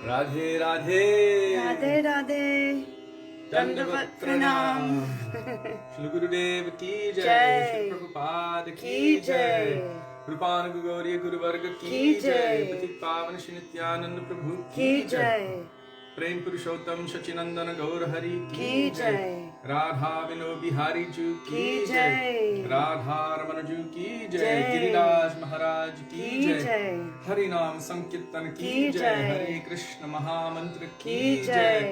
Radhe Radhe. Radhe Radhe. Dandavat Pranam. Shri Gurudev ki jai. Jai. Shri Prabhupada ki Ki jai. jai. Rupan Gauriya Guru Varga Ki ki jai. jai. Patit Pavan Shri Nityananda Prabhu Ki jai. Prem Purushottam Shachinandana Gaur Hari Ki jai. Radha Vino Bihari Ju Ki ki jai. jai. Radha Ramana Ju ki jai. Jai. Giriraj Maharaj ki Ki jai. jai. Harinam Sankirtan ki Ki jai. jai. Hare Krishna Mahamantra Ki ki jai. jai.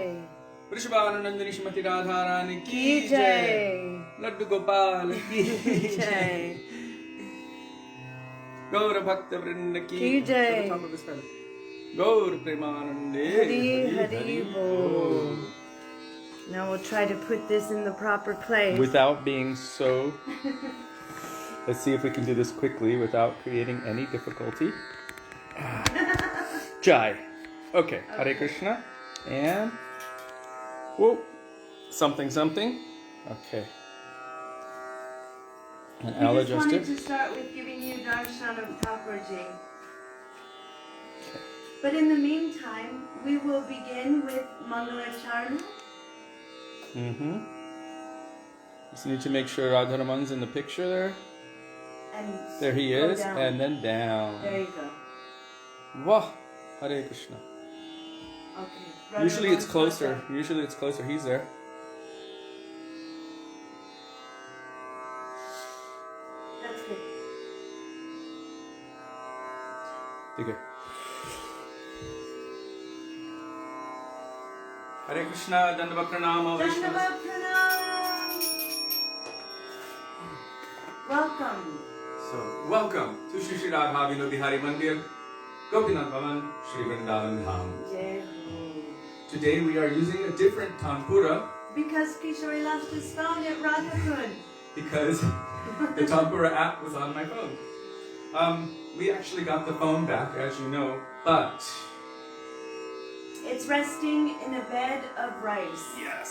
Vrishabhanandani Shrimati Radharani Ki ki jai. jai. Laddu Gopal ki Jai. Gaura Bhakta Vrinda ki Ki jai. To the top of his head. Gaur Premanande. Hari Hari Bol. Now we'll try to put this in the proper place. Without being so... Let's see if we can do this quickly without creating any difficulty. Jai. Okay. Hare Krishna. And... Whoa. Something, something. Okay. And I'll We just adjust wanted it. to start with giving you darshan of Thakurji. But in the meantime, we will begin with Mangalacharna. Mm-hmm. Just need to make sure Radharaman's in the picture there. And There he go is. down. And then down. There you go. Wah. Hare Krishna. Okay. Usually it's Radharaman's closer. got Usually it's closer. He's there. that. That's good. Take it. Hare Krishna, Dandavat Pranama, Vaishnava. Dandavat Pranam. Welcome. So, welcome to Shri Radha Vino Bihari Mandir, Gopinath Bhavan, Shri Vrindavan Dham. Jai Ho. Today we are using a different tanpura Because Kishori lost his phone at Radhakund. because the tanpura app was on my phone. We actually got the phone back, as you know, but It's resting in a bed of rice. yes,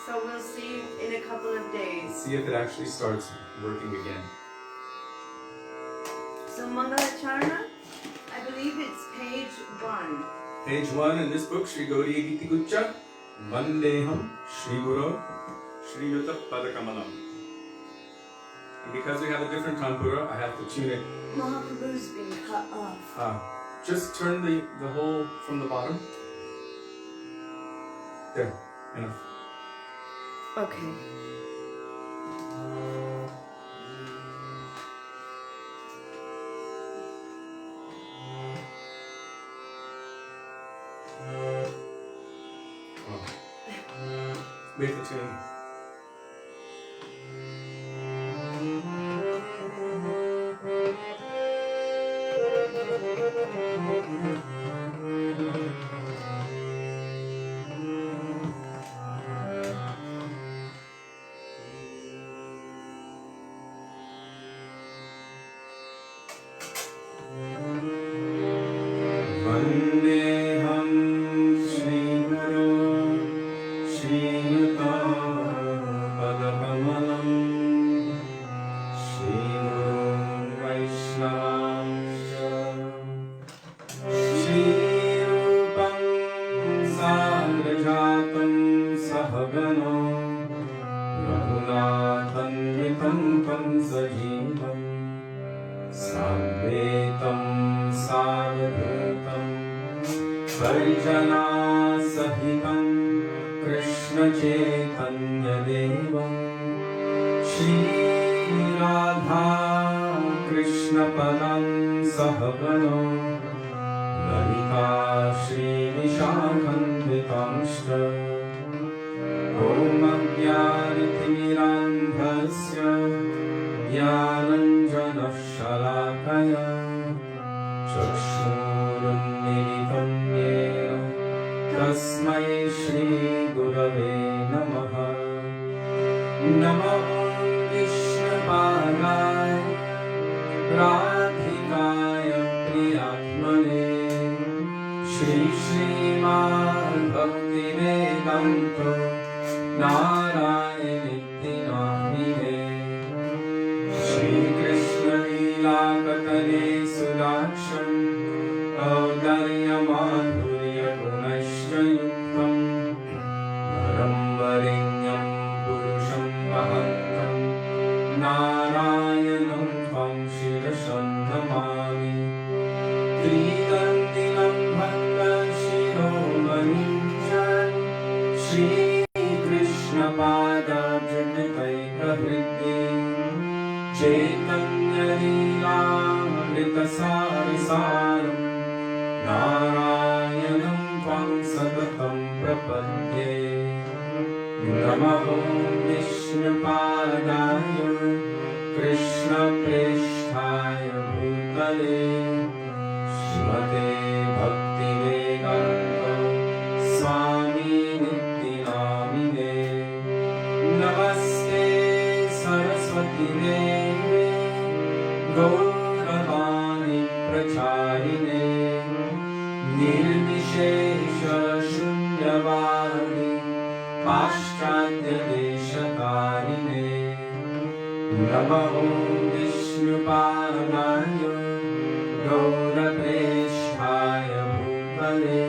So we'll see in a couple of days. see if it actually starts working again. So Mangalacharna, I believe it's page 1. Page 1 in this book, Shri Gauriya Giti Guccha, Vandeham, Shri Guru, Shri Yuta Padakamalam. And because we have a different tanpura, I have to tune it. Mahaprabhu's been cut off. Just turn the hole from the bottom. There, enough. Okay. Wait the tune. Vandeham Shri Guru Shri Yuta Padakamalam Shri Guru Vaishnavamscha Shri Rupam Sagrajatam Sahagano Raghunathanvitam Tam Sajivam Samvetam Savadhutam Varjana Sahitam Krishna Chaitanya Devam Shri Radha Krishna Padam Sahagano Lalita Shri Vishakhanvitamshta Om Ajnanatimirandhasya Jnananjana Shalakaya Chakshurunmilitam Yena Tasmai Shri Gurave Namaha Namo Vishnupadaya Radhikaya Priyatmane Shri Śrīmad Bhaktivedānta Nārāyaṇa Namine Shri Krishna Lila Katane Sudaksham Audarya Madhurya Gunaya प्रपद्ये नमः विष्णुपादाय कृष्णप्रेष्ठाय भूतले श्रीमते भक्तिवेदान्त स्वामी नित्यामिने नमस्ते सरस्वती देवे गौरवाणी प्रचारिणे निर्विशेष शून्यवादी पाश्चात्यदेशकारिणे नमः विष्णुपादाय गौरप्रेष्ठाय भूतले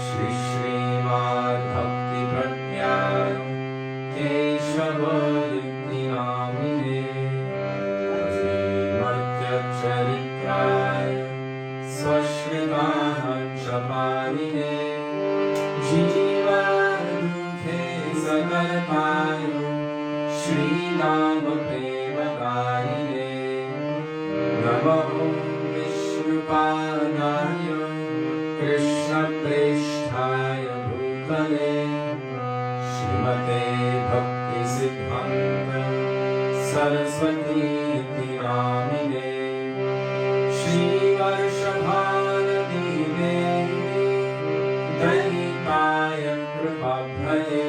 श्रीमद् भक्तिप्रज्ञाय केशवयुक्तिनामिने श्रीमद्चरित्राय स्वश्रितानक्षपालिने जीवदुःखे सकलताय श्रीरामप्रेमकारिणे नमः विष्णुपादाय कृष्णप्रेष्ठाय भूतले श्रीमते भक्तिसिद्धान्त सरस्वतीति नामिने श्रीवर्षभारती देवी दयिताय कृपाभये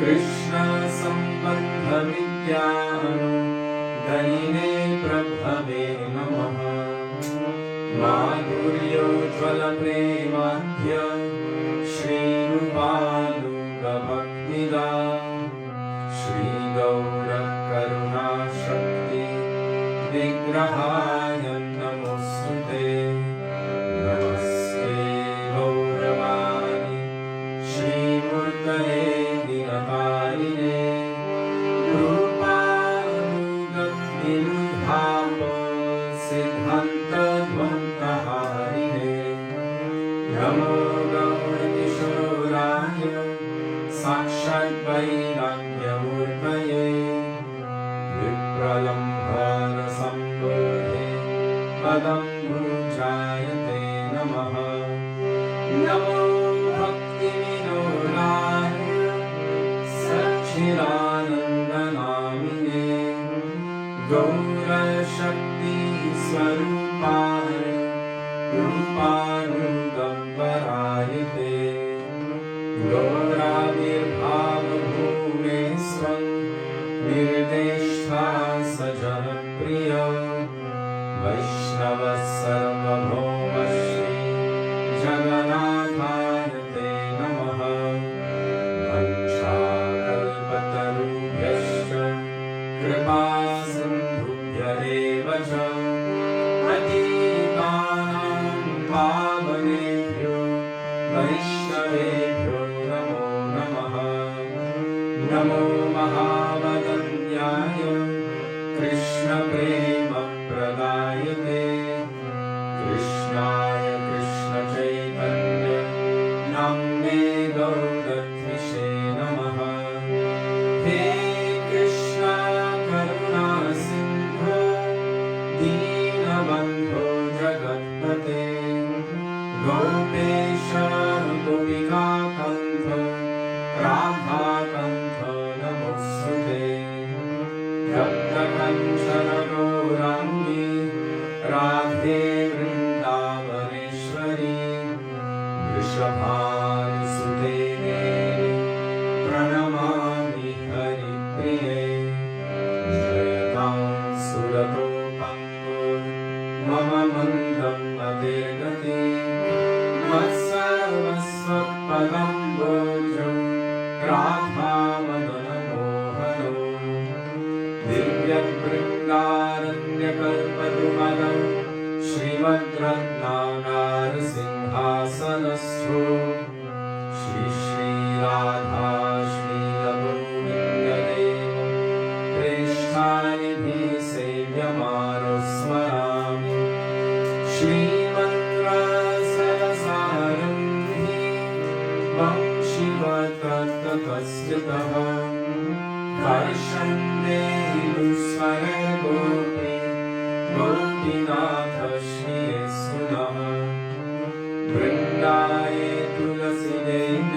कृष्ण संबंध विद्यानु दयिने प्रभवे नमः माधुर्योज्ज्वल प्रेमाद्य श्रीरूपानुगभक्तिदा श्रीगौरकरुणाशक्ति विग्रहाय नमोऽस्तुते नमस्ते गौरवाणि श्रीमूर्तये दिनकारिणे रूपानुगतिरुद्धाप सिद्धान्तध्वन्तहारिणे नमो गौरकिशोराय साक्षाद्वैराग्यमूर्तये विप्रलम्भनसम्बोधे पदं भुजायते नमः नमो भक्तिविनोदाय सच्चिदानन्दनामिने गौरशक्तिस्वरूपाय रूपानुगम्बरायते गौराविर्भावभूमेस्त्वं निर्देष्टा सजनप्रिय वैष्णवः सर्वभौमश्री जगन्नाथाय ते नमः वञ्चाकल्पतरुभ्यश्च कृपासिन्धुभ्येव च पतितानां पावनेभ्यो वैष्णवेभ्यो नमो नमः नमो महावदन्याय कृष्णप्रेमप्रदायते कृष्णाय कृष्णचैतन्य नाम्ने गौरद्विषे नमः हे कृष्ण करुणा सिन्धो दीनबन्धो जगत्पते गौपेश गोपिकाकन्थ राधाकन्थ नमोऽस्तुते रक्तकञ्चन गौराङ्गी राधे वृन्दावनेश्वरी वृषभानुसुते देवी प्रणमामि हरिप्रिये जयतां सुरतो पङ्गो मम मन्दं मतिर्गति मत्सर्वस्वपदं भोजं राधामदनमोहनो दिव्यबृन्दारण्यकल्पद्रुमदं श्रीमद्रत्नागारसिंहासनस्थो श्रीराधा श्रीलगोविन्ददेव प्रेष्ठानिधिः सेव्यमानो स्मरामि श्रीमन्त्रसरसारम्भि वंशिवतस्ततः वर्षन्देनुस्वरगोपी गोपीनाथ श्रीये सुनः वृन्दाये तुलसीदेव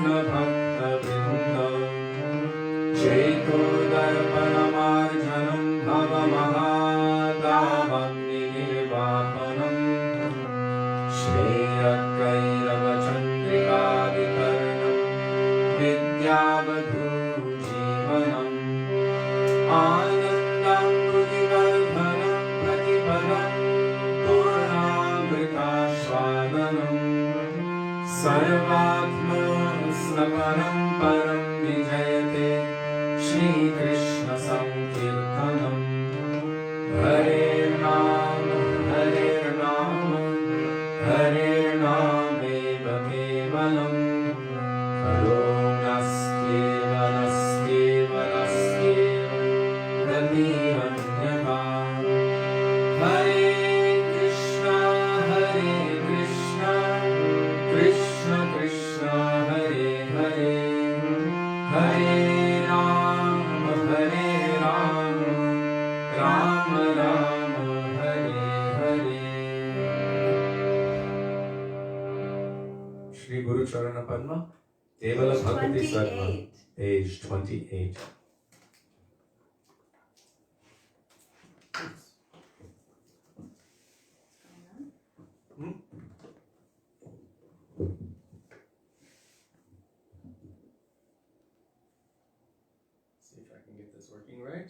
कृष्णभक्तवृन्द चेतोदर्पणमार्जनं भवमहादावग्निर्वापनं श्रेयकैरवचन्द्रिकाविकर्णं विद्यावधूजीवनम् आनन्दाम्बुधिवर्धनं प्रतिपदं पूर्णामृतास्वादनम् सर्वात्मस्नपनं परं विजयते श्रीकृष्णसङ्कीर्तनम् हरेर्नाम हरेर्नामेव केवलम् हरोऽस्त्येव गतिरन्यथा हरे Krishna Krishna Krishna Hare Hare Hare Ram Ram Ram Hare Hare Shri Guru Charana Padma, Devala Bhakti Sadma, age 28. See if I can get this working right.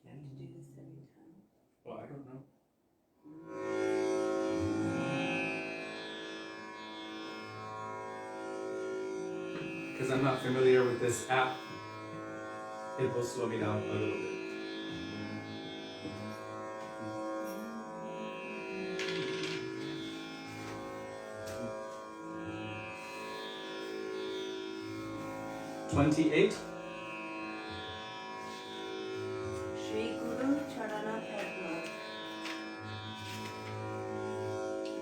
You have to do this every time. Well, I don't know. Because I'm not familiar with this app, it will slow me down a little bit. $28. Shri Guru Charana Padma.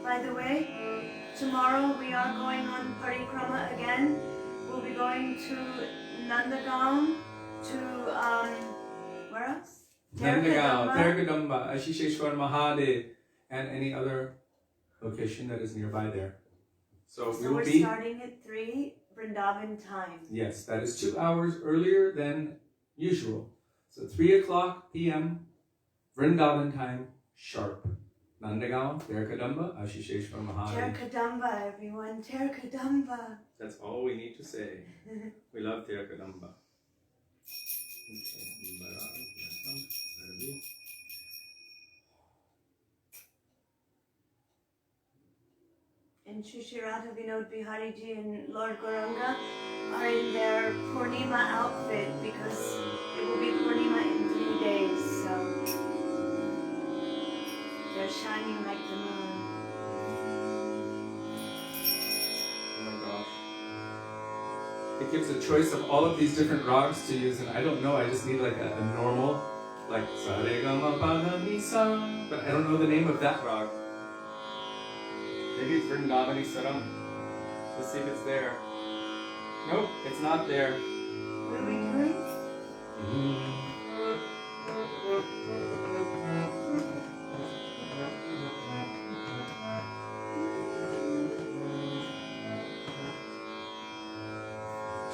By the way, tomorrow we are going on Parikrama again. We'll be going to Nandagaon, to where else? Nandagaon, Terkadamba, Ashisheshwar Mahadev, and any other location that is nearby there. So we So will we're be. starting at 3 Vrindavan time. Yes, that is 2 hours earlier than usual. So 3 o'clock p.m. Vrindavan time, sharp. Nandagaon, Terkadamba, Ashisheshwar Mahadev. Terkadamba, everyone, Terkadamba. That's all we need to say. We love Terkadamba. And Shishirata Vinod Bihariji and Lord Gauranga are in their Purnima outfit because it will be Purnima in 3 days, so they're shining like the moon. Oh my gosh. It gives a choice of all of these different rags to use, and I don't know, I just need like a normal, like Saregama Padanisa, but I don't know the name of that rag. Maybe it's Vrindavani Saram. Let's see if it's there. Nope, it's not there. What are we doing?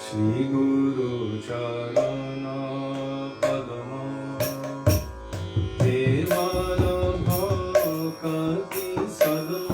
Shri Guru Charana Padma Devala Bhakti Sadma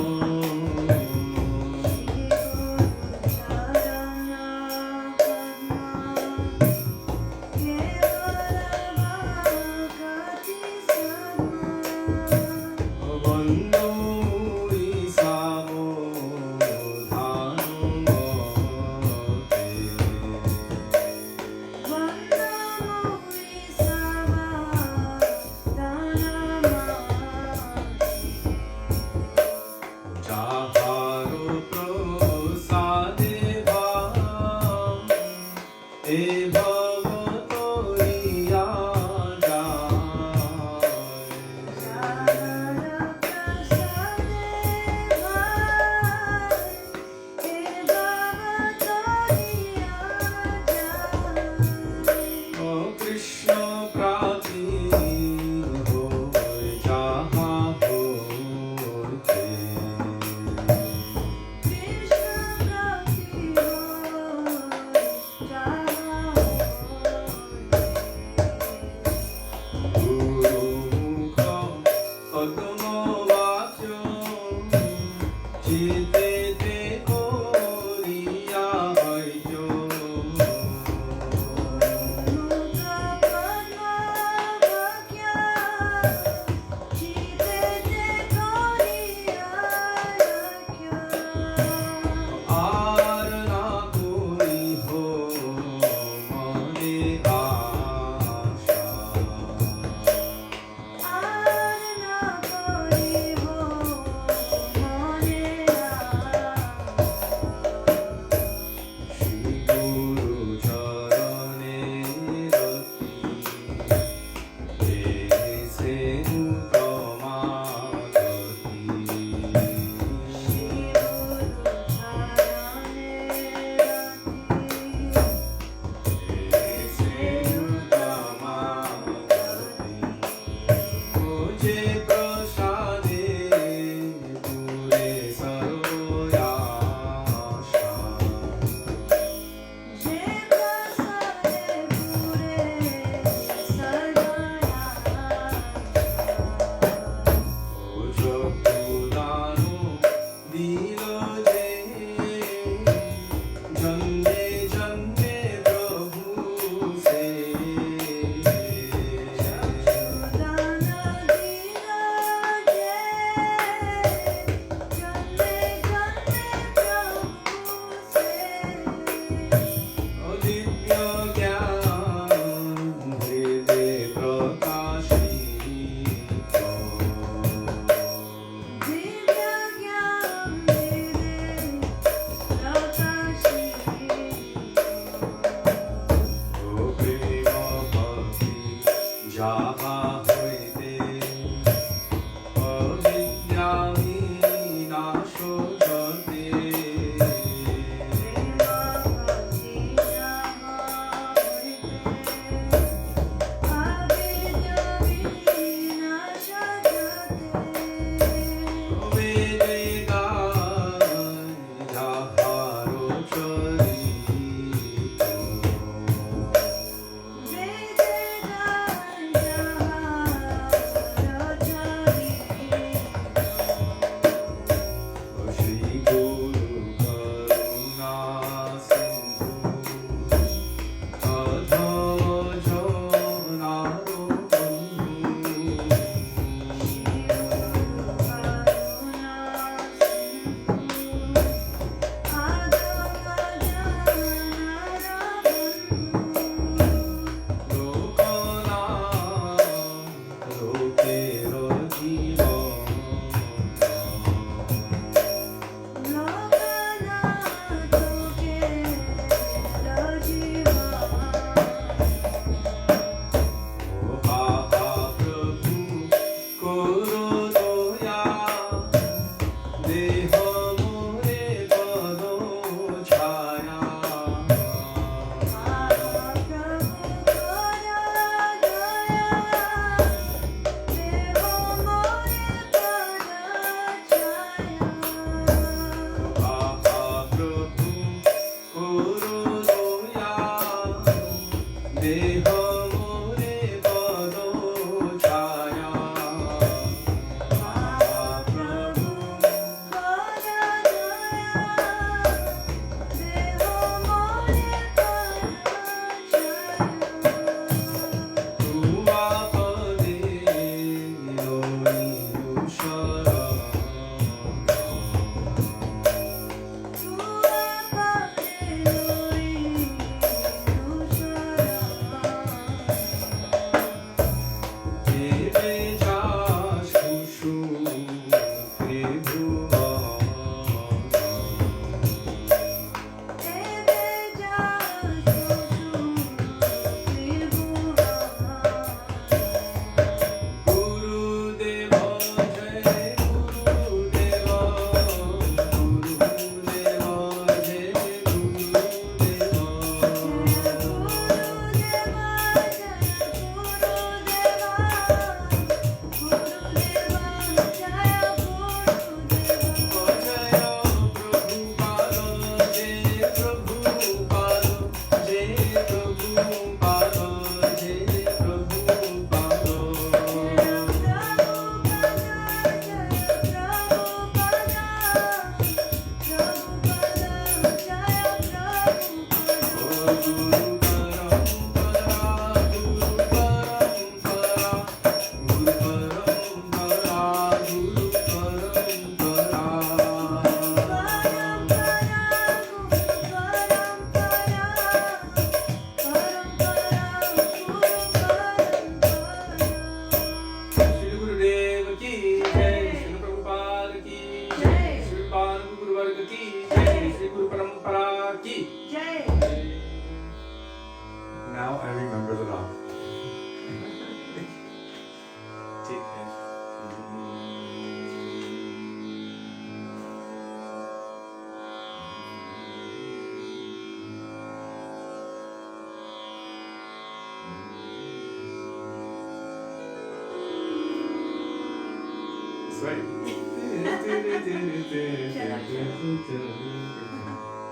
right?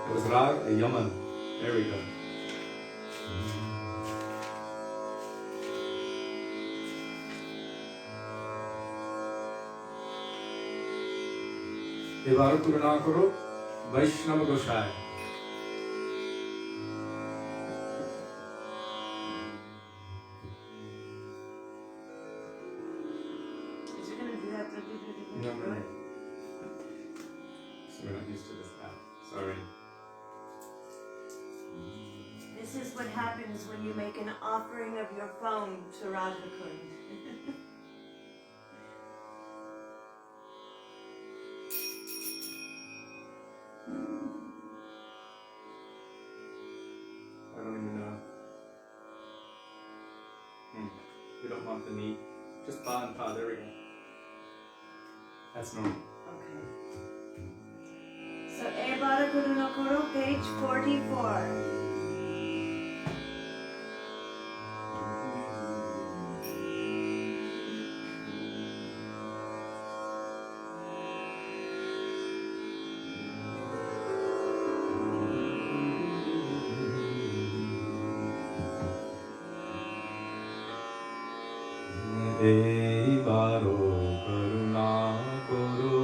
It was Rag Yaman. There we go. এবার করুণা করো বৈষ্ণব গোসাই। Is it going to do that? No. So we're not used to this app. Sorry. This is what happens when you make an offering of your phone to Radha Kund. I don't even know. We don't want the knee. Just pa and pa. There we go. That's normal. Okay. So, Ebara Kuruna Koro, page 44. Evaro karuna koro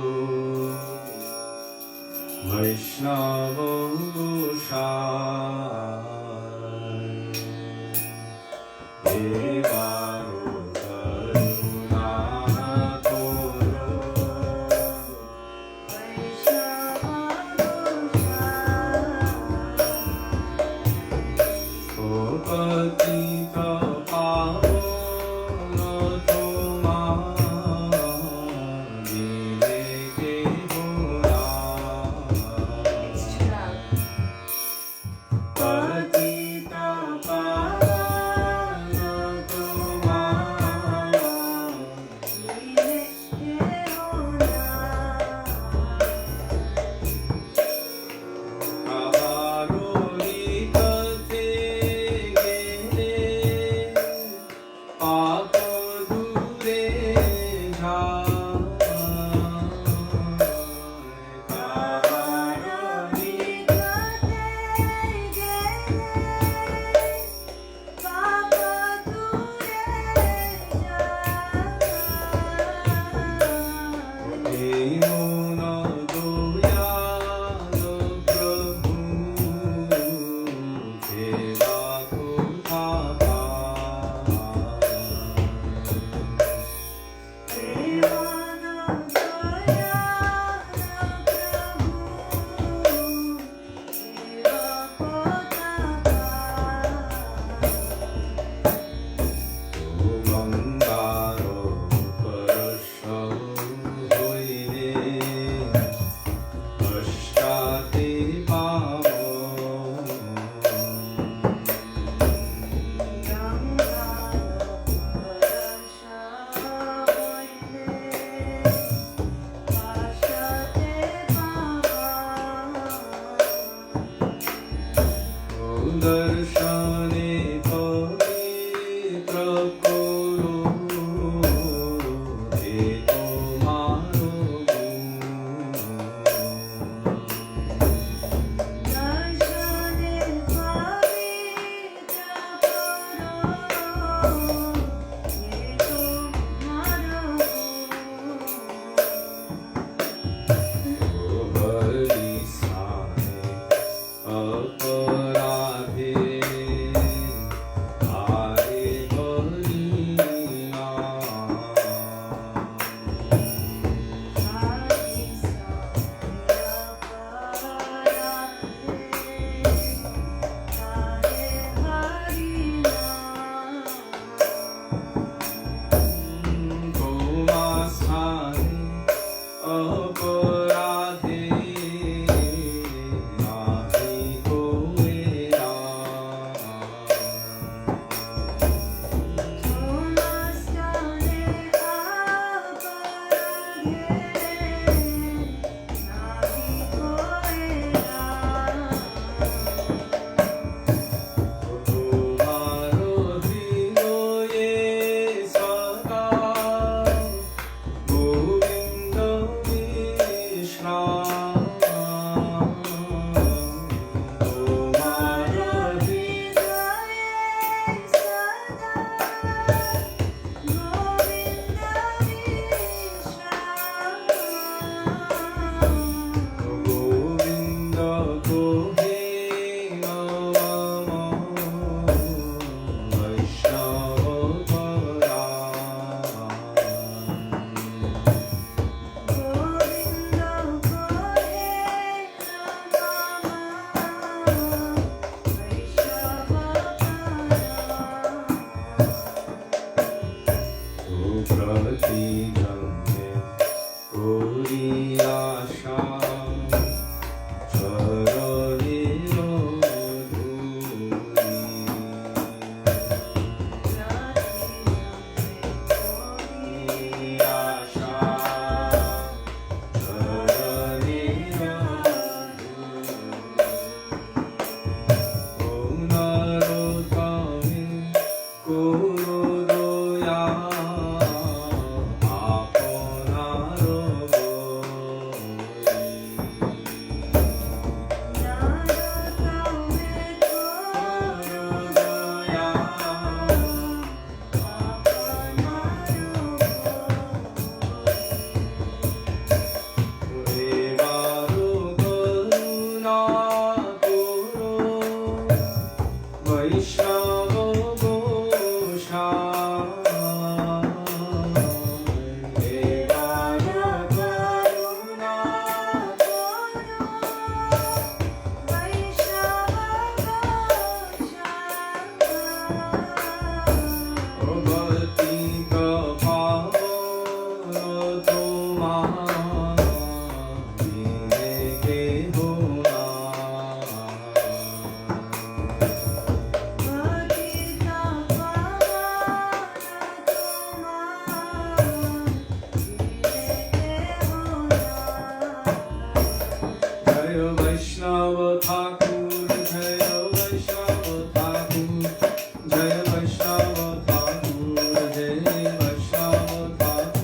Vaishnava Goshai Evaro karuna koro Vaishnava Goshai Kopatita pavo Jaya Vaishnava Thakur, Jaya Vaishnava Thakur, Jaya Vaishnava Thakur, Jaya Vaishnava Thakur.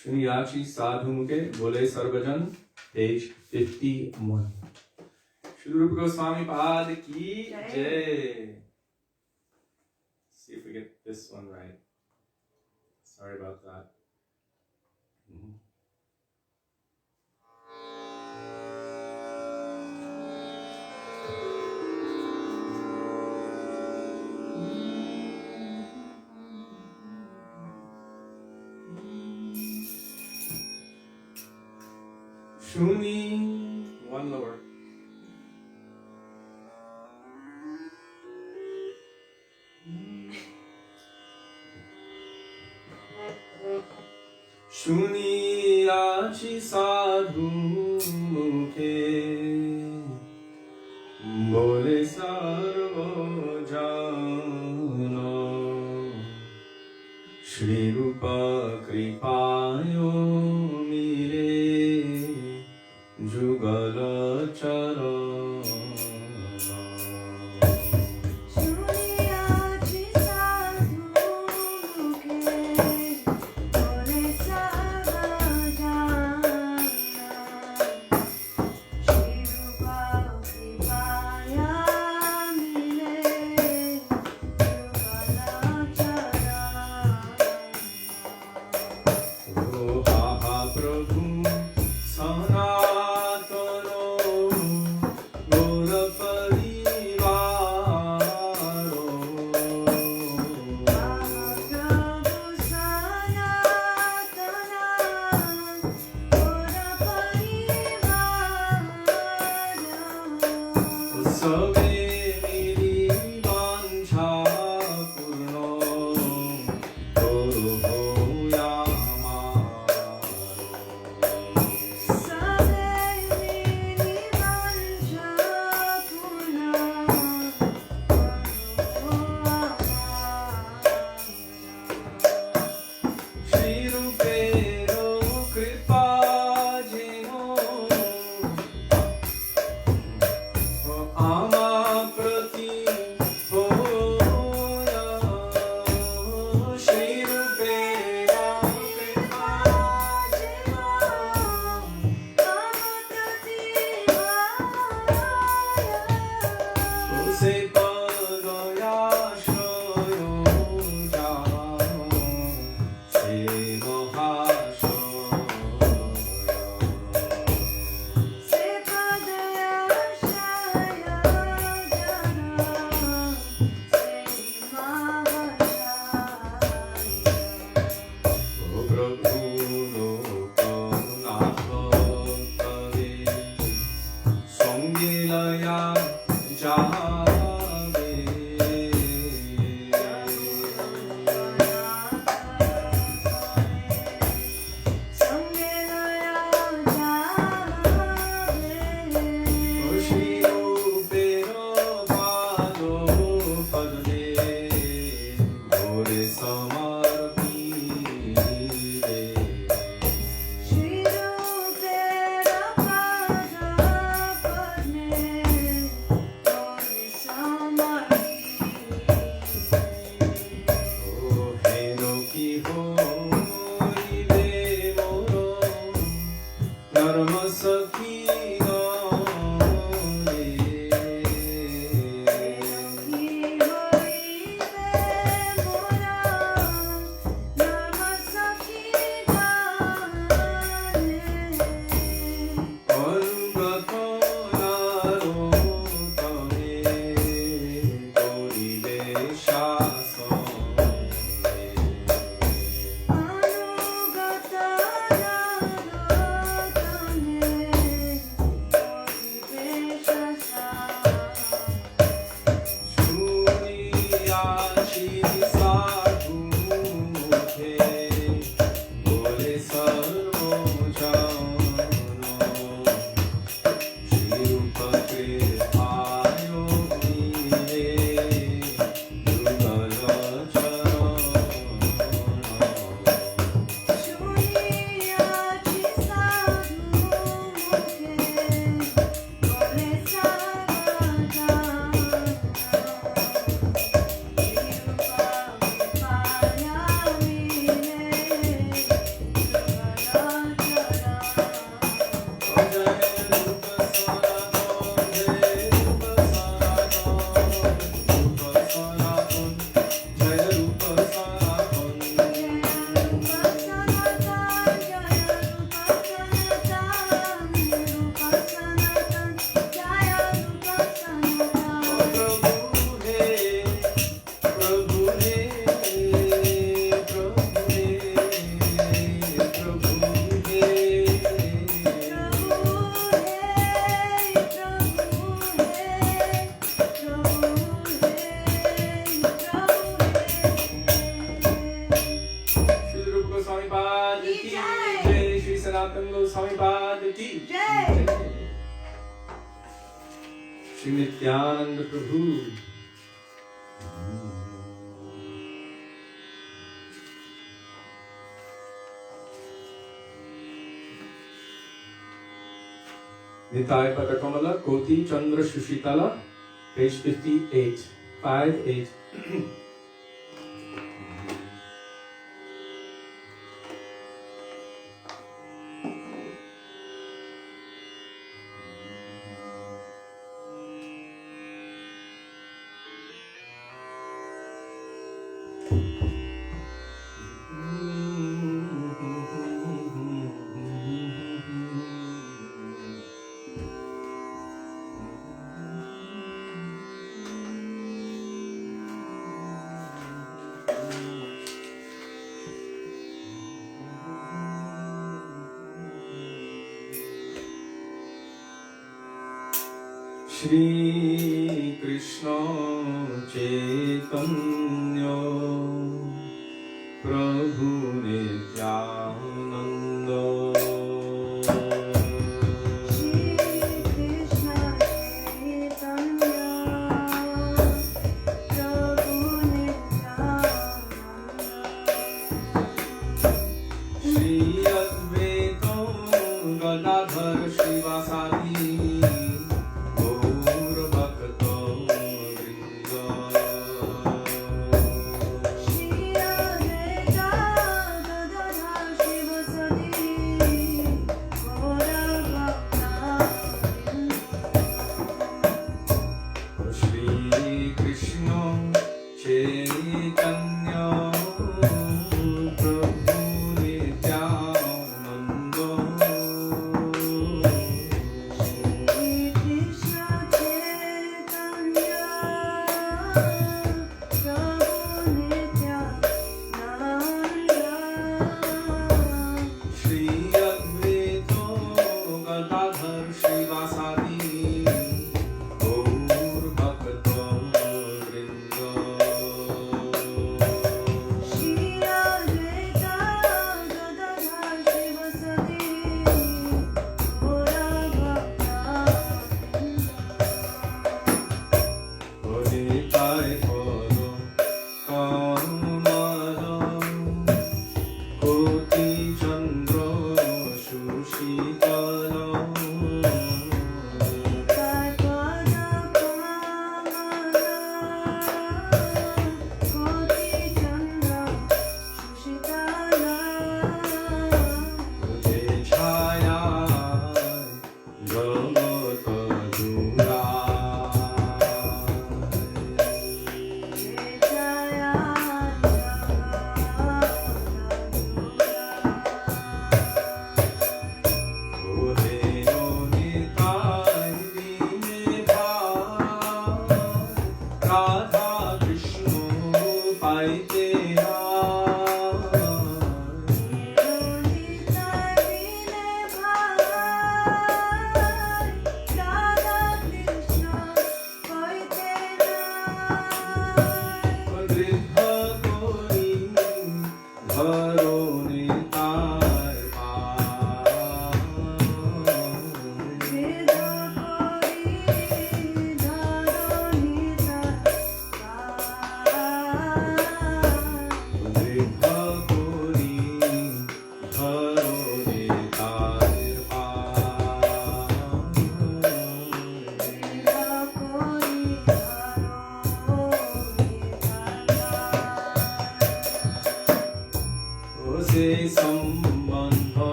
Shunyachi Sadhu Mukhe Bole Sarvajan, page 51. Śrī Rupa Gosvāmī Pad Ki Jai. See if we get this one right. Sorry about that. Shuni, one lower. Shuniyachi sadhu mukhe bole sarva jano Śrī Rupa kripayo mire jugala charana. Sanātana Gosvāmī Pāda ki Jai. Śrī Nityananda Prabhu. Nitai Padakamala Koti Chandra Shushitala, page 58, 5-8. Shri Krishna Chaitanya Prabhu Nityananda Shri Krishna Chaitanya Prabhu Nityananda Shri Advaita Gadadhar Shrivasadi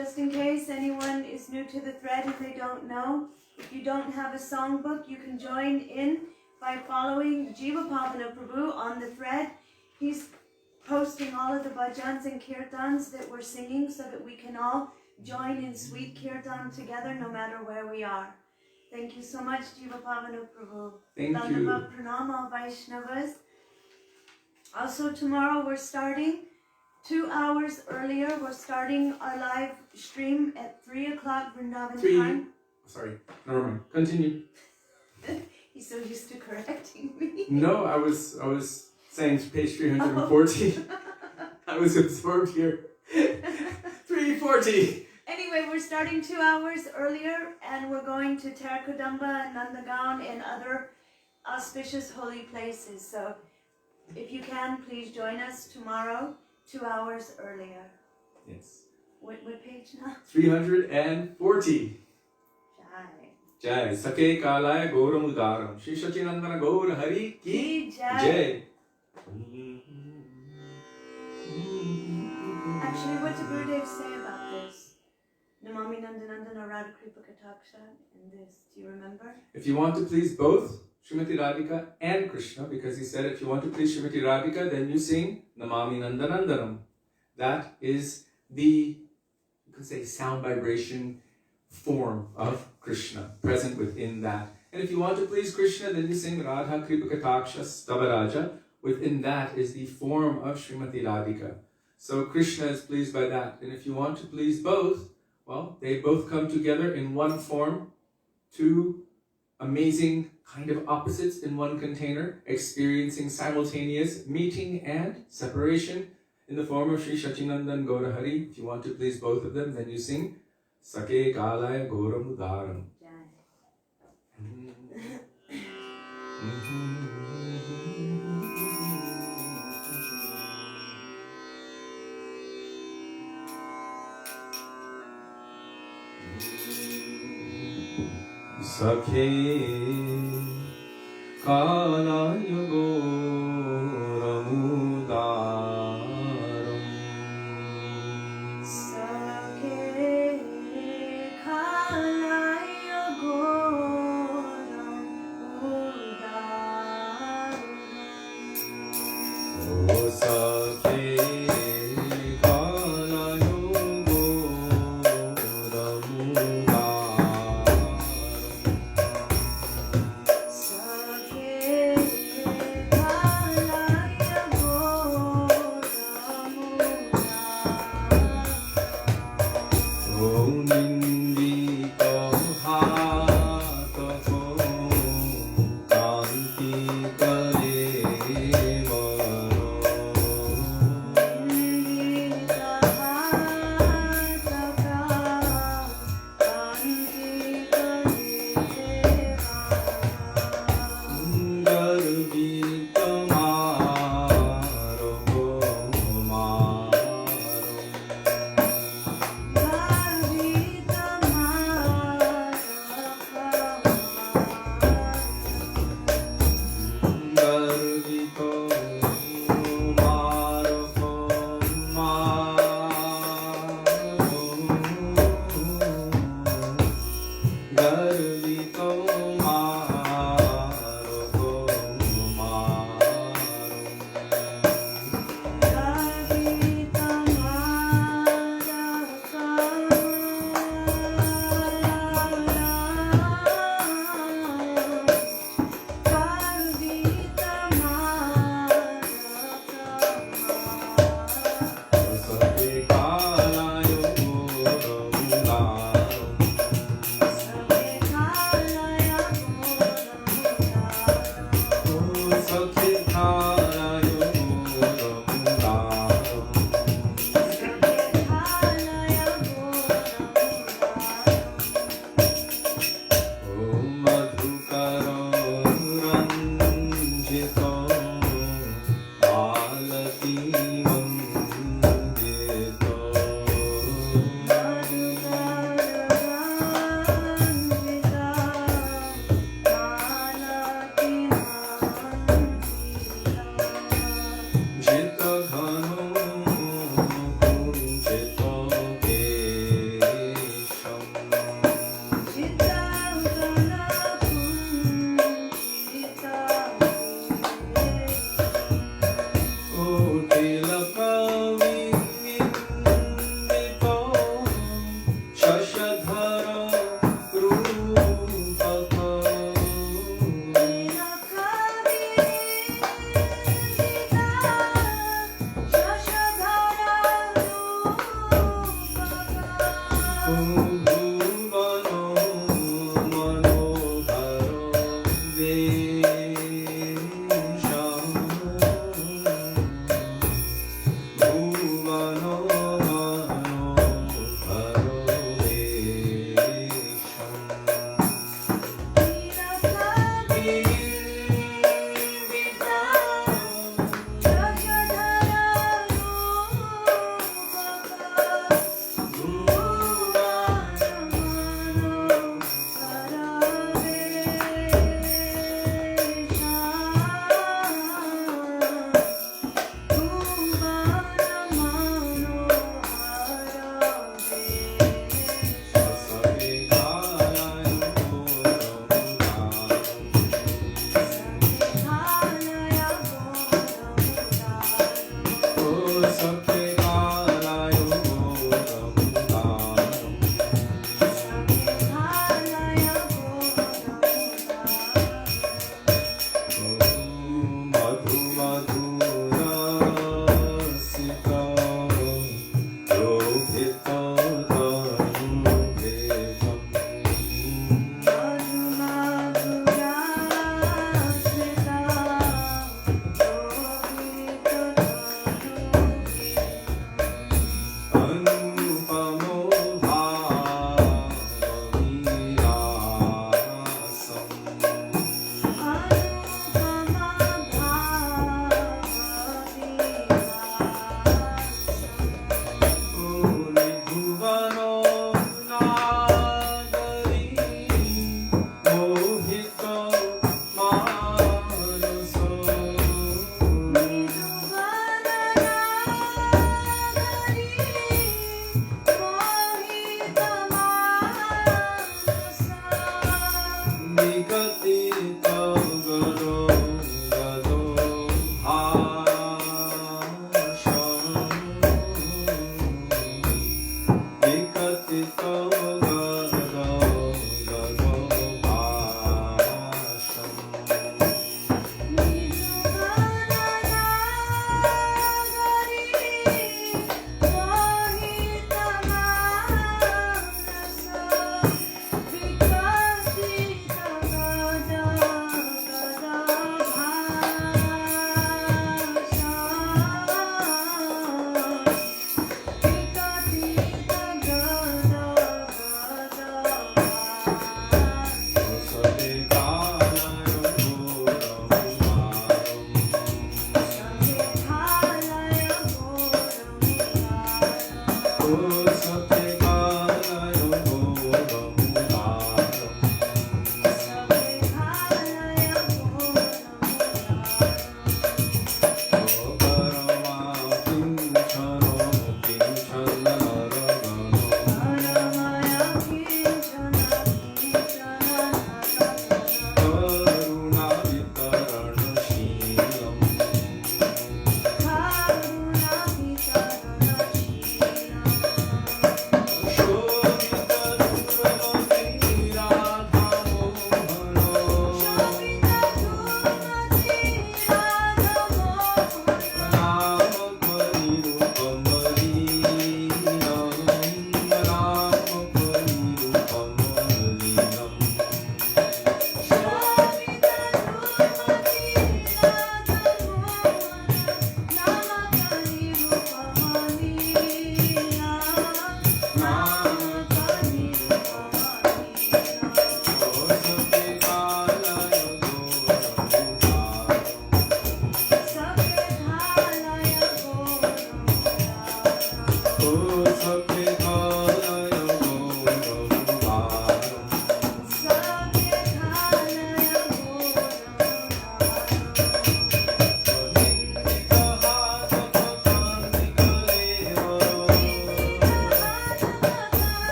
just in case anyone is new to the thread and they don't know, if you don't have a songbook, you can join in by following Jiva Pavana Prabhu on the thread. He's posting all of the bhajans and kirtans that we're singing so that we can all join in sweet kirtan together no matter where we are. Thank you so much, Jiva Pavana Prabhu. Thank you. Dandava Pranama Vaishnavas. Also tomorrow we're starting 2 hours earlier. We're starting our live stream at 3 o'clock Vrindavan time. Sorry, never mind. Continue. He's so used to correcting me. No, I was saying page 340. I was absorbed here. 340. Anyway, we're starting 2 hours earlier and we're going to Terakudamba and Nandagaon and other auspicious holy places. So if you can, please join us tomorrow 2 hours earlier. Yes. What page now? 340. Jai. Jai. Sake Kalaya Gauram Udaram. Śrī Satyavrata Gaur Hari Ki Jai. Actually, what did Gurudev say about this? Namami Nandanandana Radha Kripa Kataksha and this. Do you remember? If you want to please both Srimati Radhika and Krishna, because he said if you want to please Srimati Radhika, then you sing Namami Nandanandanam. That is the, you could say, sound vibration form of Krishna, present within that. And if you want to please Krishna, then you sing Radha Kripa Kataksha Stavaraja. Within that is the form of Srimati Radhika. So Krishna is pleased by that. And if you want to please both, well, they both come together in one form, two amazing kind of opposites in one container, experiencing simultaneous meeting and separation in the form of Śrī Satyanandan Gaura Hari. If you want to please both of them, then you sing Sake Kalaya Gauram Udaram. Sakhe Kalaya Gauram Udaram. Sakhe Kalaya Gauram Udaram. Oh, Sakhe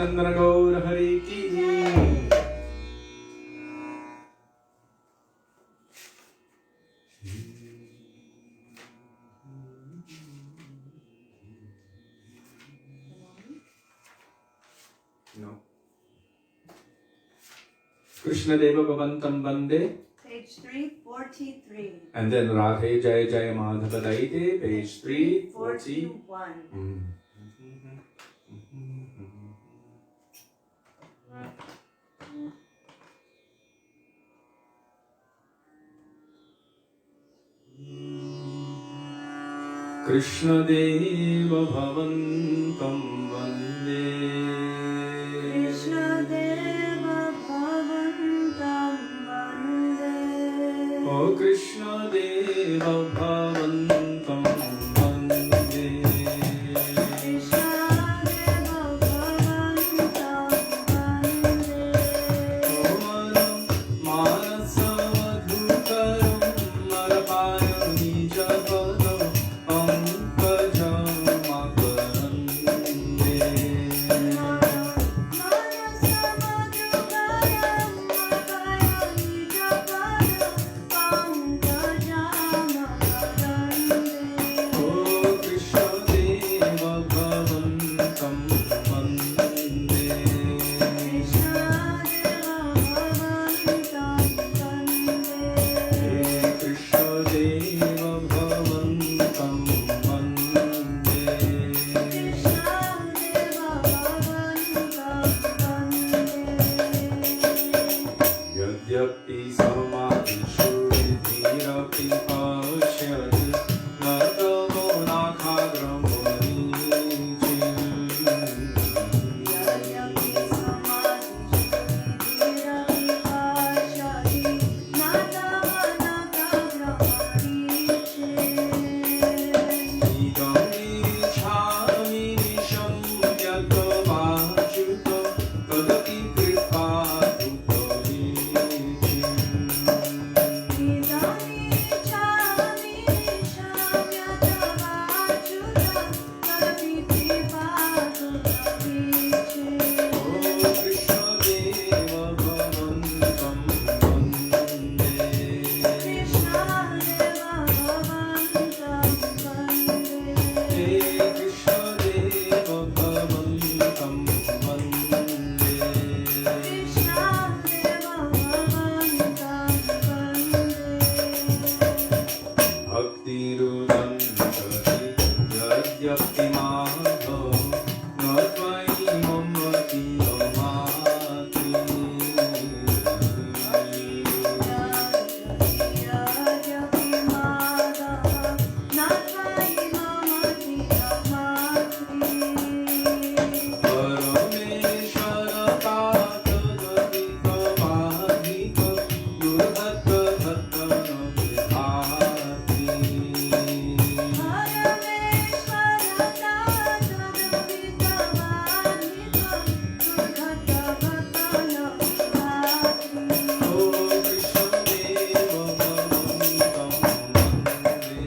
Nandana Gaur Hari Ki Jai. No. Krishna Deva Bhavantam Vande. Page 343. And then Radhe Jaya Jaya Madhava Daite, page 341. 41. Krishna Deva Bhavantam Vande. Krishna Deva Bhavantam Vande. Oh Krishna Deva Bhavantam Vande. Krishna Deva Bhavantam Vande. Oh Manasa Madhukaram Marapaya Nijapadam Pankajam Makarande. Manasa Madhukaram Marapaya Nijapadam Pankajam Makarande. Oh Krishna Deva Bhavantam Vande. Krishna Deva Bhavantam Vande. Krishna Deva Bhavantam Vande. Krishna Deva Bhavantam Vande. Yadyapi samadhishu vidhirapi pashyad natamo nakhagramo Yayapi samadhi shudhirapi pashati natavanakagramariche. idam ichhami nisham yadvāchyuto tadapi kripātu Idami chami shamyatavāchyutam tadapi kripātu taviche. Oh Krishna Deva Bhavantam Vande. Krishna Deva Bhavantam Vande. Krishna Deva Bhavantam Vande. Krishna Deva Bhavantam Vande. Bhakti Rudantari Yadyapi Madho Natvai Mamati Amati. Yajapi Madhava Natvai Mamati Amati. Parameshwara Tatadavika Madhika Durgata Dhatana Vidhati. Parameshwara Tatadavika Madhika Durgata Bhatana Vidhati. Oh Krishna Deva Bhavantam Vande.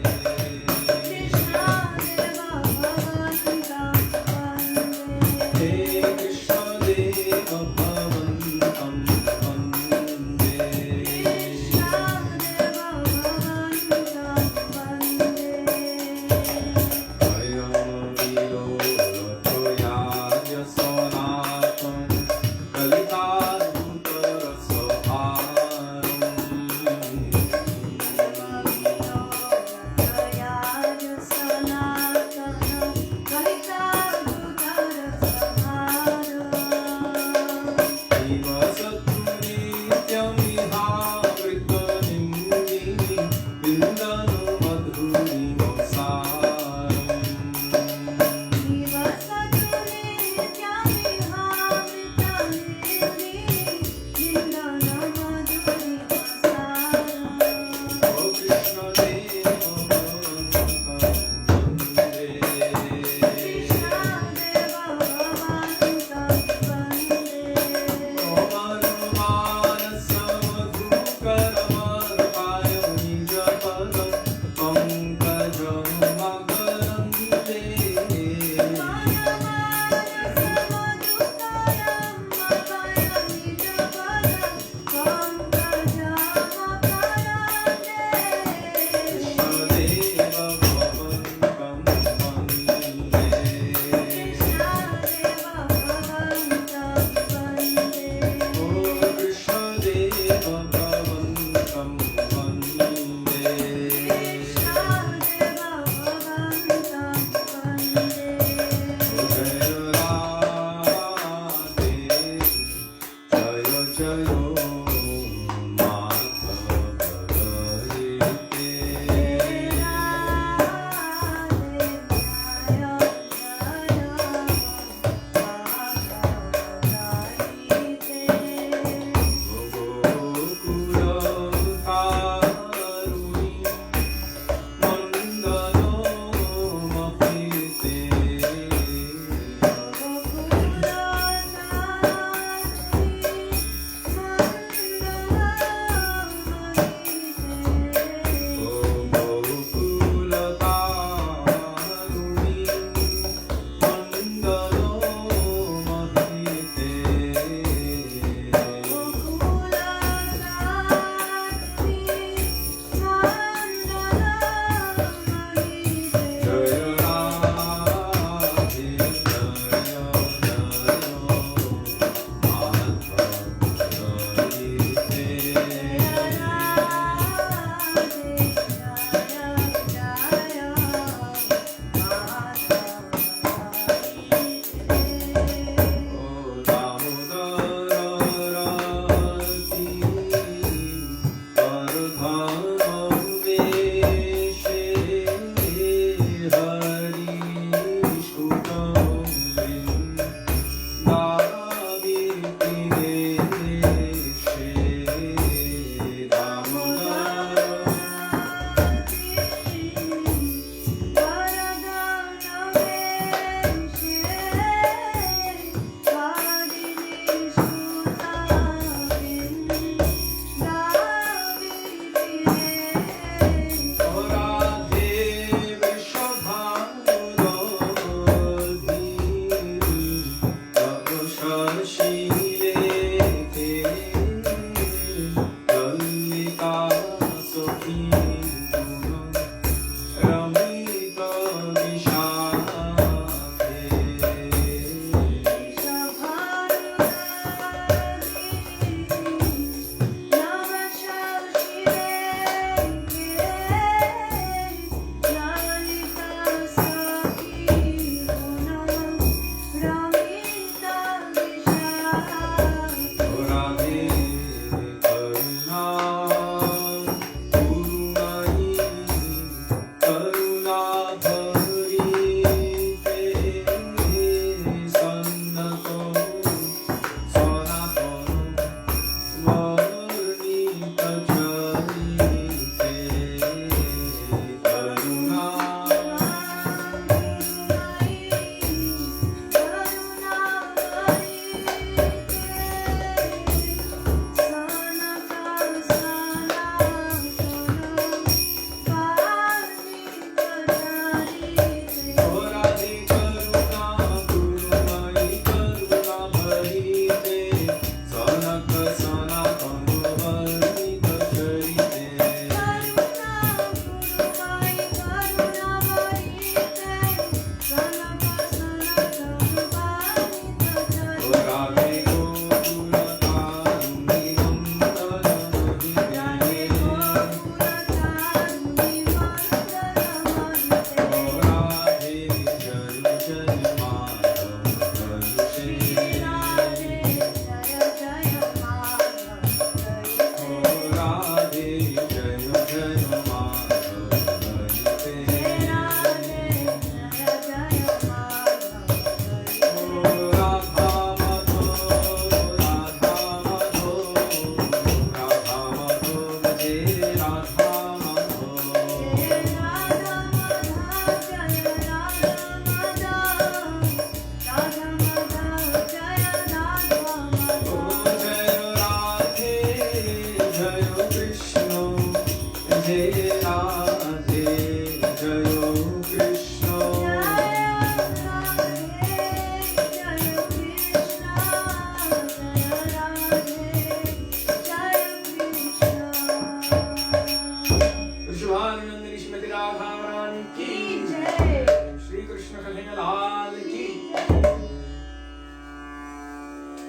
Krishna Deva Bhavantam Vande. Krishna Deva Bhavantam Vande. Krishna Deva Bhavantam Vande. Ayam Viro Rathoyāya Sanātam Kalita-dūtarasāharam. Nārāyaṇa Sanātana Gosvāmī. Nivasatu nityamihāvrita-nimdini vindanu madhurivamsaram. Nivasatu nityamihāvrita-nimdini vindanu madhurivamsaram. Oh Krishna Deva Bhavantam Vande. Krishna Deva Bhavantam Vande. Oh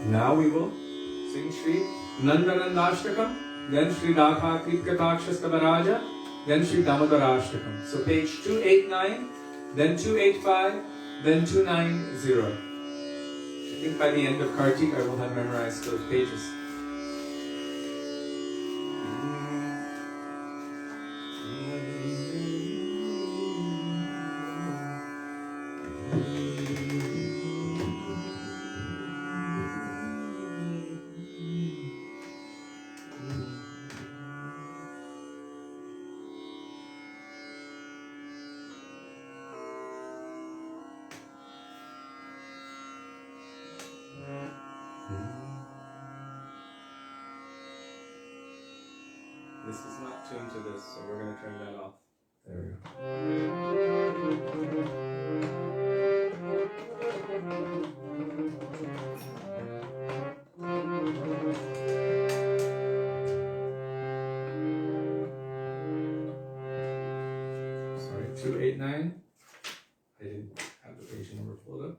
Now we will sing Śrī Dāmodaraṣṭakam, then Śrī Dāmodara, then Śrī Dāmodarāṣṭakam. So page 289, then 285, then 290. I think by the end of Kartik I will have memorized those pages. This is not tuned to this, so we're going to turn that off. There we go. Sorry, 289. I didn't have the page number pulled up.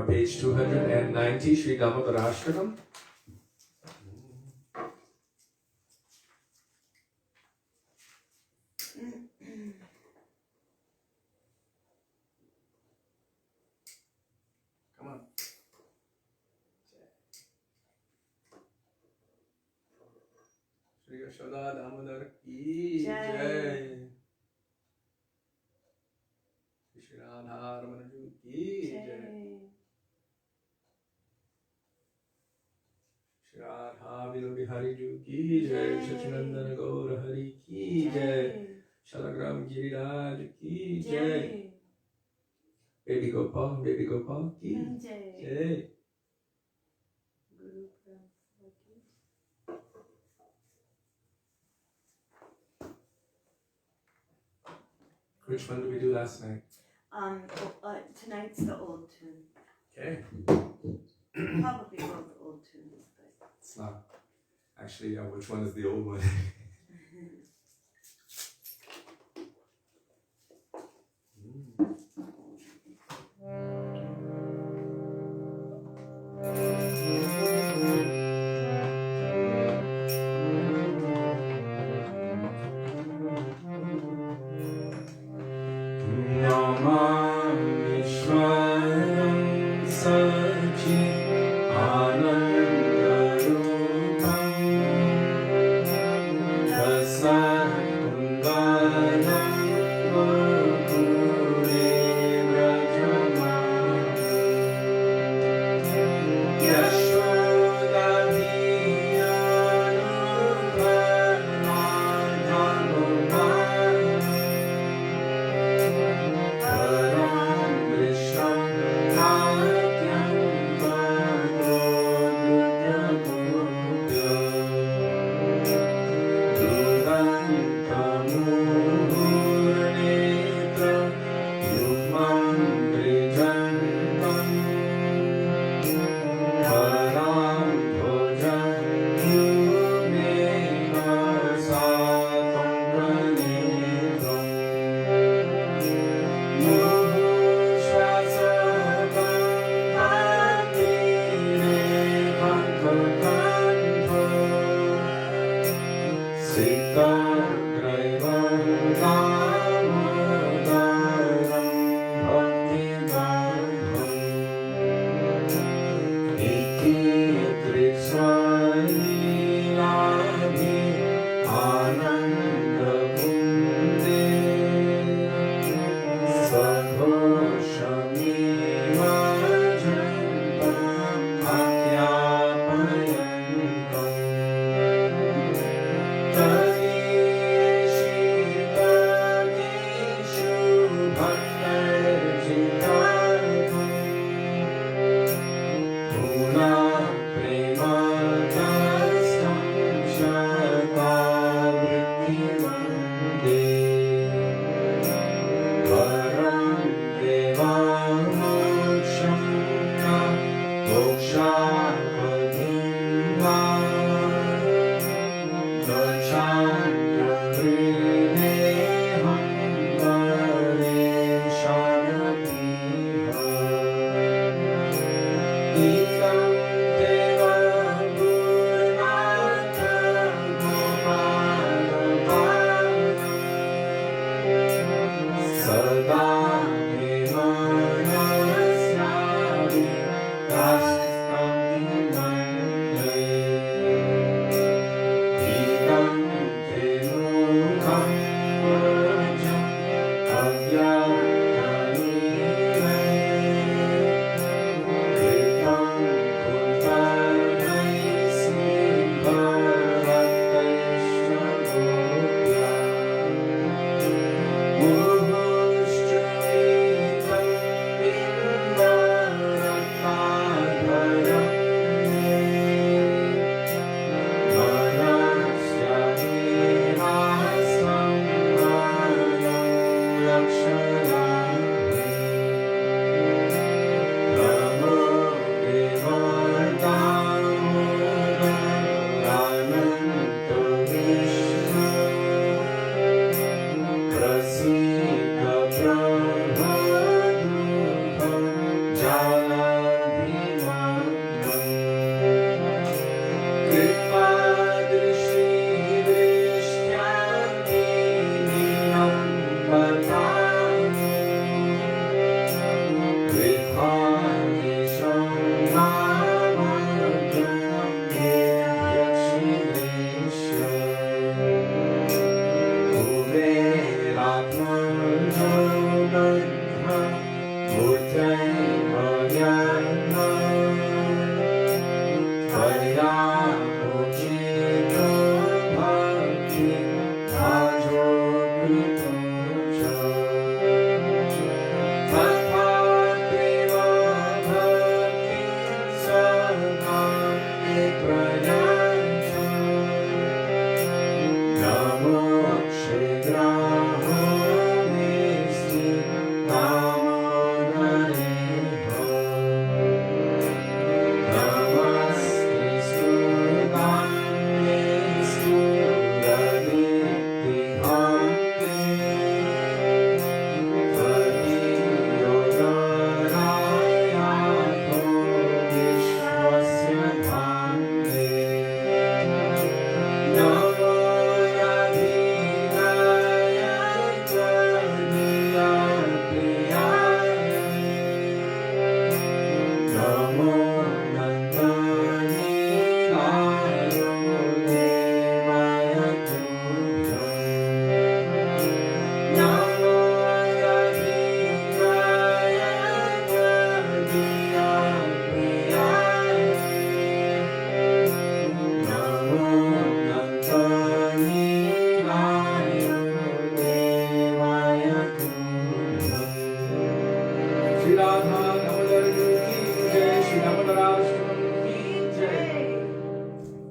Page 290, Śrī Dāmodarāṣṭakam. Come on. Śrī Dāmodara ki jai. Śrī Nārāyaṇa ki jai. Radha Bihari ki jai, Sachinandana Gaura Hari ki jai, Shalagram Giriraj ki jai, Baby Gopal ki jai. Which one did we do last night? Tonight's the old tune. Okay. Probably both old tunes, but It's not. Actually, which one is the old one?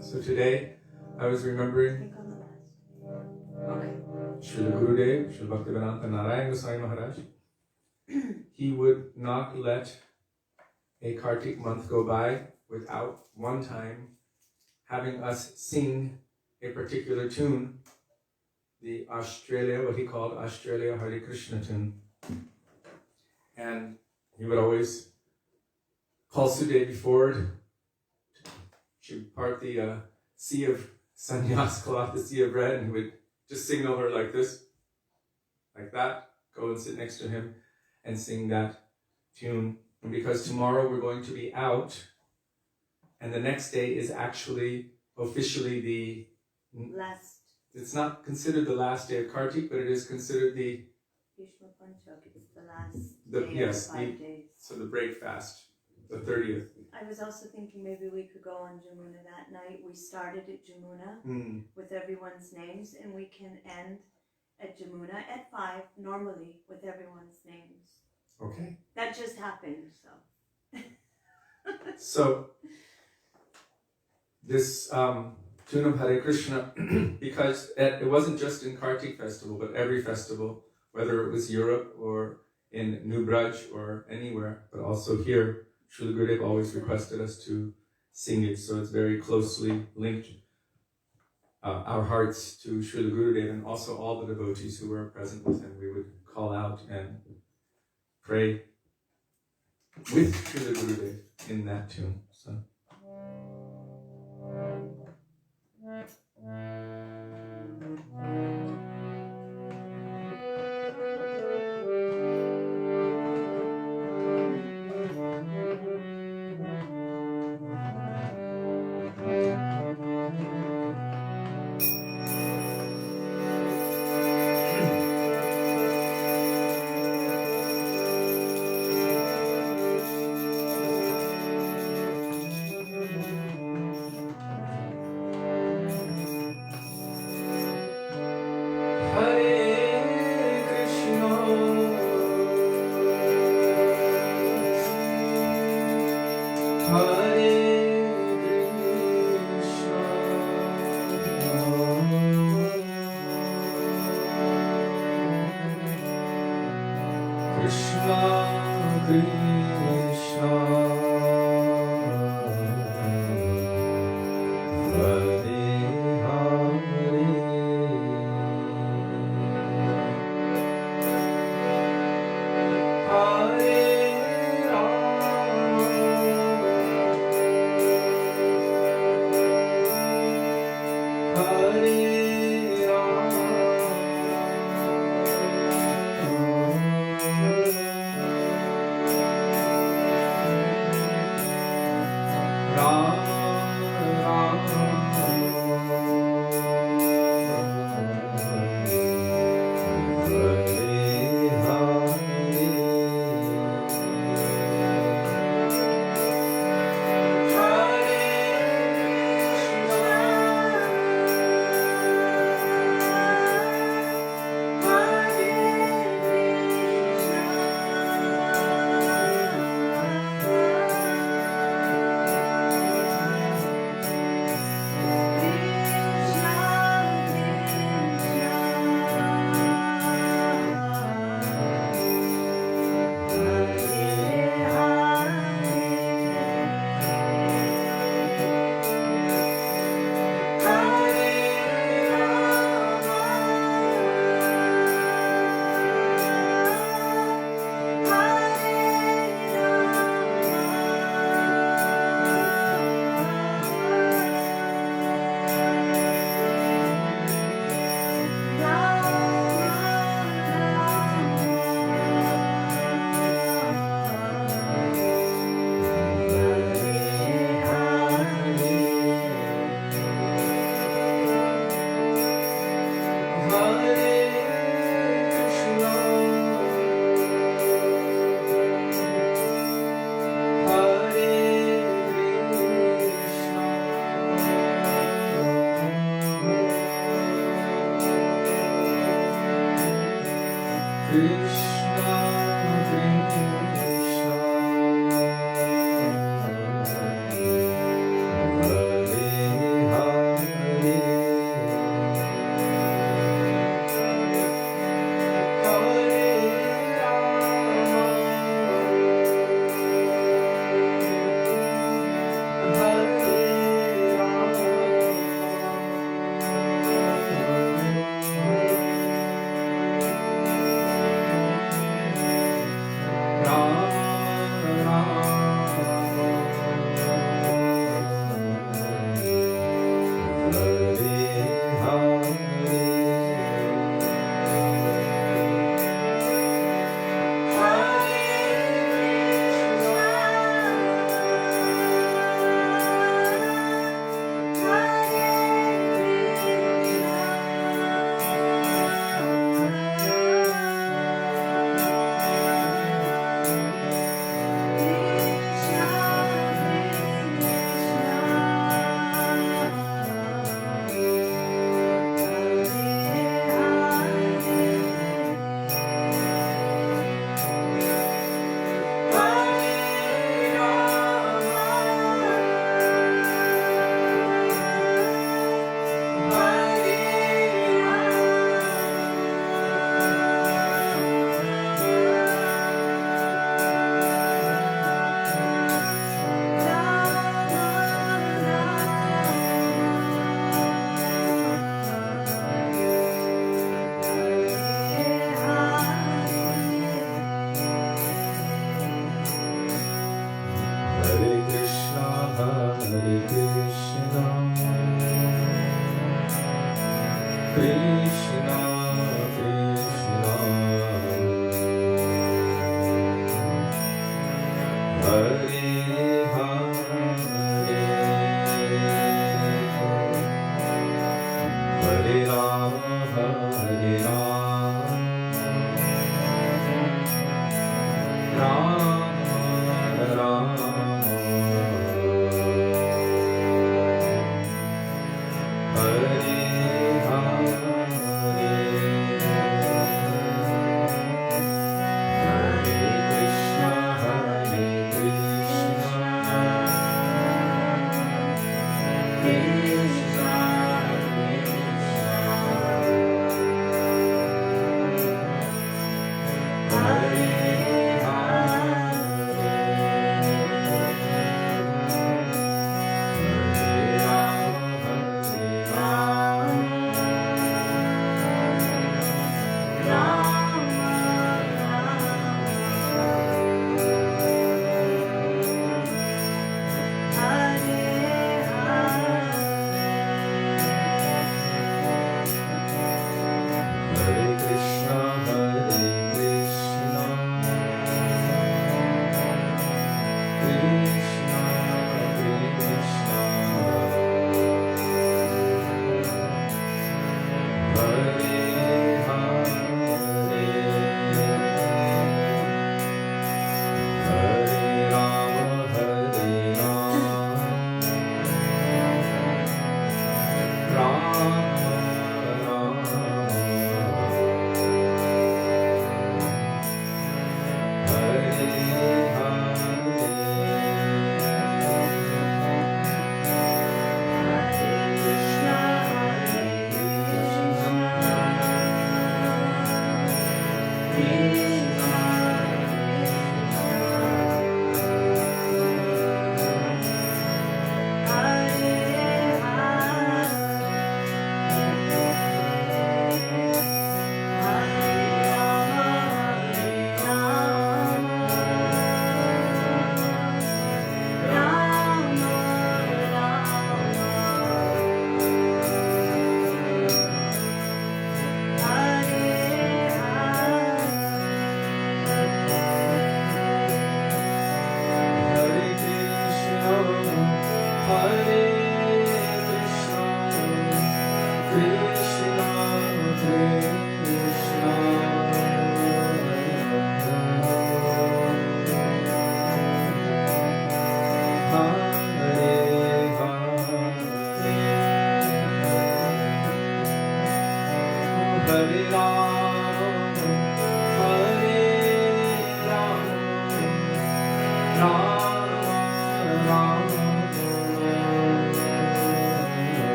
So today, I was remembering Srila Gurudev, Srila Bhaktivedānta Nārāyaṇa Gosvāmī Mahārāja. He would not let a Kartik month go by without one time having us sing a particular tune, the Australia, what he called Australia Hare Krishna tune. And he would always call Sudevi forward. She would part the sea of sannyas, cloth, the sea of red, and he would just signal her like this, like that, go and sit next to him and sing that tune. And because tomorrow we're going to be out, and the next day is actually officially the last. It's not considered the last day of Kartik, but it is considered the It's the last day yes, of 5 days. So the break fast, the 30th. I was also thinking maybe we could go on Jamuna that night. We started at Jamuna with everyone's names, and we can end at Jamuna at 5 normally with everyone's names. Okay. That just happened, so. So this tune of Hare Krishna, because it wasn't just in Kartik festival, but every festival, whether it was Europe or in New Braj or anywhere, but also here, Srila Gurudev always requested us to sing it, so it's very closely linked, our hearts to Srila Gurudev, and also all the devotees who were present with him. We would call out and pray with Srila Gurudev in that tune. So. Krishna Krishna Hare Hare Hare Rama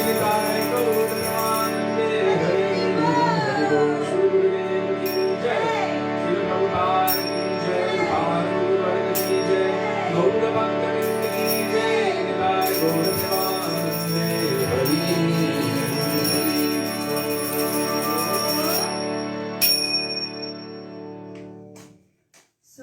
So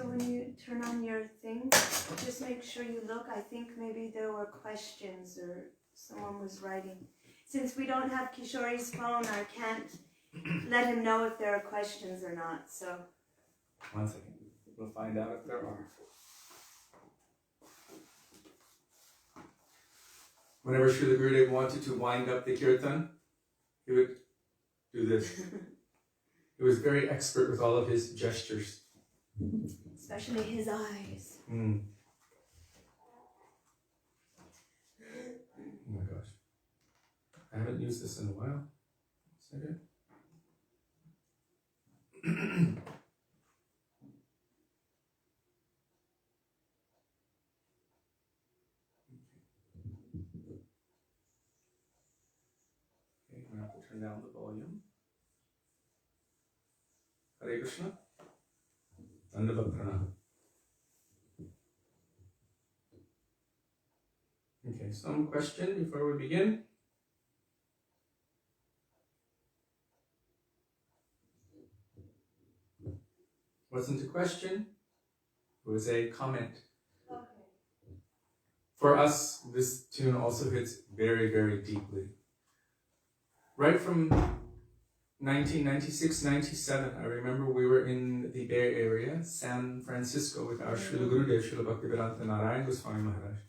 when you turn on your thing, just make sure you look. I think maybe there were questions or someone was writing. Since we don't have Kishori's phone, I can't let him know if there are questions or not. So 1 second. We'll find out if there are. Whenever Srila Gurudev wanted to wind up the kirtan, he would do this. He was very expert with all of his gestures. Especially his eyes. Oh my gosh. I haven't used this in a while. Is that it? Okay, I'm going to have to turn down the volume. Hare Krishna. Dandavata. Okay, some question before we begin? Wasn't a question, it was a comment. Okay. For us, this tune also hits very, very deeply. Right from 1996-97, I remember we were in the Bay Area, San Francisco, with our Srila Gurudev, Srila Bhaktivedānta Nārāyaṇa Gosvāmī Mahārāja.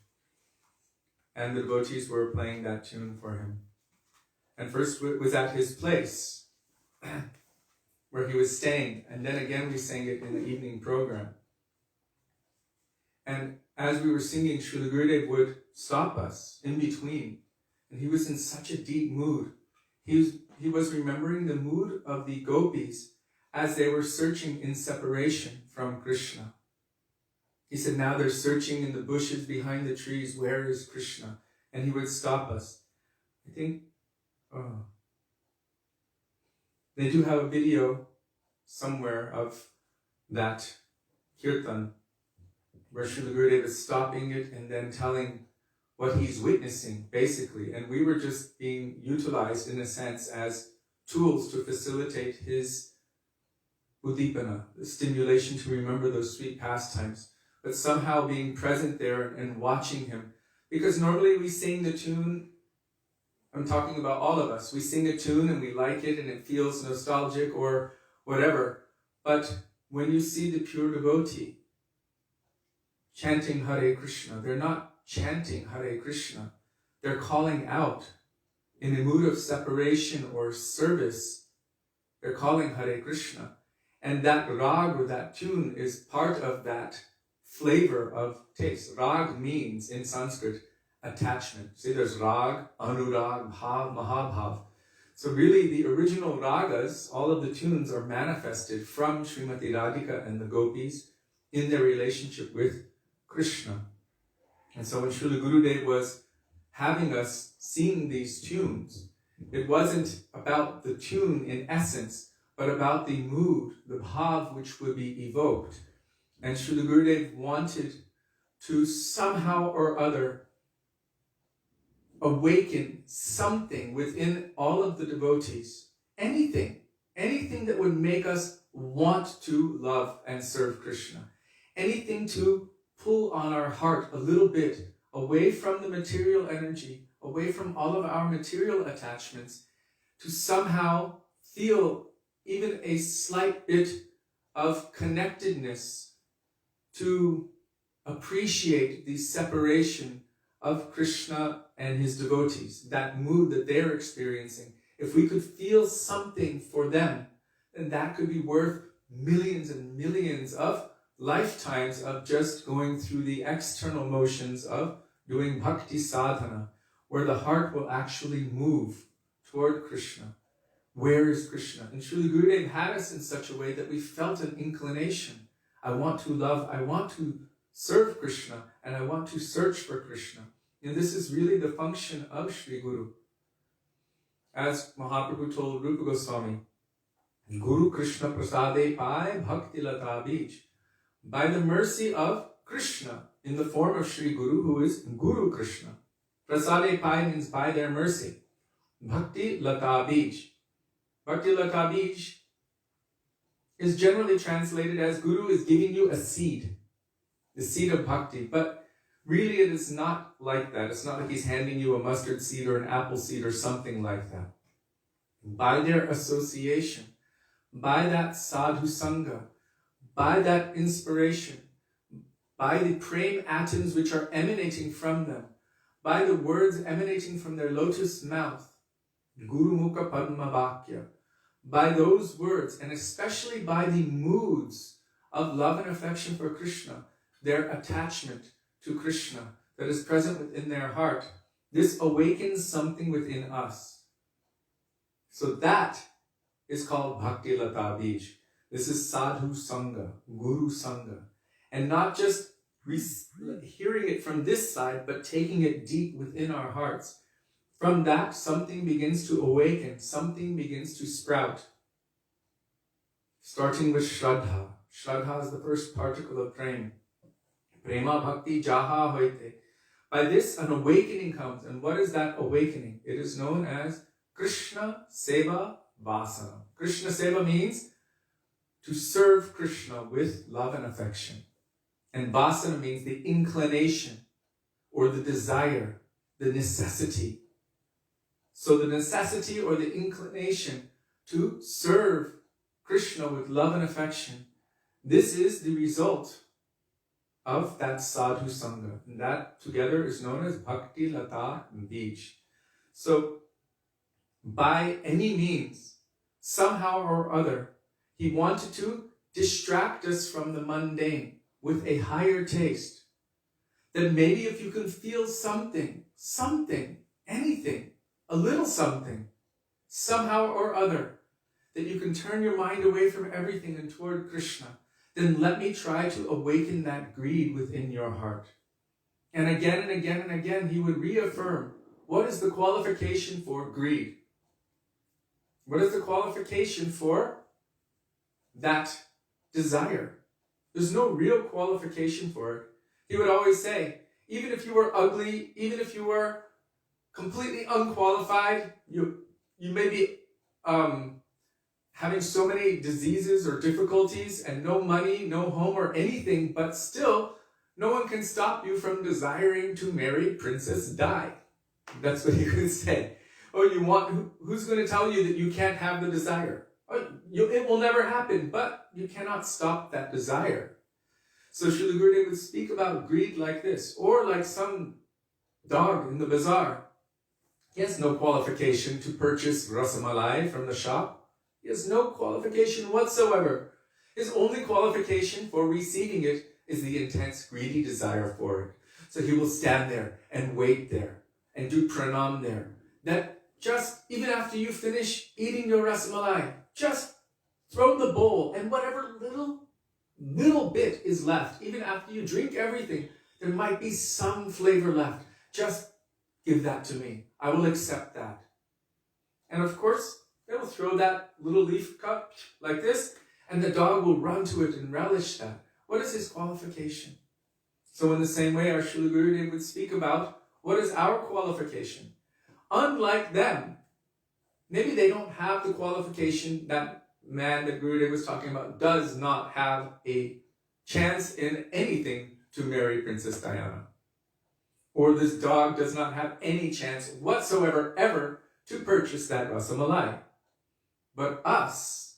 And the devotees were playing that tune for him. And first it was at his place, where he was staying, and then again we sang it in the evening program. And as we were singing, Srila Gurudev would stop us in between, and he was in such a deep mood. He was remembering the mood of the gopis as they were searching in separation from Krishna. He said, now they're searching in the bushes behind the trees, where is Krishna? And he would stop us. I think, they do have a video somewhere of that kirtan, where Srila Gurudev is stopping it and then telling what he's witnessing, basically. And we were just being utilized, in a sense, as tools to facilitate his udipana, the stimulation to remember those sweet pastimes, but somehow being present there and watching him. Because normally we sing the tune, I'm talking about all of us, we sing a tune and we like it and it feels nostalgic or whatever. But when you see the pure devotee chanting Hare Krishna, they're not chanting Hare Krishna. They're calling out in a mood of separation or service. They're calling Hare Krishna. And that rag or that tune is part of that flavor of taste. Rag means, in Sanskrit, attachment. See, there's rag, anurag, bhav, mahabhav. So really the original ragas, all of the tunes are manifested from Srimati Radhika and the gopis in their relationship with Krishna. And so when Srila Gurudev was having us sing these tunes, it wasn't about the tune in essence, but about the mood, the bhav which would be evoked. And Srila Gurudev wanted to somehow or other awaken something within all of the devotees. Anything that would make us want to love and serve Krishna. Anything to pull on our heart a little bit away from the material energy, away from all of our material attachments, to somehow feel even a slight bit of connectedness, to appreciate the separation of Krishna and his devotees, that mood that they're experiencing. If we could feel something for them, then that could be worth millions and millions of lifetimes of just going through the external motions of doing bhakti sadhana, where the heart will actually move toward Krishna. Where is Krishna? And Srila Gurudev had us in such a way that we felt an inclination. I want to love, I want to serve Krishna, and I want to search for Krishna. And this is really the function of Sri Guru. as Mahaprabhu told Rupa Goswami, Guru Krishna Prasade Pai Bhakti Lata Bij. By the mercy of Krishna, in the form of Sri Guru, who is Guru Krishna. Prasade Pai means by their mercy. Bhakti Lata Bij. Bhakti Lata Bij is generally translated as Guru is giving you a seed, the seed of bhakti. But really it is not like that. It's not like he's handing you a mustard seed or an apple seed or something like that. By their association, by that sadhu sangha, by that inspiration, by the prema atoms which are emanating from them, by the words emanating from their lotus mouth, Guru Mukha Padma Vakya, by those words, and especially by the moods of love and affection for Krishna, their attachment to Krishna that is present within their heart, this awakens something within us. So that is called Bhakti Lata Bij. This is Sadhu Sangha, Guru Sangha. And not just hearing it from this side, but taking it deep within our hearts. From that, something begins to awaken, something begins to sprout. Starting with Shraddha. Shraddha is the first particle of prema. Prema Bhakti Jaha Hoite. By this, an awakening comes. And what is that awakening? It is known as Krishna Seva Vasana. Krishna Seva means to serve Krishna with love and affection. And Vasana means the inclination or the desire, the necessity. So the necessity or the inclination to serve Krishna with love and affection, this is the result of that sadhu sangha. And that together is known as Bhakti Lata Bij. So by any means, somehow or other, he wanted to distract us from the mundane with a higher taste. That maybe if you can feel something, anything, a little something, somehow or other, that you can turn your mind away from everything and toward Krishna, then let me try to awaken that greed within your heart. And again and again and again, he would reaffirm, what is the qualification for greed? What is the qualification for that desire? There's no real qualification for it. He would always say, even if you were ugly, even if you were completely unqualified, you may be having so many diseases or difficulties and no money, no home or anything, but still no one can stop you from desiring to marry Princess Di. That's what he would say. Oh, who's going to tell you that you can't have the desire? Oh, it will never happen, but you cannot stop that desire. So Srila Gurudev would speak about greed like this, or like some dog in the bazaar. He has no qualification to purchase rasamalai from the shop. He has no qualification whatsoever. His only qualification for receiving it is the intense greedy desire for it. So he will stand there and wait there and do pranam there. That just, even after you finish eating your rasamalai, just throw the bowl and whatever little bit is left, even after you drink everything, there might be some flavor left. Just give that to me. I will accept that. And of course, they will throw that little leaf cup like this, and the dog will run to it and relish that. What is his qualification? So in the same way, our Srila Gurudev would speak about what is our qualification. Unlike them, maybe they don't have the qualification. That man that Gurudev was talking about does not have a chance in anything to marry Princess Diana. Or this dog does not have any chance whatsoever ever to purchase that rasamalai. But us,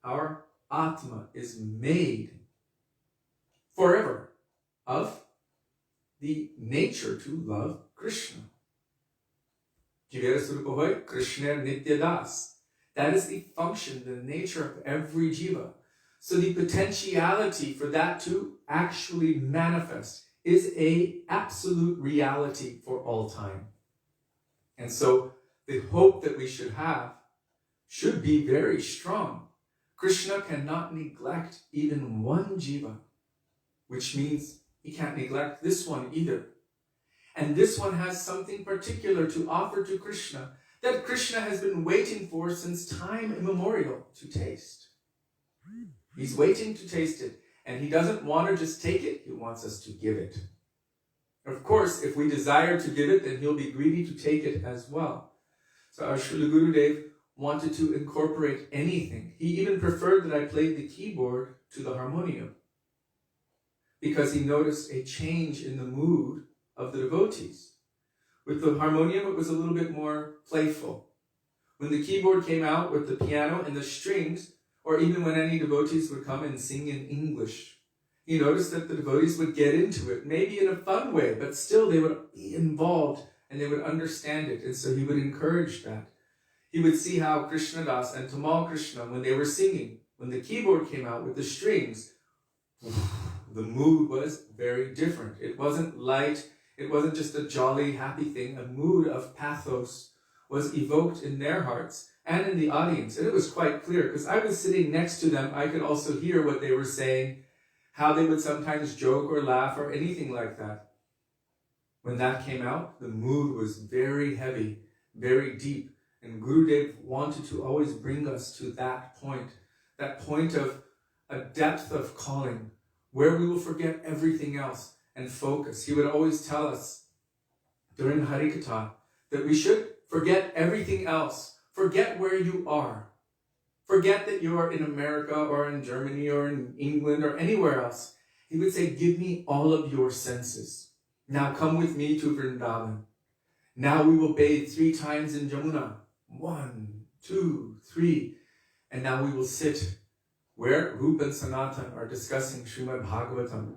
our Atma is made forever of the nature to love Krishna. Jivera Surupahoy, Krishna Nitya Das. That is the function, the nature of every jiva. So the potentiality for that to actually manifest is a absolute reality for all time. And so the hope that we should have should be very strong. Krishna cannot neglect even one jiva, which means he can't neglect this one either. And this one has something particular to offer to Krishna that Krishna has been waiting for since time immemorial to taste. He's waiting to taste it, and he doesn't want to just take it, he wants us to give it. Of course, if we desire to give it, then he'll be greedy to take it as well. So our Srila Gurudev wanted to incorporate anything. He even preferred that I played the keyboard to the harmonium, because he noticed a change in the mood of the devotees. With the harmonium, it was a little bit more playful. When the keyboard came out with the piano and the strings, or even when any devotees would come and sing in English, he noticed that the devotees would get into it, maybe in a fun way, but still they would be involved and they would understand it. And so he would encourage that. He would see how Krishna Das and Tamal Krishna, when they were singing, when the keyboard came out with the strings, the mood was very different. It wasn't light. It wasn't just a jolly, happy thing. A mood of pathos was evoked in their hearts and in the audience. And it was quite clear, because I was sitting next to them. I could also hear what they were saying, how they would sometimes joke or laugh or anything like that. When that came out, the mood was very heavy, very deep. And Gurudev wanted to always bring us to that point of a depth of calling, where we will forget everything else and focus. He would always tell us during Harikatha that we should forget everything else. Forget where you are. Forget that you are in America or in Germany or in England or anywhere else. He would say, give me all of your senses. Now come with me to Vrindavan. Now we will bathe 3 times in Jamuna. 1, 2, 3. And now we will sit where Rupa and Sanatan are discussing Śrīmad Bhagavatam,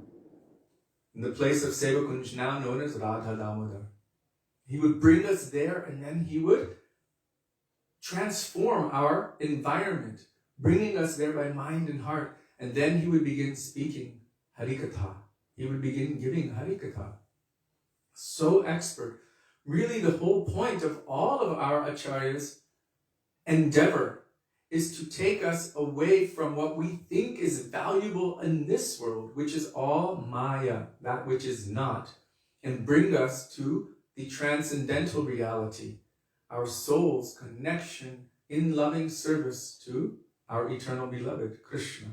in the place of Sevakunj, now known as Radha Damodar. He would bring us there, and then he would transform our environment, bringing us there by mind and heart. And then he would begin speaking Harikatha. He would begin giving Harikatha. So expert. Really, the whole point of all of our acharyas' endeavor is to take us away from what we think is valuable in this world, which is all Maya, that which is not, and bring us to the transcendental reality, our soul's connection in loving service to our eternal beloved, Krishna.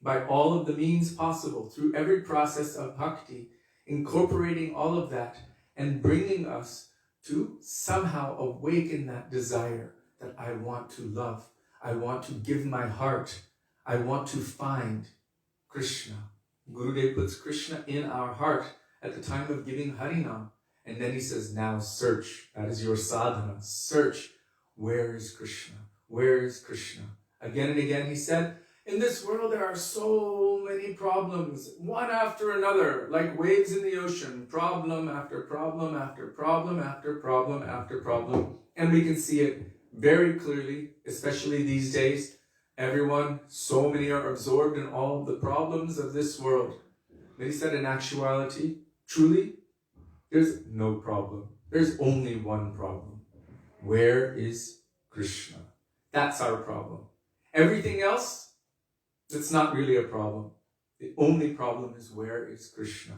By all of the means possible, through every process of bhakti, incorporating all of that and bringing us to somehow awaken that desire that I want to love. I want to give my heart. I want to find Krishna. Gurudev puts Krishna in our heart at the time of giving Harinam. And then he says, now search. That is your sadhana. Search. Where is Krishna? Where is Krishna? Again and again he said, in this world there are so many problems, one after another, like waves in the ocean, problem after problem after problem after problem after problem. And we can see it very clearly, especially these days. Everyone, so many are absorbed in all the problems of this world. But he said, in actuality, truly, there's no problem. There's only one problem. Where is Krishna? That's our problem. Everything else, that's not really a problem. The only problem is, where is Krishna?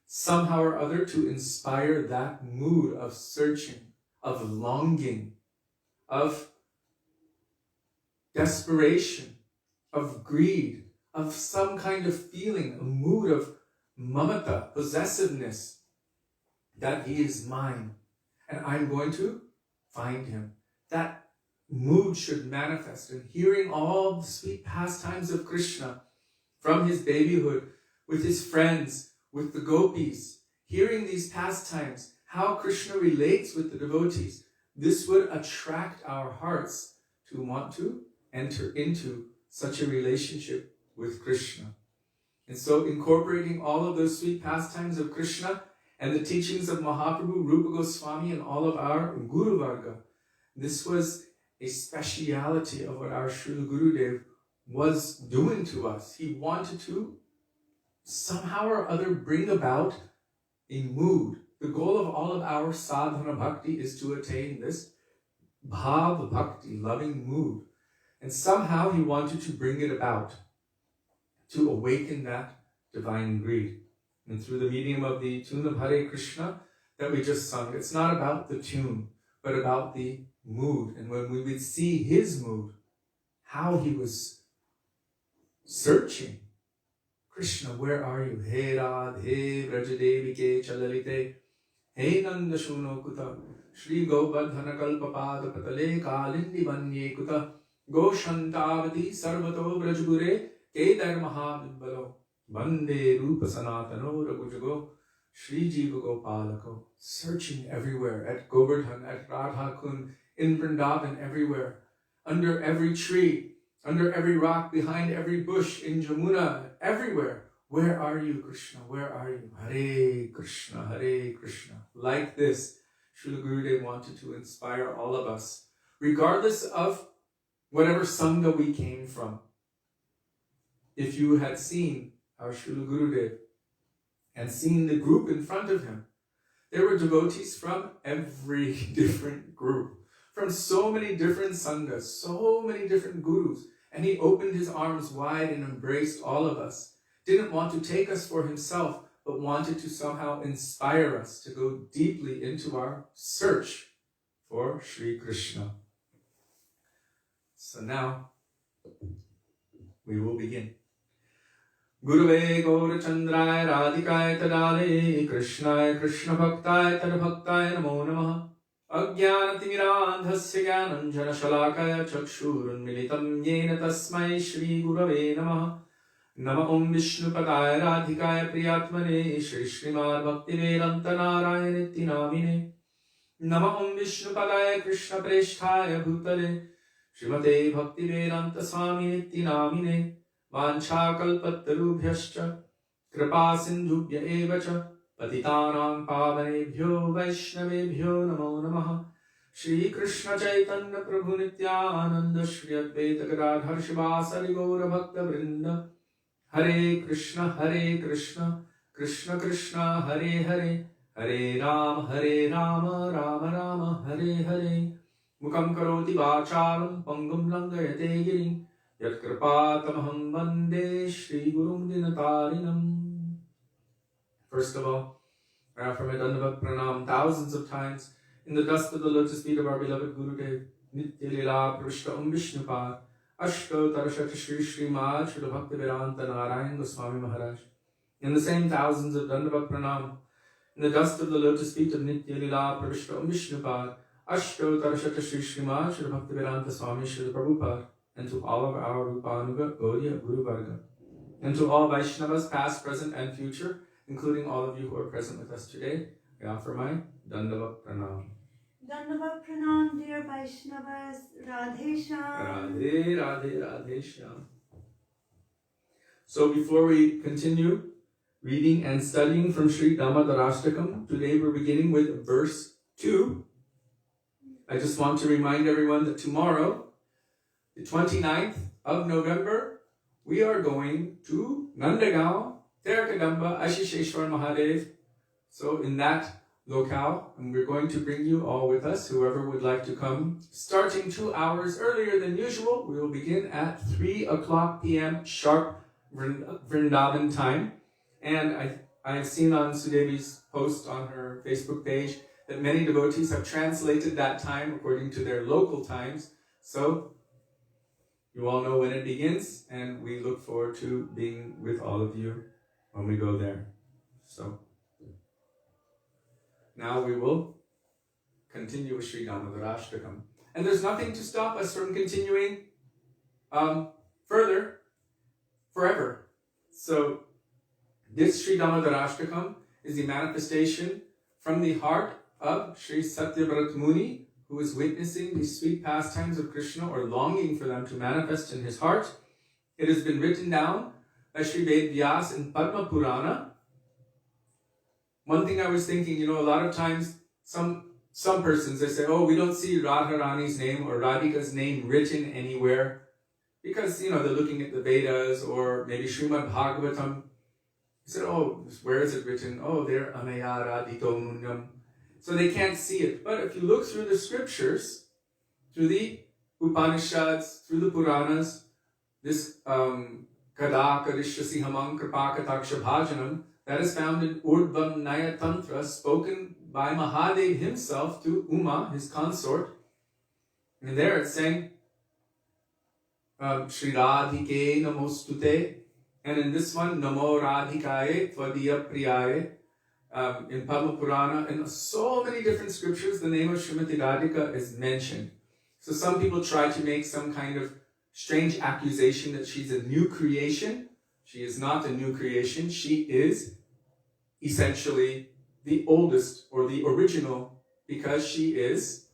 Somehow or other, to inspire that mood of searching, of longing, of desperation, of greed, of some kind of feeling, a mood of mamata, possessiveness, that he is mine, and I'm going to find him. That mood should manifest in hearing all the sweet pastimes of Krishna from his babyhood, with his friends, with the gopis, hearing these pastimes, how Krishna relates with the devotees. This would attract our hearts to want to enter into such a relationship with Krishna. And so incorporating all of those sweet pastimes of Krishna and the teachings of Mahaprabhu, Rupa Goswami, and all of our Guru Varga, this was a speciality of what our Srila Gurudev was doing to us. He wanted to somehow or other bring about a mood. The goal of all of our sadhana bhakti is to attain this bhav bhakti, loving mood. And somehow he wanted to bring it about, to awaken that divine greed. And through the medium of the tune of Hare Krishna that we just sung, it's not about the tune, but about the mood. And when we would see his mood, how he was searching. Krishna, where are you? He Radhe Vrajadevike Chalalite He Nanda Shuno Kuta Shri Gobadhana Kalpapada Patale Kalindi Vanye Kuta Goshantavati Sarvato Vrajgure Kedar Mahabalo Bande Rupa Sanatano Ragujago Shri Jiva Gopalako, searching everywhere, at Govardhan, at Radha Kund, in Vrindavan, everywhere, under every tree, under every rock, behind every bush, in Jamuna, everywhere. Where are you, Krishna? Where are you? Hare Krishna, Hare Krishna. Like this, Srila Gurudev wanted to inspire all of us, regardless of whatever Sangha we came from. If you had seen our Srila Gurudev and seen the group in front of him, there were devotees from every different group, from so many different sanghas, so many different gurus, and he opened his arms wide and embraced all of us. Didn't want to take us for himself, but wanted to somehow inspire us to go deeply into our search for Sri Krishna. So now, we will begin. Gurave Gaurachandraya Radhikaya Tadale Krishnaya Krishna Bhaktaya Tadbhaktaya Namo Namaha Ajnanatimidandhasya Jnananjana Shalakaya Chakshurun Militam Yena Tasmai Shri Gurave Namaha Nama Om Vishnupadaya Radhikaya Priyatmane Shri Śrīmad Bhaktivedānta Nārāyaṇa Namine Nama Om Vishnupadaya Krishna Presthaya Bhutale Srimate Bhaktivedānta Swami Namine Vanchakalpatarubhyascha Kripa Sindhubhya evacha Patitanam Pavanebhyo Vaishnavebhyo Namo Namaha Shri Krishna Chaitanya Prabhu Nityananda Shri Advaita Gadadhar Shivasari Gaura Bhakta Vrinda Hare Krishna Krishna Krishna Hare Hare Hare Rama Rama Rama Hare Hare Mukam Karoti Vacharam Pangam Langayate Girim Yat Kripatamaham Vande Shri Gurum Dinatarinam. First of all, I offer my Dandavat Pranam thousands of times in the dust of the lotus feet of our beloved Gurudev, Nitya Lila Prishta Vishnupad, Ashto Tarashata Shri Śrīmad, Śrīla Bhaktivedānta Nārāyaṇa Gosvāmī Mahārāja. In the same thousands of Dandavat Pranam, in the dust of the lotus feet of Nitya Lila Prishta Vishnupad, Ashto Tarashata Shri Śrīmad, Śrīla Bhaktivedānta Swami Śrīla Prabhupada, and to all of our Rupanuga Gaudiya Guru Varga, and to all Vaishnavas past, present, and future, including all of you who are present with us today, I offer my Dandavat Pranam. Dandavat Pranam, dear Vaishnavas. Radhe Shyam. Radhe, Radhe, Radhe Shyam. So before we continue reading and studying from Śrī Dāmodarāṣṭakam, today we're beginning with verse 2. I just want to remind everyone that tomorrow, the 29th of November, we are going to Nandagaon, Tirthagamba, Ashisheshwar Mahadev. So in that locale, and we're going to bring you all with us, whoever would like to come. Starting 2 hours earlier than usual, we will begin at 3 o'clock p.m. sharp Vrindavan time. And I have seen on Sudevi's post on her Facebook page that many devotees have translated that time according to their local times. So you all know when it begins, and we look forward to being with all of you when we go there. So now we will continue with Śrī Dāmodarāṣṭakam. And there's nothing to stop us from continuing further, forever. So this Śrī Dāmodarāṣṭakam is the manifestation from the heart of Śrī Satyavrata Muni, who is witnessing these sweet pastimes of Krishna or longing for them to manifest in his heart. It has been written down by Sri Vyasa in Padma Purana. One thing I was thinking, a lot of times some persons, they say, oh, we don't see Radharani's name or Radhika's name written anywhere because, they're looking at the Vedas or maybe Śrīmad Bhagavatam. He said, oh, where is it written? Oh, there, Anaya Radhito Munyam. So they can't see it. But if you look through the scriptures, through the Upanishads, through the Puranas, this Kada Karishyasi Hamam Kripakataksha Bhajanam, that is found in Urdvam Naya Tantra, spoken by Mahadev himself to Uma, his consort. And there it's saying, Śrī Radhike Namostute. And in this one, Namo Radhikaye Tvadiya Priyaye. In Padma Purana, in so many different scriptures, the name of Srimati Radhika is mentioned. So some people try to make some kind of strange accusation that she's a new creation. She is not a new creation. She is essentially the oldest or the original because she is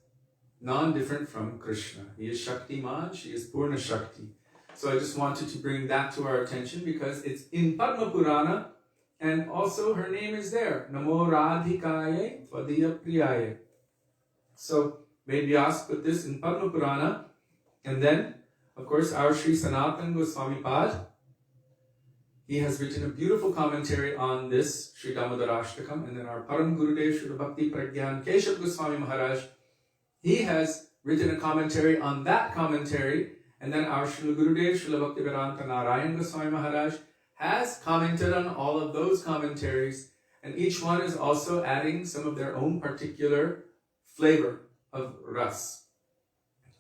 non-different from Krishna. He is Shaktiman, she is Purna Shakti. So I just wanted to bring that to our attention because it's in Padma Purana and also her name is there. Namo Radhikaye Tvadiya Priyaye. So maybe Vyas put this in Padma Purana, and then of course our Śrī Sanātana Gosvāmī, he has written a beautiful commentary on this Śrī Dāmodarāṣṭakam, and then our Param Gurudev Śrīla Bhakti Pragyan Keshav Gosvāmī Mahārāja, he has written a commentary on that commentary, and then our Śrīla Gurudev Śrīla Bhaktivedānta Nārāyaṇa Gosvāmī Mahārāja has commented on all of those commentaries, and each one is also adding some of their own particular flavor of ras.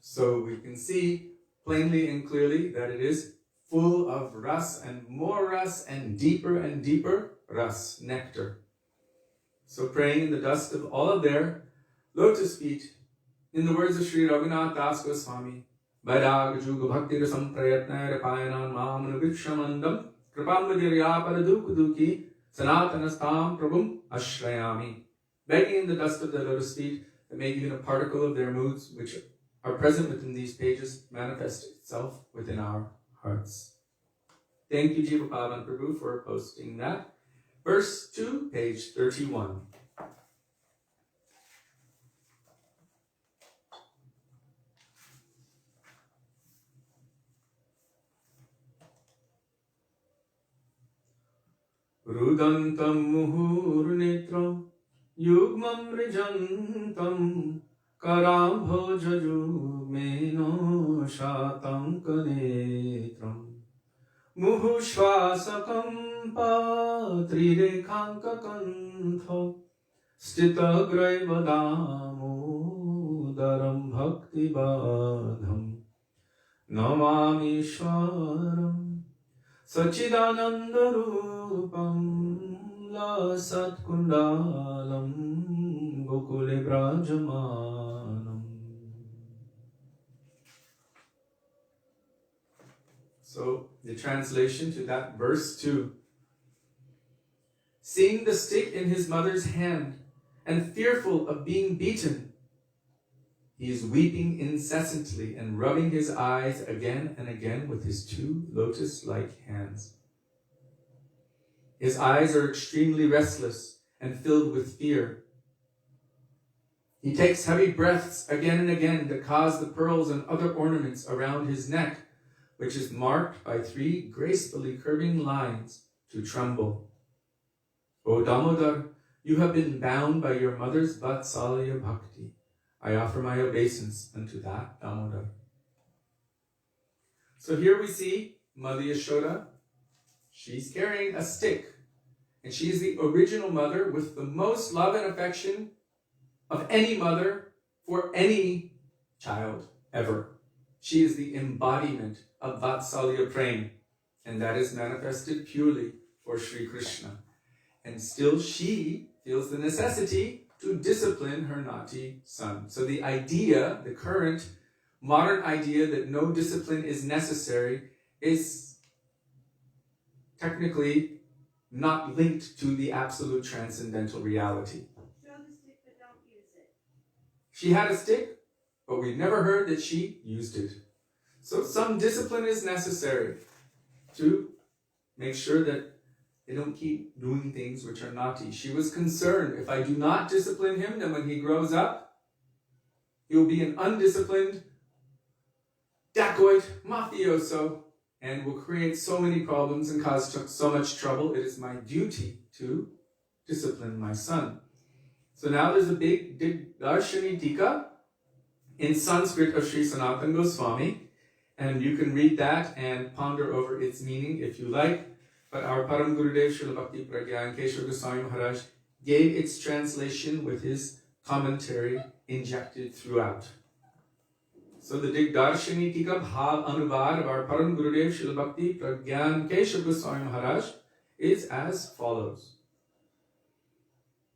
So we can see plainly and clearly that it is full of ras and more ras and deeper ras, nectar. So praying in the dust of all of their lotus feet, in the words of Sri Raghunath Das Goswami, Vairāga Juga Bhakti Rasam Prayatna Rapayanan Mamanu Vikshamandam Kripamvadirya Paradukuduki Sanatanastam Prabhum Ashrayami. Begging in the dust of their lotus feet that may even a particle of their moods which are present within these pages manifest itself within our hearts. Thank you, Jiva Pavan Prabhu, for posting that. Verse 2, page 31. Rudantam muhurnetram yugmam rijantam karambho jaju meno shatam kanetram muhushvasakam patrirekhanka kantha stita graiva damodaram bhakti badham namami shwaram Sachidanandarupam la satkundalam gokule brajamanam. So the translation to that verse 2. Seeing the stick in his mother's hand and fearful of being beaten, he is weeping incessantly and rubbing his eyes again and again with his two lotus-like hands. His eyes are extremely restless and filled with fear. He takes heavy breaths again and again that cause the pearls and other ornaments around his neck, which is marked by 3 gracefully curving lines, to tremble. O Damodar, you have been bound by your mother's Vatsalya Bhakti. I offer my obeisance unto that Damodar. So here we see Mother Yashoda. She's carrying a stick. And she is the original mother with the most love and affection of any mother for any child ever. She is the embodiment of Vatsalya Prem. And that is manifested purely for Sri Krishna. And still she feels the necessity to discipline her naughty son. So the idea, the current modern idea that no discipline is necessary is technically not linked to the absolute transcendental reality. Show the stick but don't use it. She had a stick, but we've never heard that she used it. So some discipline is necessary to make sure that they don't keep doing things which are naughty. She was concerned, if I do not discipline him, then when he grows up, he will be an undisciplined dacoit, mafioso, and will create so many problems and cause so much trouble. It is my duty to discipline my son. So now there's a big Darshani Tika in Sanskrit of Śrī Sanātana Gosvāmī, and you can read that and ponder over its meaning if you like. But our Param Gurudev Śrīla Bhakti Pragyan Keshav Gosvāmī Mahārāja, gave its translation with his commentary injected throughout. So the Digdarshini Tika Bhav Anuvad of our Param Gurudev Śrīla Bhakti Pragyan Keshav Goswami Maharaj is as follows.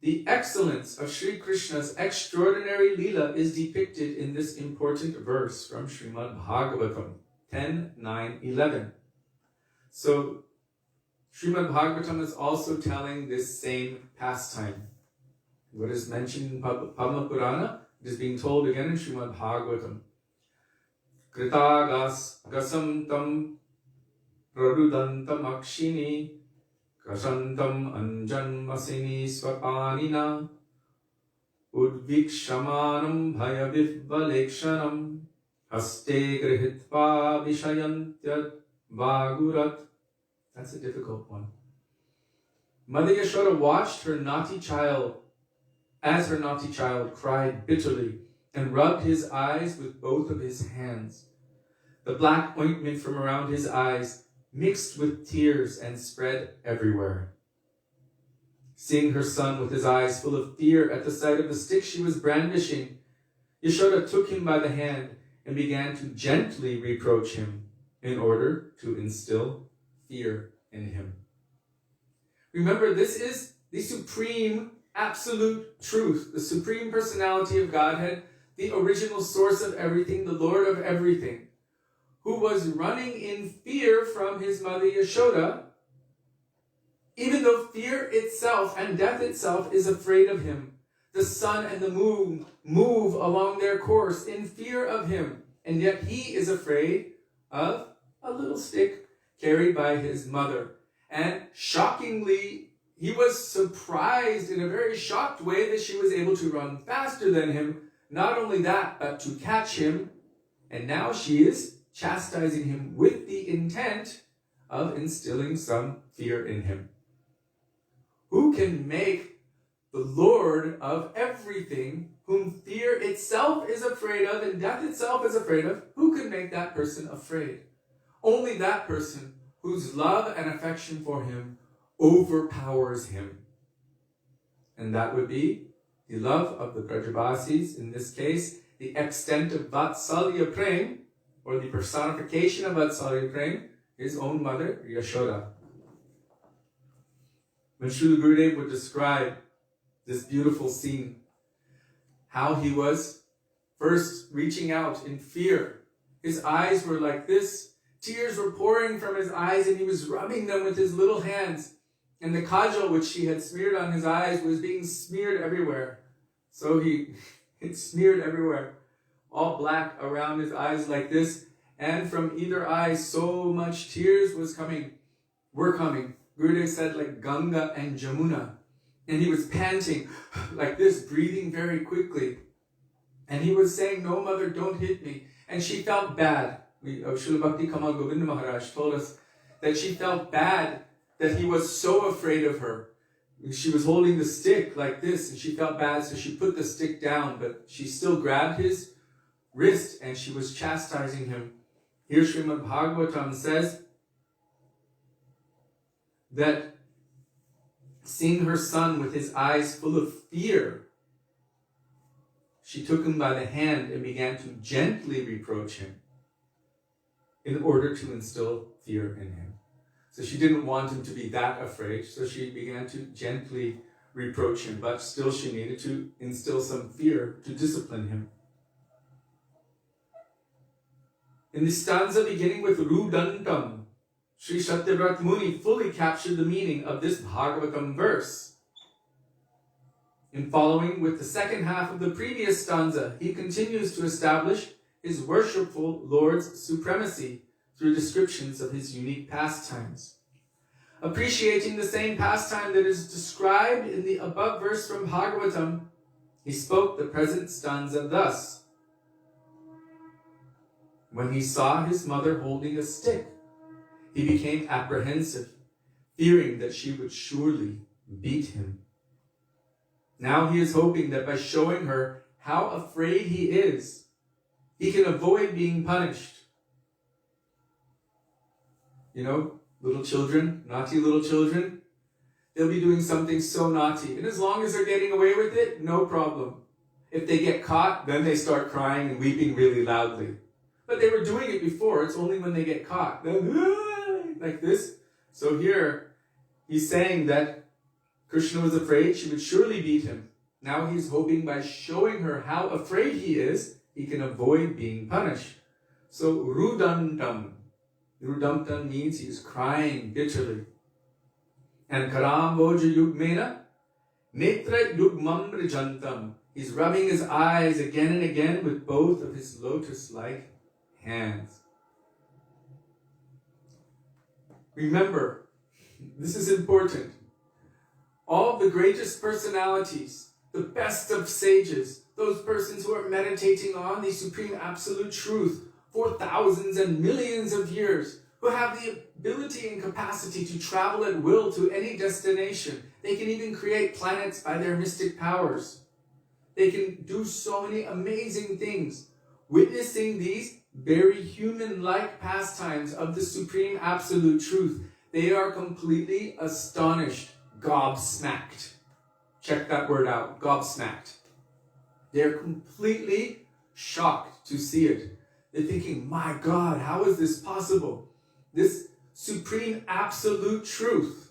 The excellence of Sri Krishna's extraordinary Leela is depicted in this important verse from Śrīmad Bhagavatam 10:9-11. So Śrīmad Bhagavatam is also telling this same pastime. What is mentioned in Padma Purana is being told again in Śrīmad Bhagavatam. Kritagas gasam tam prarudantam akshini kasantam anjanmasini swapanina udvikshamanam bhayavivvalekshanam haste grihitva vishayantyat vagurat. That's a difficult one. Mother Yashoda watched her naughty child as her naughty child cried bitterly and rubbed his eyes with both of his hands. The black ointment from around his eyes mixed with tears and spread everywhere. Seeing her son with his eyes full of fear at the sight of the stick she was brandishing, Yashoda took him by the hand and began to gently reproach him in order to instill fear in him. Remember, this is the supreme absolute truth, the supreme personality of Godhead, the original source of everything, the Lord of everything, who was running in fear from his mother Yashoda, even though fear itself and death itself is afraid of him. The sun and the moon move along their course in fear of him, and yet he is afraid of a little stick carried by his mother. And shockingly, he was surprised in a very shocked way that she was able to run faster than him. Not only that, but to catch him. And now she is chastising him with the intent of instilling some fear in him. Who can make the Lord of everything, whom fear itself is afraid of and death itself is afraid of, who can make that person afraid? Only that person whose love and affection for him overpowers him. And that would be the love of the Brajavasis, in this case, the extent of Vatsalya Prem, or the personification of Vatsalya Prem, his own mother, Yashoda. When Srila Gurudev would describe this beautiful scene, how he was first reaching out in fear. His eyes were like this. Tears were pouring from his eyes, and he was rubbing them with his little hands. And the kajal which she had smeared on his eyes was being smeared everywhere. So it smeared everywhere, all black around his eyes like this. And from either eye, so much tears were coming. Gurudev said like Ganga and Jamuna. And he was panting like this, breathing very quickly. And he was saying, "No, mother, don't hit me." And she felt bad. Srila Bhakti Kamal Govinda Maharaj told us that she felt bad that he was so afraid of her. She was holding the stick like this, and she felt bad, so she put the stick down, but she still grabbed his wrist, and she was chastising him. Here Śrīmad Bhagavatam says that seeing her son with his eyes full of fear, she took him by the hand and began to gently reproach him in order to instill fear in him. So she didn't want him to be that afraid, so she began to gently reproach him, but still she needed to instill some fear to discipline him. In the stanza beginning with Rudantam, Śrī Satyavrata Muni fully captured the meaning of this Bhagavatam verse. In following with the second half of the previous stanza, he continues to establish his worshipful Lord's supremacy through descriptions of his unique pastimes. Appreciating the same pastime that is described in the above verse from Bhagavatam, he spoke the present stanza thus. When he saw his mother holding a stick, he became apprehensive, fearing that she would surely beat him. Now he is hoping that by showing her how afraid he is, he can avoid being punished. You know, little children, naughty little children, they'll be doing something so naughty. And as long as they're getting away with it, no problem. If they get caught, then they start crying and weeping really loudly. But they were doing it before. It's only when they get caught, then, like this. So here, he's saying that Krishna was afraid she would surely beat him. Now he's hoping by showing her how afraid he is, he can avoid being punished. So rudantam. Rudantam means he's crying bitterly. And karamboja yugmena, netra yugmam rijantam. He's rubbing his eyes again and again with both of his lotus-like hands. Remember, this is important. All the greatest personalities, the best of sages, those persons who are meditating on the supreme absolute truth for thousands and millions of years, who have the ability and capacity to travel at will to any destination. They can even create planets by their mystic powers. They can do so many amazing things. Witnessing these very human-like pastimes of the supreme absolute truth, they are completely astonished, gobsmacked. Check that word out, gobsmacked. They're completely shocked to see it. They're thinking, my God, how is this possible? This supreme absolute truth.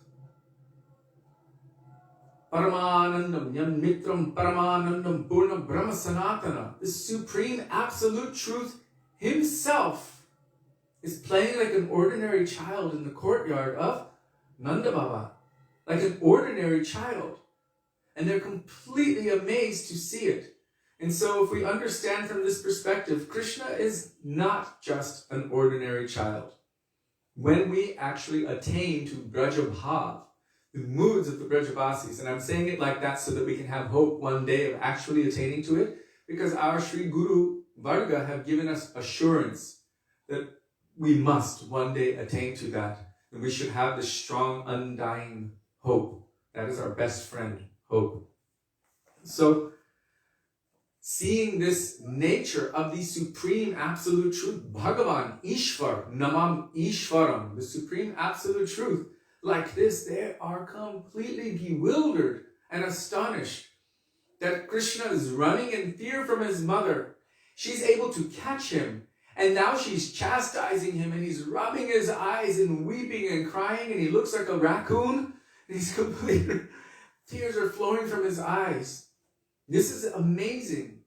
Paramanandam, Yan Mitram, Paramanandam, Purna Brahma Sanatana. The supreme absolute truth himself is playing like an ordinary child in the courtyard of Nanda Baba. Like an ordinary child. And they're completely amazed to see it. And so if we understand from this perspective, Krishna is not just an ordinary child. When we actually attain to Brajabhav, the moods of the Brajavasis, and I'm saying it like that so that we can have hope one day of actually attaining to it, because our Sri Guru Varga have given us assurance that we must one day attain to that, and we should have this strong, undying hope. That is our best friend, hope. So, seeing this nature of the supreme absolute truth, Bhagavan, Ishvar, Namam Ishvaram, the supreme absolute truth, like this, they are completely bewildered and astonished that Krishna is running in fear from his mother. She's able to catch him, and now she's chastising him, and he's rubbing his eyes and weeping and crying, and he looks like a raccoon, and he's completely, tears are flowing from his eyes. This is amazing.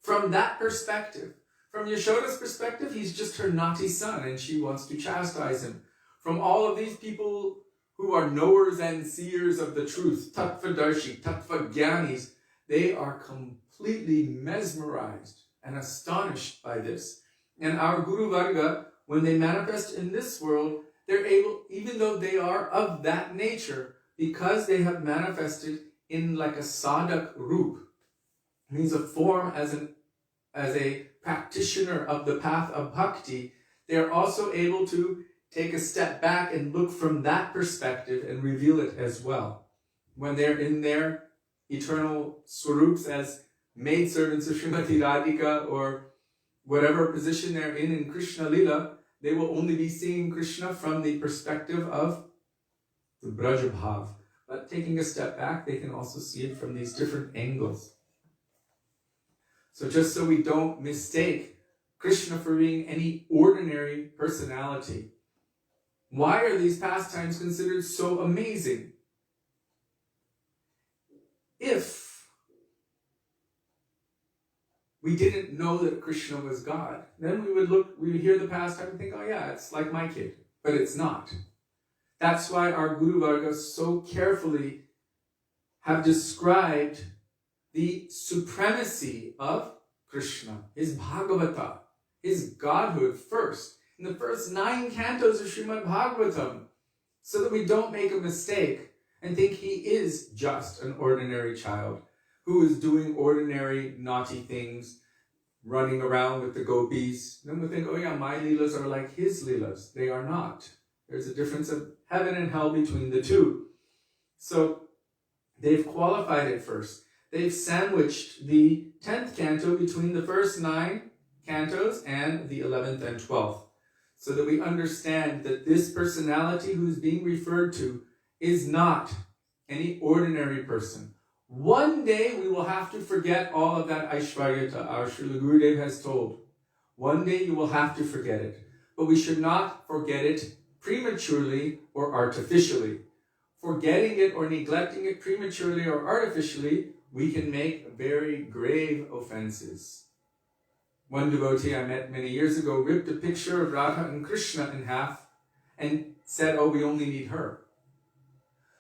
From that perspective, from Yashoda's perspective, he's just her naughty son, and she wants to chastise him. From all of these people who are knowers and seers of the truth, tattvadarshi, tattvagyanis, they are completely mesmerized and astonished by this. And our Guru Varga, when they manifest in this world, they're able, even though they are of that nature, because they have manifested in like a sadhak roop, means a form as a practitioner of the path of bhakti, they are also able to take a step back and look from that perspective and reveal it as well. When they're in their eternal swarups as maidservants of Srimati Radhika or whatever position they're in Krishna Lila, they will only be seeing Krishna from the perspective of the Brajabhav. But taking a step back, they can also see it from these different angles. So just so we don't mistake Krishna for being any ordinary personality, why are these pastimes considered so amazing? If we didn't know that Krishna was God, then we would hear the pastime and think, oh yeah, it's like my kid. But it's not. That's why our Guru Varga so carefully have described the supremacy of Krishna, his Bhagavata, his godhood first, in the first 9 cantos of Śrīmad Bhagavatam, so that we don't make a mistake and think he is just an ordinary child who is doing ordinary naughty things, running around with the gopis. Then we think, oh yeah, my leelas are like his leelas. They are not. There's a difference of heaven and hell between the two. So they've qualified it first. They've sandwiched the 10th canto between the first 9 cantos and the 11th and 12th, so that we understand that this personality who is being referred to is not any ordinary person. One day we will have to forget all of that Aishvaryata, our Srila Gurudev has told. One day you will have to forget it. But we should not forget it prematurely or artificially. Forgetting it or neglecting it prematurely or artificially, we can make very grave offenses. One devotee I met many years ago ripped a picture of Radha and Krishna in half and said, oh, we only need her.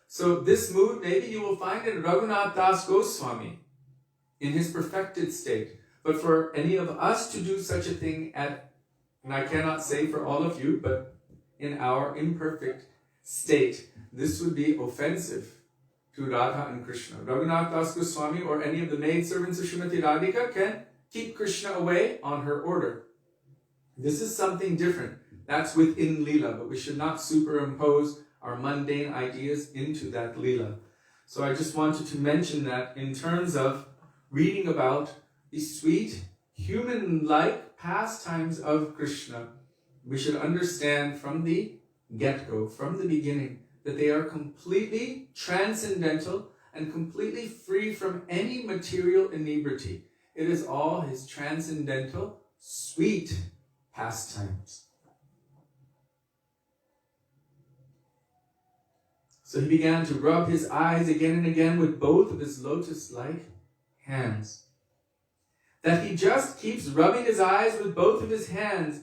So this mood, maybe you will find in Raghunath Das Goswami in his perfected state. But for any of us to do such a thing and I cannot say for all of you, but in our imperfect state, this would be offensive to Radha and Krishna. Raghunath Das Goswami or any of the maidservants of Srimati Radhika can keep Krishna away on her order. This is something different. That's within Leela, but we should not superimpose our mundane ideas into that Leela. So I just wanted to mention that in terms of reading about the sweet, human-like pastimes of Krishna, we should understand from the get-go, from the beginning, that they are completely transcendental and completely free from any material inebriety. It is all his transcendental, sweet pastimes. So he began to rub his eyes again and again with both of his lotus-like hands. That he just keeps rubbing his eyes with both of his hands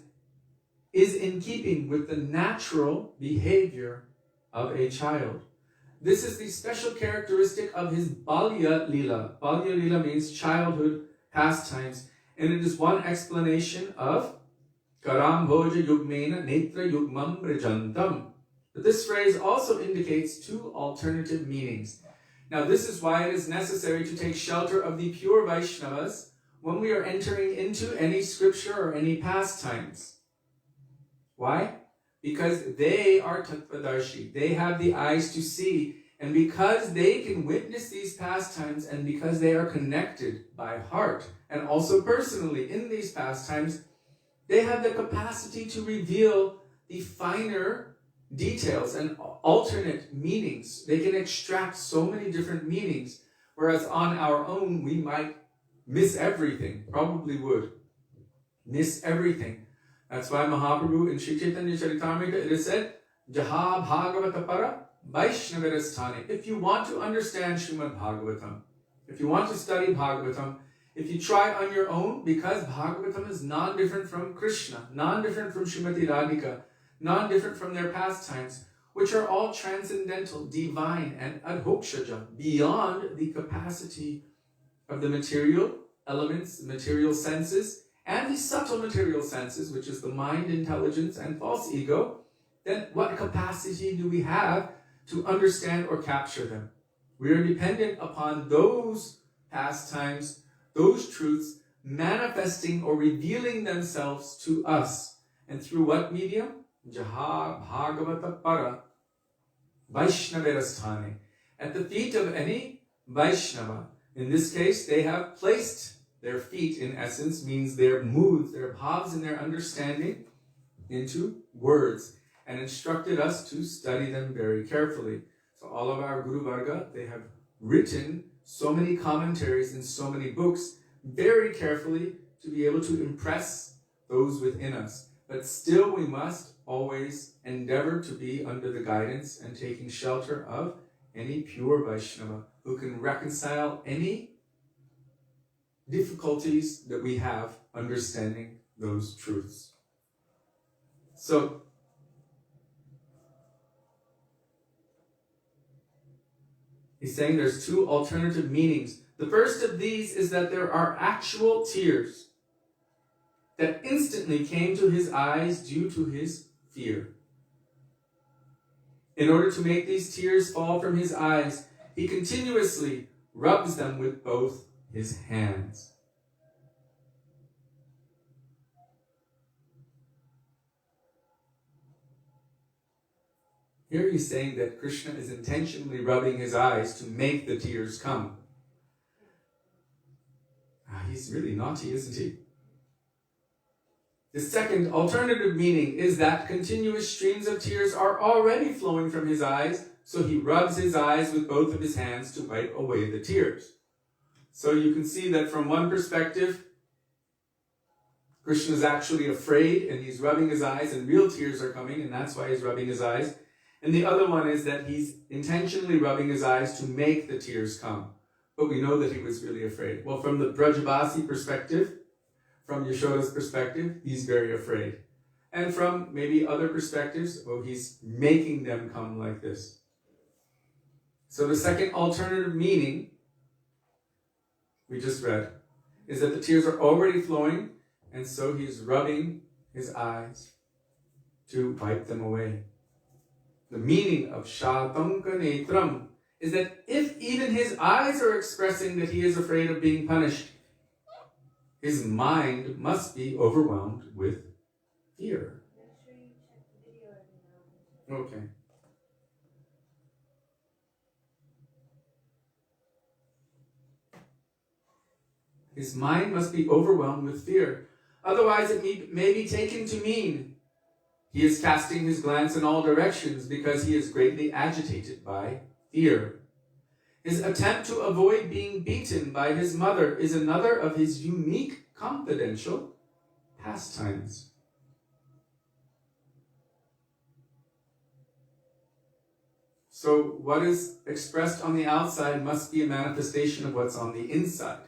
is in keeping with the natural behavior of a child. This is the special characteristic of his Balya Lila. Balya Lila means childhood pastimes, and it is one explanation of Karam Bhoja Yugmena Netra Yugmam Brajantam. But this phrase also indicates two alternative meanings. Now this is why it is necessary to take shelter of the pure Vaishnavas when we are entering into any scripture or any pastimes. Why? Because they are Tattvadarshi. They have the eyes to see. And because they can witness these pastimes and because they are connected by heart and also personally in these pastimes, they have the capacity to reveal the finer details and alternate meanings. They can extract so many different meanings, whereas on our own we might miss everything, probably would miss everything. That's why Mahaprabhu in Śrī Chaitanya Charitamrita, it is said, Jaha Bhagavata Para Vaishnavarasthane. If you want to understand Śrīmad Bhagavatam, if you want to study Bhagavatam, if you try on your own, because Bhagavatam is non-different from Krishna, non-different from Srimati Radhika, non-different from their pastimes, which are all transcendental, divine, and adhokshaja, beyond the capacity of the material elements, the material senses, and the subtle material senses, which is the mind, intelligence, and false ego, then what capacity do we have to understand or capture them? We are dependent upon those pastimes, those truths, manifesting or revealing themselves to us. And through what medium? Jaha Bhagavata Para Vaishnavarasthane. At the feet of any Vaishnava. In this case, they have placed their feet, in essence, means their moods, their bhavs, and their understanding into words, and instructed us to study them very carefully. So all of our Guru Varga, they have written so many commentaries in so many books very carefully to be able to impress those within us. But still we must always endeavor to be under the guidance and taking shelter of any pure Vaishnava who can reconcile any difficulties that we have understanding those truths. So, he's saying there's two alternative meanings. The first of these is that there are actual tears that instantly came to his eyes due to his fear. In order to make these tears fall from his eyes, he continuously rubs them with both his hands. Here he's saying that Krishna is intentionally rubbing his eyes to make the tears come. He's really naughty, isn't he? The second alternative meaning is that continuous streams of tears are already flowing from his eyes, So he rubs his eyes with both of his hands to wipe away the tears. So you can see that from one perspective, Krishna is actually afraid and he's rubbing his eyes and real tears are coming, and that's why he's rubbing his eyes. And the other one is that he's intentionally rubbing his eyes to make the tears come. But we know that he was really afraid. Well, from the Brajabasi perspective, from Yashoda's perspective, he's very afraid. And from maybe other perspectives, well, he's making them come like this. So the second alternative meaning we just read is that the tears are already flowing, and so he's rubbing his eyes to wipe them away. The meaning of Shatanka Netram is that if even his eyes are expressing that he is afraid of being punished, his mind must be overwhelmed with fear. Okay. His mind must be overwhelmed with fear. Otherwise, it may be taken to mean he is casting his glance in all directions because he is greatly agitated by fear. His attempt to avoid being beaten by his mother is another of his unique confidential pastimes. So what is expressed on the outside must be a manifestation of what's on the inside.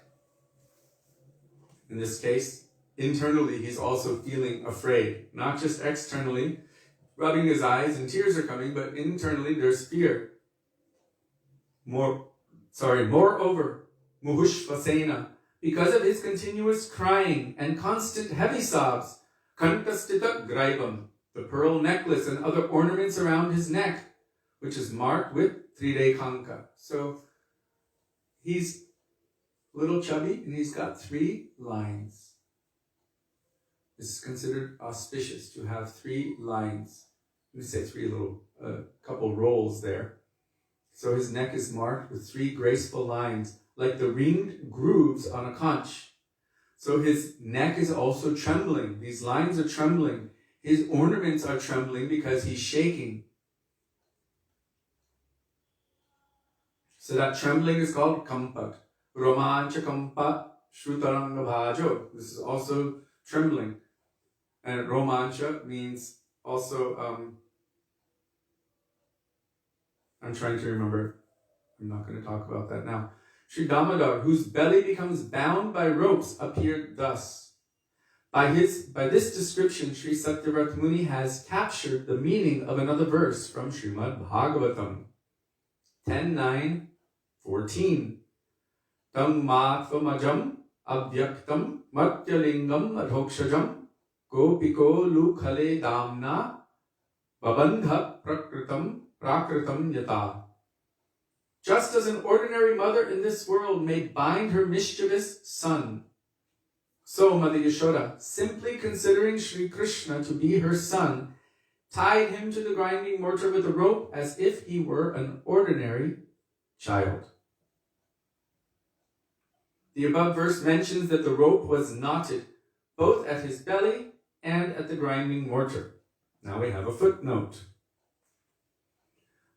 In this case, internally he's also feeling afraid. Not just externally, rubbing his eyes and tears are coming, but internally there's fear. Moreover, Muhushvasena, because of his continuous crying and constant heavy sobs, Kantastita Graibam, the pearl necklace and other ornaments around his neck, which is marked with Trirekanka. So he's a little chubby and he's got 3 lines. This is considered auspicious to have 3 lines. Let me say 3 little, couple rolls there. So his neck is marked with 3 graceful lines, like the ringed grooves on a conch. So his neck is also trembling. These lines are trembling. His ornaments are trembling because he's shaking. So that trembling is called kampak. Romancha kampa shrutaranga bhajo. This is also trembling. And romancha means also, I'm trying to remember. I'm not going to talk about that now. Śrī Dāmodara, whose belly becomes bound by ropes, appeared thus. By this description, Śrī Satyavrata Muni has captured the meaning of another verse from Śrīmad Bhagavatam 10:9-14. Tam matvamajam avyaktam matyalingam adhokshajam gopiko lukhale damna babandha prakritam yata. Just as an ordinary mother in this world may bind her mischievous son, so Mother Yashoda, simply considering Sri Krishna to be her son, tied him to the grinding mortar with a rope as if he were an ordinary child. The above verse mentions that the rope was knotted both at his belly and at the grinding mortar. Now we have a footnote.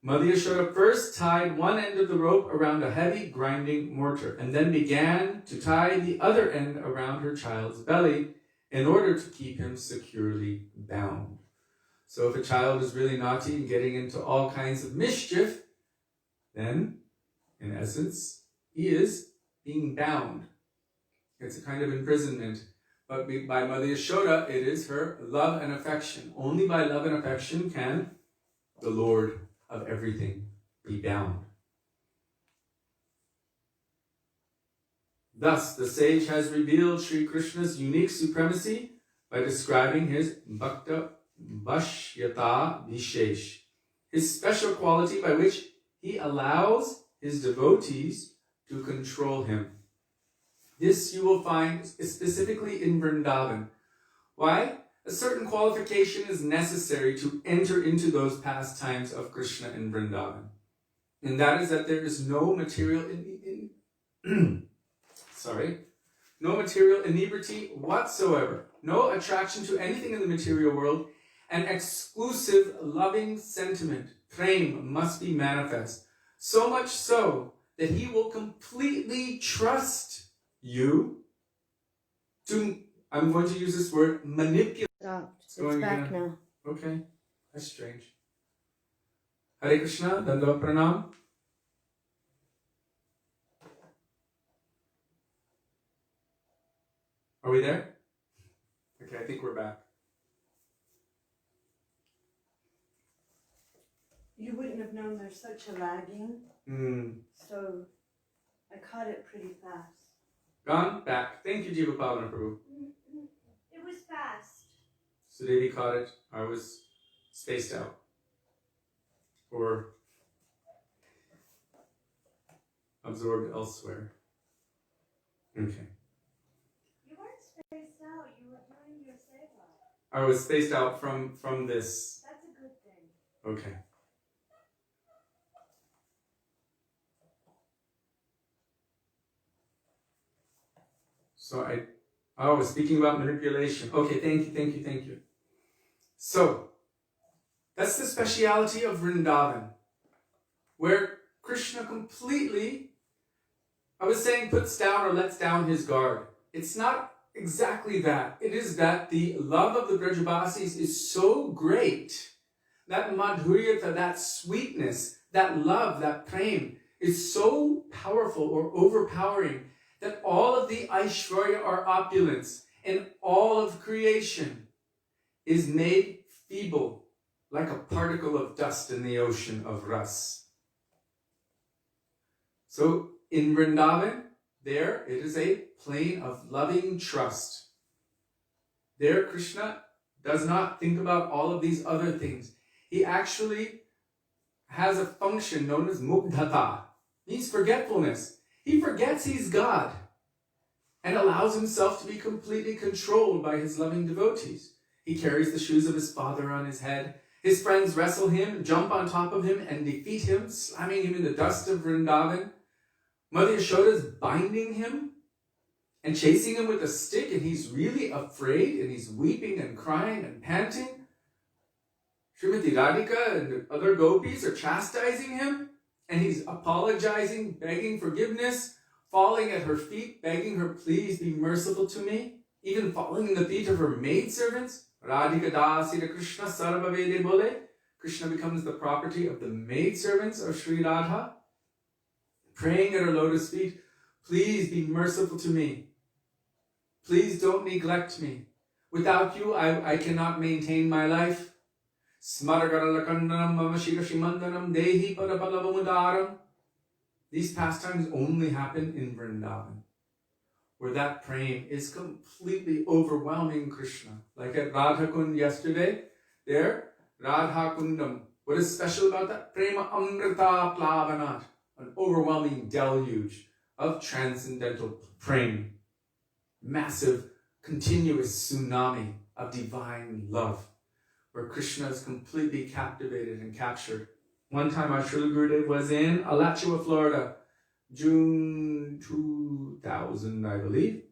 Mother Yashoda first tied one end of the rope around a heavy grinding mortar and then began to tie the other end around her child's belly in order to keep him securely bound. So if a child is really naughty and getting into all kinds of mischief, then, in essence, he is being bound. It's a kind of imprisonment. But by Mother Yashoda, it is her love and affection. Only by love and affection can the Lord of everything be bound. Thus, the sage has revealed Sri Krishna's unique supremacy by describing his Bhakta Vashyata Vishesh, his special quality by which he allows his devotees to control him. This you will find specifically in Vrindavan. Why? A certain qualification is necessary to enter into those pastimes of Krishna in Vrindavan. And that is that there is no material no material inebriety whatsoever, no attraction to anything in the material world, an exclusive loving sentiment prem must be manifest. So much so that he will completely trust you to, I'm going to use this word, manipulate. It's going back again. now. Okay, that's strange. Hare Krishna, Dandavat Pranam. Are we there? Okay, I think we're back. You wouldn't have known there's such a lagging, so I caught it pretty fast. Gone? Back. Thank you, Jiva Pavana Prabhu. It was fast. Sudevi caught it. I was spaced out. Or absorbed elsewhere. Okay. You weren't spaced out. You were doing your seva. I was spaced out from this. That's a good thing. Okay. So I was speaking about manipulation. Okay, thank you. So, that's the speciality of Vrindavan, where Krishna completely, I was saying, puts down or lets down his guard. It's not exactly that. It is that the love of the Brajabasis is so great, that madhuryata, that sweetness, that love, that prem, is so powerful or overpowering that all of the Aishvarya or opulence and all of creation is made feeble like a particle of dust in the ocean of ras. So in Vrindavan, there it is a plane of loving trust. There Krishna does not think about all of these other things. He actually has a function known as mugdhata. Means forgetfulness. He forgets he's God and allows himself to be completely controlled by his loving devotees. He carries the shoes of his father on his head. His friends wrestle him, jump on top of him, and defeat him, slamming him in the dust of Vrindavan. Mother Yashoda is binding him and chasing him with a stick, and he's really afraid, and he's weeping and crying and panting. Srimati Radhika and the other gopis are chastising him, and he's apologizing, begging forgiveness, falling at her feet, begging her, please be merciful to me, even falling in the feet of her maidservants. Radhika dasira Krishna sarvavede bole. Krishna becomes the property of the maidservants of Śrī Radha, praying at her lotus feet, please be merciful to me. Please don't neglect me. Without you, I cannot maintain my life. Smaragarakandanam mama shirashimandanam dehi parapalavamudaram. These pastimes only happen in Vrindavan, where that prem is completely overwhelming Krishna. Like at Radha Kund yesterday, there, Radha Kundam. What is special about that? Prema amrita plavanat, an overwhelming deluge of transcendental prem. Massive, continuous tsunami of divine love, where Krishna is completely captivated and captured. One time our Srila Gurudev was in Alachua, Florida, June 2000, I believe.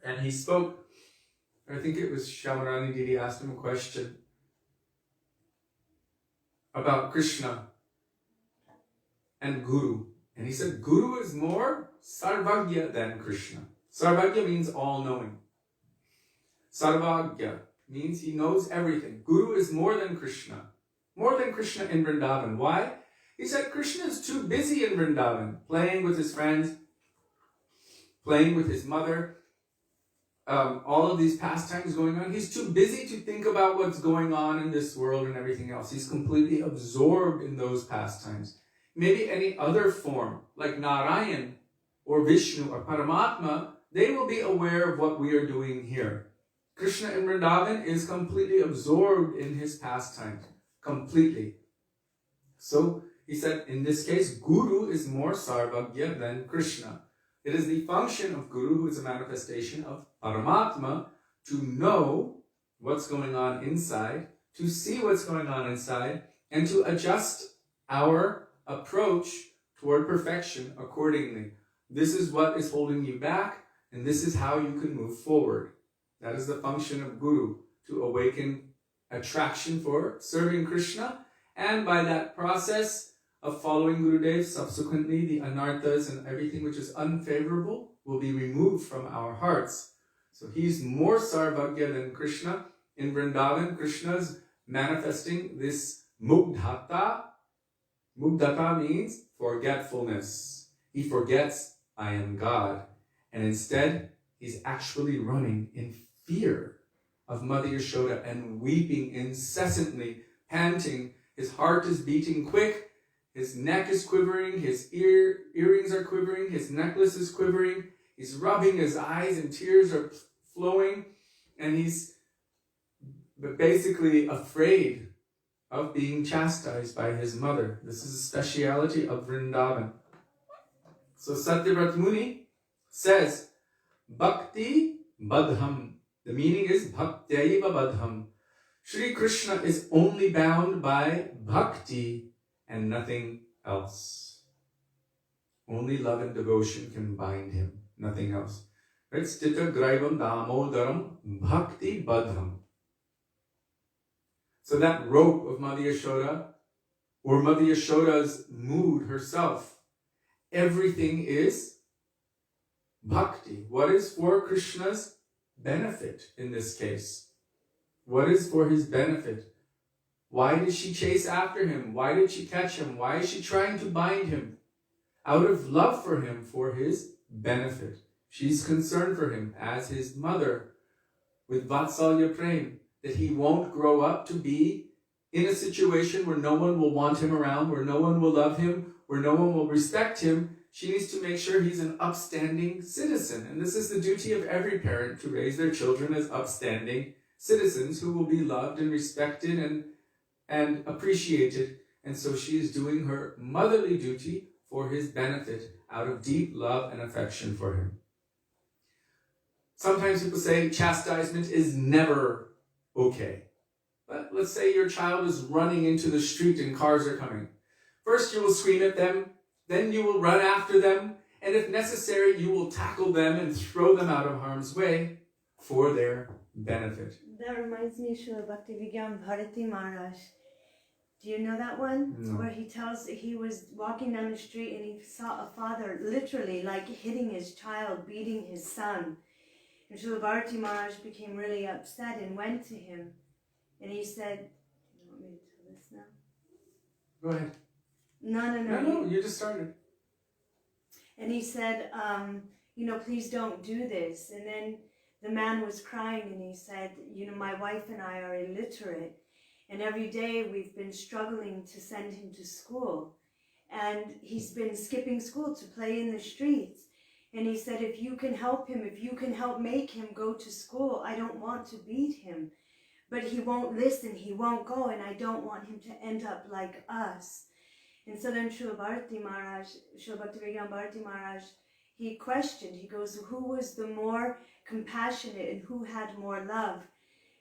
And he spoke, I think it was Shamarani Didi asked him a question about Krishna and Guru. And he said, Guru is more Sarvagya than Krishna. Sarvagya means all-knowing. Sarvagya means he knows everything. Guru is more than Krishna. More than Krishna in Vrindavan. Why? He said Krishna is too busy in Vrindavan, playing with his friends, playing with his mother, all of these pastimes going on. He's too busy to think about what's going on in this world and everything else. He's completely absorbed in those pastimes. Maybe any other form, like Nārāyaṇa or Vishnu or Paramatma, they will be aware of what we are doing here. Krishna in Vrindavan is completely absorbed in his pastimes. Completely. So, he said, in this case, Guru is more Sarvagya than Krishna. It is the function of Guru, who is a manifestation of Paramatma, to know what's going on inside, to see what's going on inside, and to adjust our approach toward perfection accordingly. This is what is holding you back, and this is how you can move forward. That is the function of Guru, to awaken attraction for serving Krishna And by that process of following Gurudev, subsequently the anarthas and everything which is unfavorable will be removed from our hearts. So he's more sarvagya than Krishna. In Vrindavan, Krishna's manifesting this mugdhata. Mugdhata means forgetfulness. He forgets, I am God. And instead, he's actually running in fear of Mother Yashoda and weeping incessantly, panting. His heart is beating quick. His neck is quivering. His earrings are quivering. His necklace is quivering. He's rubbing his eyes and tears are flowing. And he's basically afraid of being chastised by his mother. This is a speciality of Vrindavan. So Satyavrata Muni says, Bhakti Badham. The meaning is Bhaktaiva Badham. Shri Krishna is only bound by bhakti and nothing else. Only love and devotion can bind him, nothing else. Right? Stita Graivam Damodaram Bhakti Badham. So that rope of Mother Yashoda, or Mother Yashoda's mood herself, everything is bhakti. What is for Krishna's benefit in this case? What is for his benefit? Why did she chase after him? Why did she catch him? Why is she trying to bind him? Out of love for him, for his benefit. She's concerned for him as his mother with Vatsalya Prem, that he won't grow up to be in a situation where no one will want him around, where no one will love him, where no one will respect him. She needs to make sure he's an upstanding citizen. And this is the duty of every parent, to raise their children as upstanding citizens who will be loved and respected and appreciated. And so she is doing her motherly duty for his benefit out of deep love and affection for him. Sometimes people say chastisement is never okay. But let's say your child is running into the street and cars are coming. First you will scream at them, then you will run after them, and if necessary, you will tackle them and throw them out of harm's way for their benefit. That reminds me of Śrīla Bhaktivedānta Mahārāja. Do you know that one? No. Where he tells that he was walking down the street and he saw a father literally like hitting his child, beating his son. And Śrīla Bhakti Maharaj became really upset and went to him. And he said, you want me to tell this now? Go ahead. No, You just started. And he said, please don't do this. And then the man was crying and he said, my wife and I are illiterate. And every day we've been struggling to send him to school. And he's been skipping school to play in the streets. And he said, if you can help him, if you can help make him go to school, I don't want to beat him. But he won't listen, he won't go, and I don't want him to end up like us. And so then Śrīla Bhaktivedānta Maharaj, he questioned, he goes, who was the more compassionate and who had more love?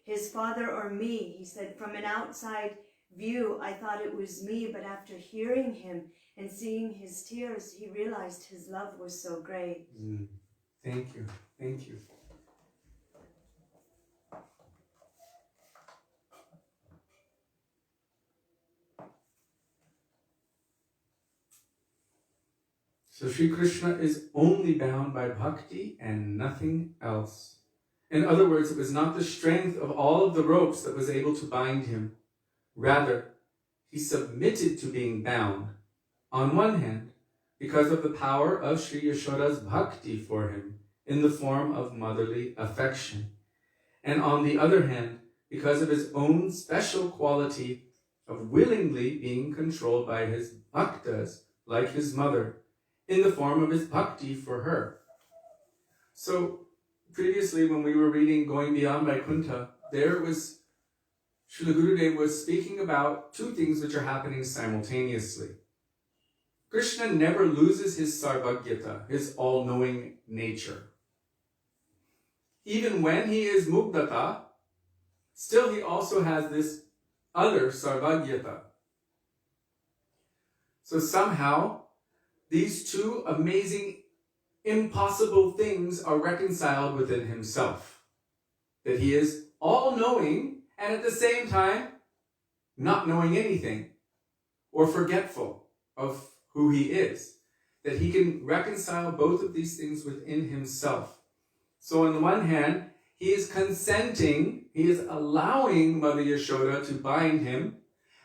His father or me? He said, from an outside view, I thought it was me, but after hearing him and seeing his tears, he realized his love was so great. Thank you. Thank you. So Sri Krishna is only bound by bhakti and nothing else. In other words, it was not the strength of all of the ropes that was able to bind him. Rather, he submitted to being bound, on one hand, because of the power of Sri Yashoda's bhakti for him in the form of motherly affection, and on the other hand, because of his own special quality of willingly being controlled by his bhaktas, like his mother, in the form of his bhakti for her. So, previously when we were reading Going Beyond Vaikuntha, there was, Srila Gurudev was speaking about two things which are happening simultaneously. Krishna never loses his sarvagyata, his all-knowing nature. Even when he is mugdata, still he also has this other sarvagyata. So somehow, these two amazing, impossible things are reconciled within himself. That he is all-knowing and at the same time not knowing anything. or forgetful of who he is. That he can reconcile both of these things within himself. So on the one hand, he is consenting, he is allowing Mother Yashoda to bind him.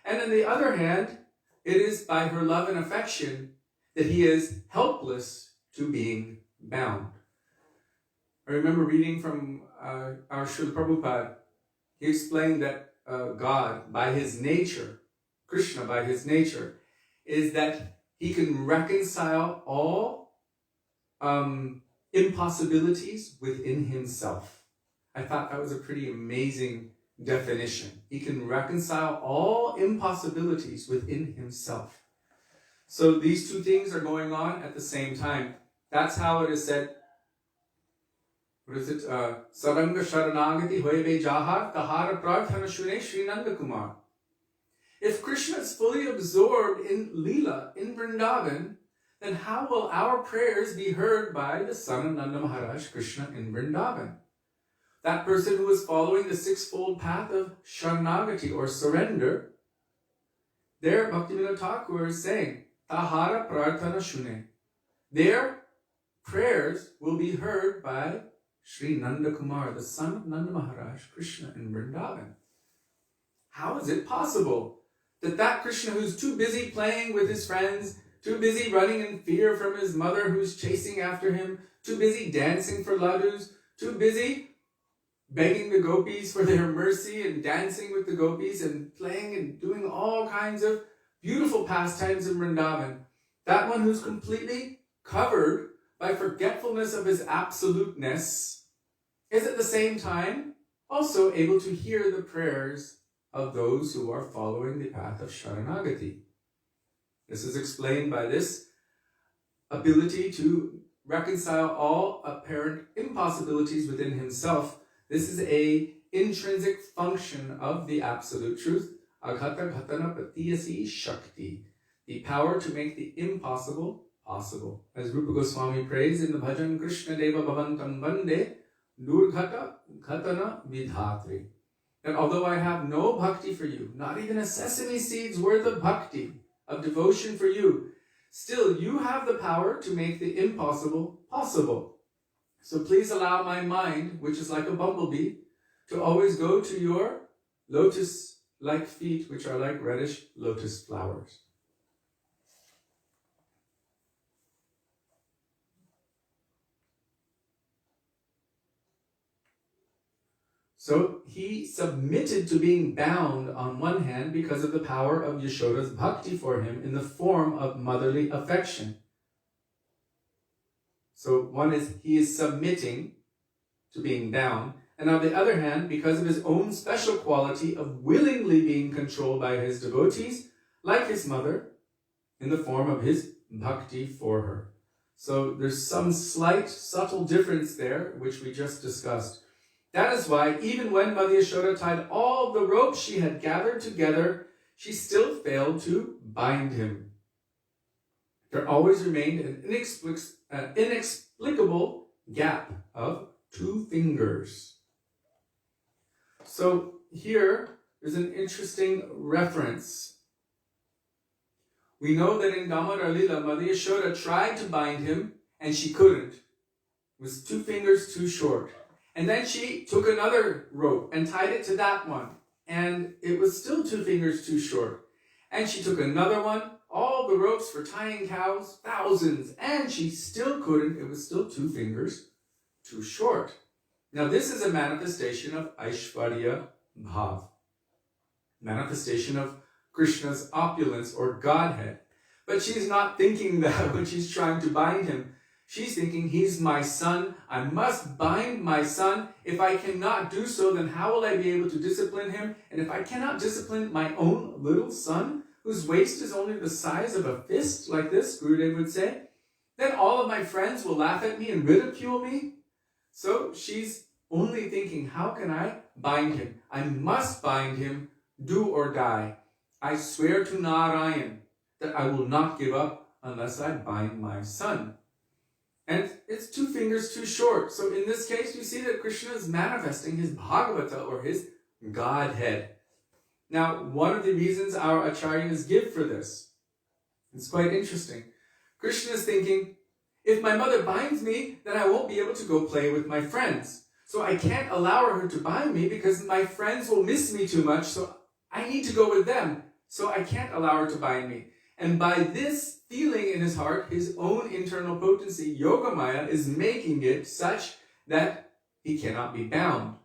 And on the other hand, it is by her love and affection that he is helpless to being bound. I remember reading from our Srila Prabhupada. He explained that God, by his nature, Krishna, by his nature, is that he can reconcile all impossibilities within himself. I thought that was a pretty amazing definition. He can reconcile all impossibilities within himself. So these two things are going on at the same time. That's how it is said. What is it? Saranga Sharanagati Hoyebe Jahar Tahara Prarthana Shune Śrī Nandakumar. If Krishna is fully absorbed in Leela, in Vrindavan, then how will our prayers be heard by the son of Nanda Maharaj, Krishna, in Vrindavan? That person who is following the sixfold path of Sharanagati or surrender, there Bhaktivedānta Thakur is saying, Tahara Prarthana Shune. Their prayers will be heard by Sri Nanda Kumar, the son of Nanda Maharaj, Krishna, in Vrindavan. How is it possible that Krishna who's too busy playing with his friends, too busy running in fear from his mother who's chasing after him, too busy dancing for ladus, too busy begging the gopis for their mercy and dancing with the gopis and playing and doing all kinds of beautiful pastimes in Vrindavan, that one who's completely covered by forgetfulness of his absoluteness, is at the same time also able to hear the prayers of those who are following the path of Sharanagati. This is explained by this ability to reconcile all apparent impossibilities within himself. This is an intrinsic function of the absolute truth, aghata ghatana patiyasi shakti, the power to make the impossible possible. As Rupa Goswami prays in the bhajan, Krishna Deva Bhavantam Vande Durghata Ghatana Vidhatri. That although I have no bhakti for you, not even a sesame seed's worth of bhakti, of devotion for you, still you have the power to make the impossible possible. So please allow my mind, which is like a bumblebee, to always go to your lotus-like feet, which are like reddish lotus flowers. So he submitted to being bound on one hand because of the power of Yashoda's bhakti for him in the form of motherly affection. So one is, he is submitting to being bound, and on the other hand, because of his own special quality of willingly being controlled by his devotees, like his mother, in the form of his bhakti for her. So there's some slight, subtle difference there, which we just discussed. That is why, even when Mother Yashoda tied all the ropes she had gathered together, she still failed to bind him. There always remained an inexplicable gap of 2 fingers. So here is an interesting reference. We know that in Damodar Lila, Mother Yashoda tried to bind him, and she couldn't. It was 2 fingers too short. And then she took another rope and tied it to that one. And it was still 2 fingers too short. And she took another one, all the ropes for tying cows, thousands, and she still couldn't. It was still 2 fingers too short. Now this is a manifestation of Aishvarya Bhav. Manifestation of Krishna's opulence or Godhead. But she's not thinking that when she's trying to bind him. She's thinking, he's my son. I must bind my son. If I cannot do so, then how will I be able to discipline him? And if I cannot discipline my own little son, whose waist is only the size of a fist, like this, Gurudev would say, then all of my friends will laugh at me and ridicule me. So she's only thinking, how can I bind him? I must bind him, do or die. I swear to Nārāyaṇa that I will not give up unless I bind my son. And it's 2 fingers too short. So in this case, you see that Krishna is manifesting his Bhagavata or his Godhead. Now, one of the reasons our acharyas give for this, it's quite interesting. Krishna is thinking, if my mother binds me, then I won't be able to go play with my friends. So I can't allow her to bind me because my friends will miss me too much, so I need to go with them. So I can't allow her to bind me. And by this feeling in his heart, his own internal potency, Yogamaya, is making it such that he cannot be bound.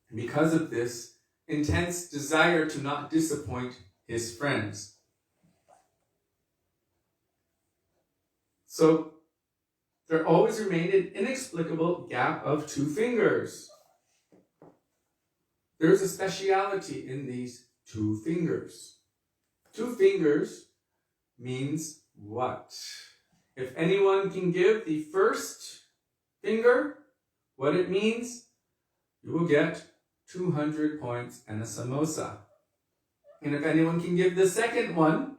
And because of this intense desire to not disappoint his friends. So there always remained an inexplicable gap of 2 fingers. There's a speciality in these 2 fingers. 2 fingers means what? If anyone can give the first finger what it means, you will get 200 points and a samosa. And if anyone can give the second one,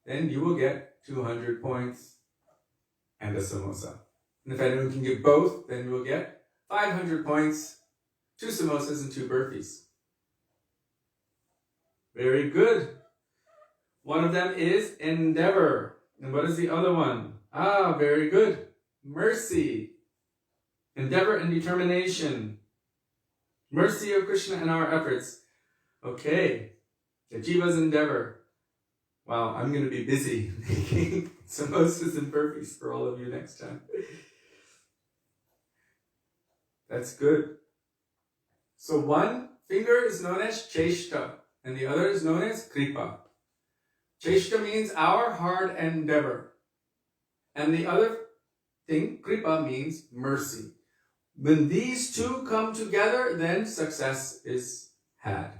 then you will get 200 points and a samosa. And if anyone can give both, then you will get 500 points, 2 samosas and 2 burfis. Very good. One of them is endeavor. And what is the other one? Very good. Mercy. Endeavor and determination. Mercy of Krishna and our efforts. Okay. The jiva's endeavor. Wow, I'm going to be busy making samosas and burfis for all of you next time. That's good. So one finger is known as cheshta, and the other is known as kripa. Cheshta means our hard endeavor. And the other thing, kripa, means mercy. When these 2 come together, then success is had.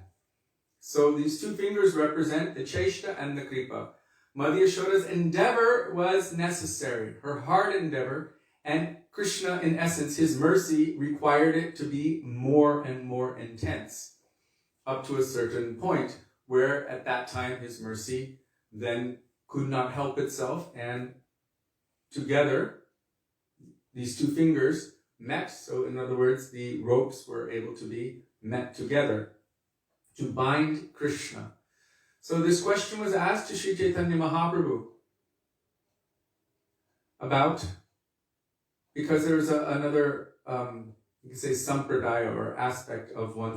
So these 2 fingers represent the cheshta and the kripa. Mother Yashoda's endeavor was necessary, her hard endeavor, and Krishna, in essence, his mercy required it to be more and more intense, up to a certain point, where at that time his mercy then could not help itself, and together these 2 fingers met. So in other words, the ropes were able to be met together to bind Krishna. So this question was asked to Sri Chaitanya Mahaprabhu about, because there's another, you can say sampradaya, or aspect of one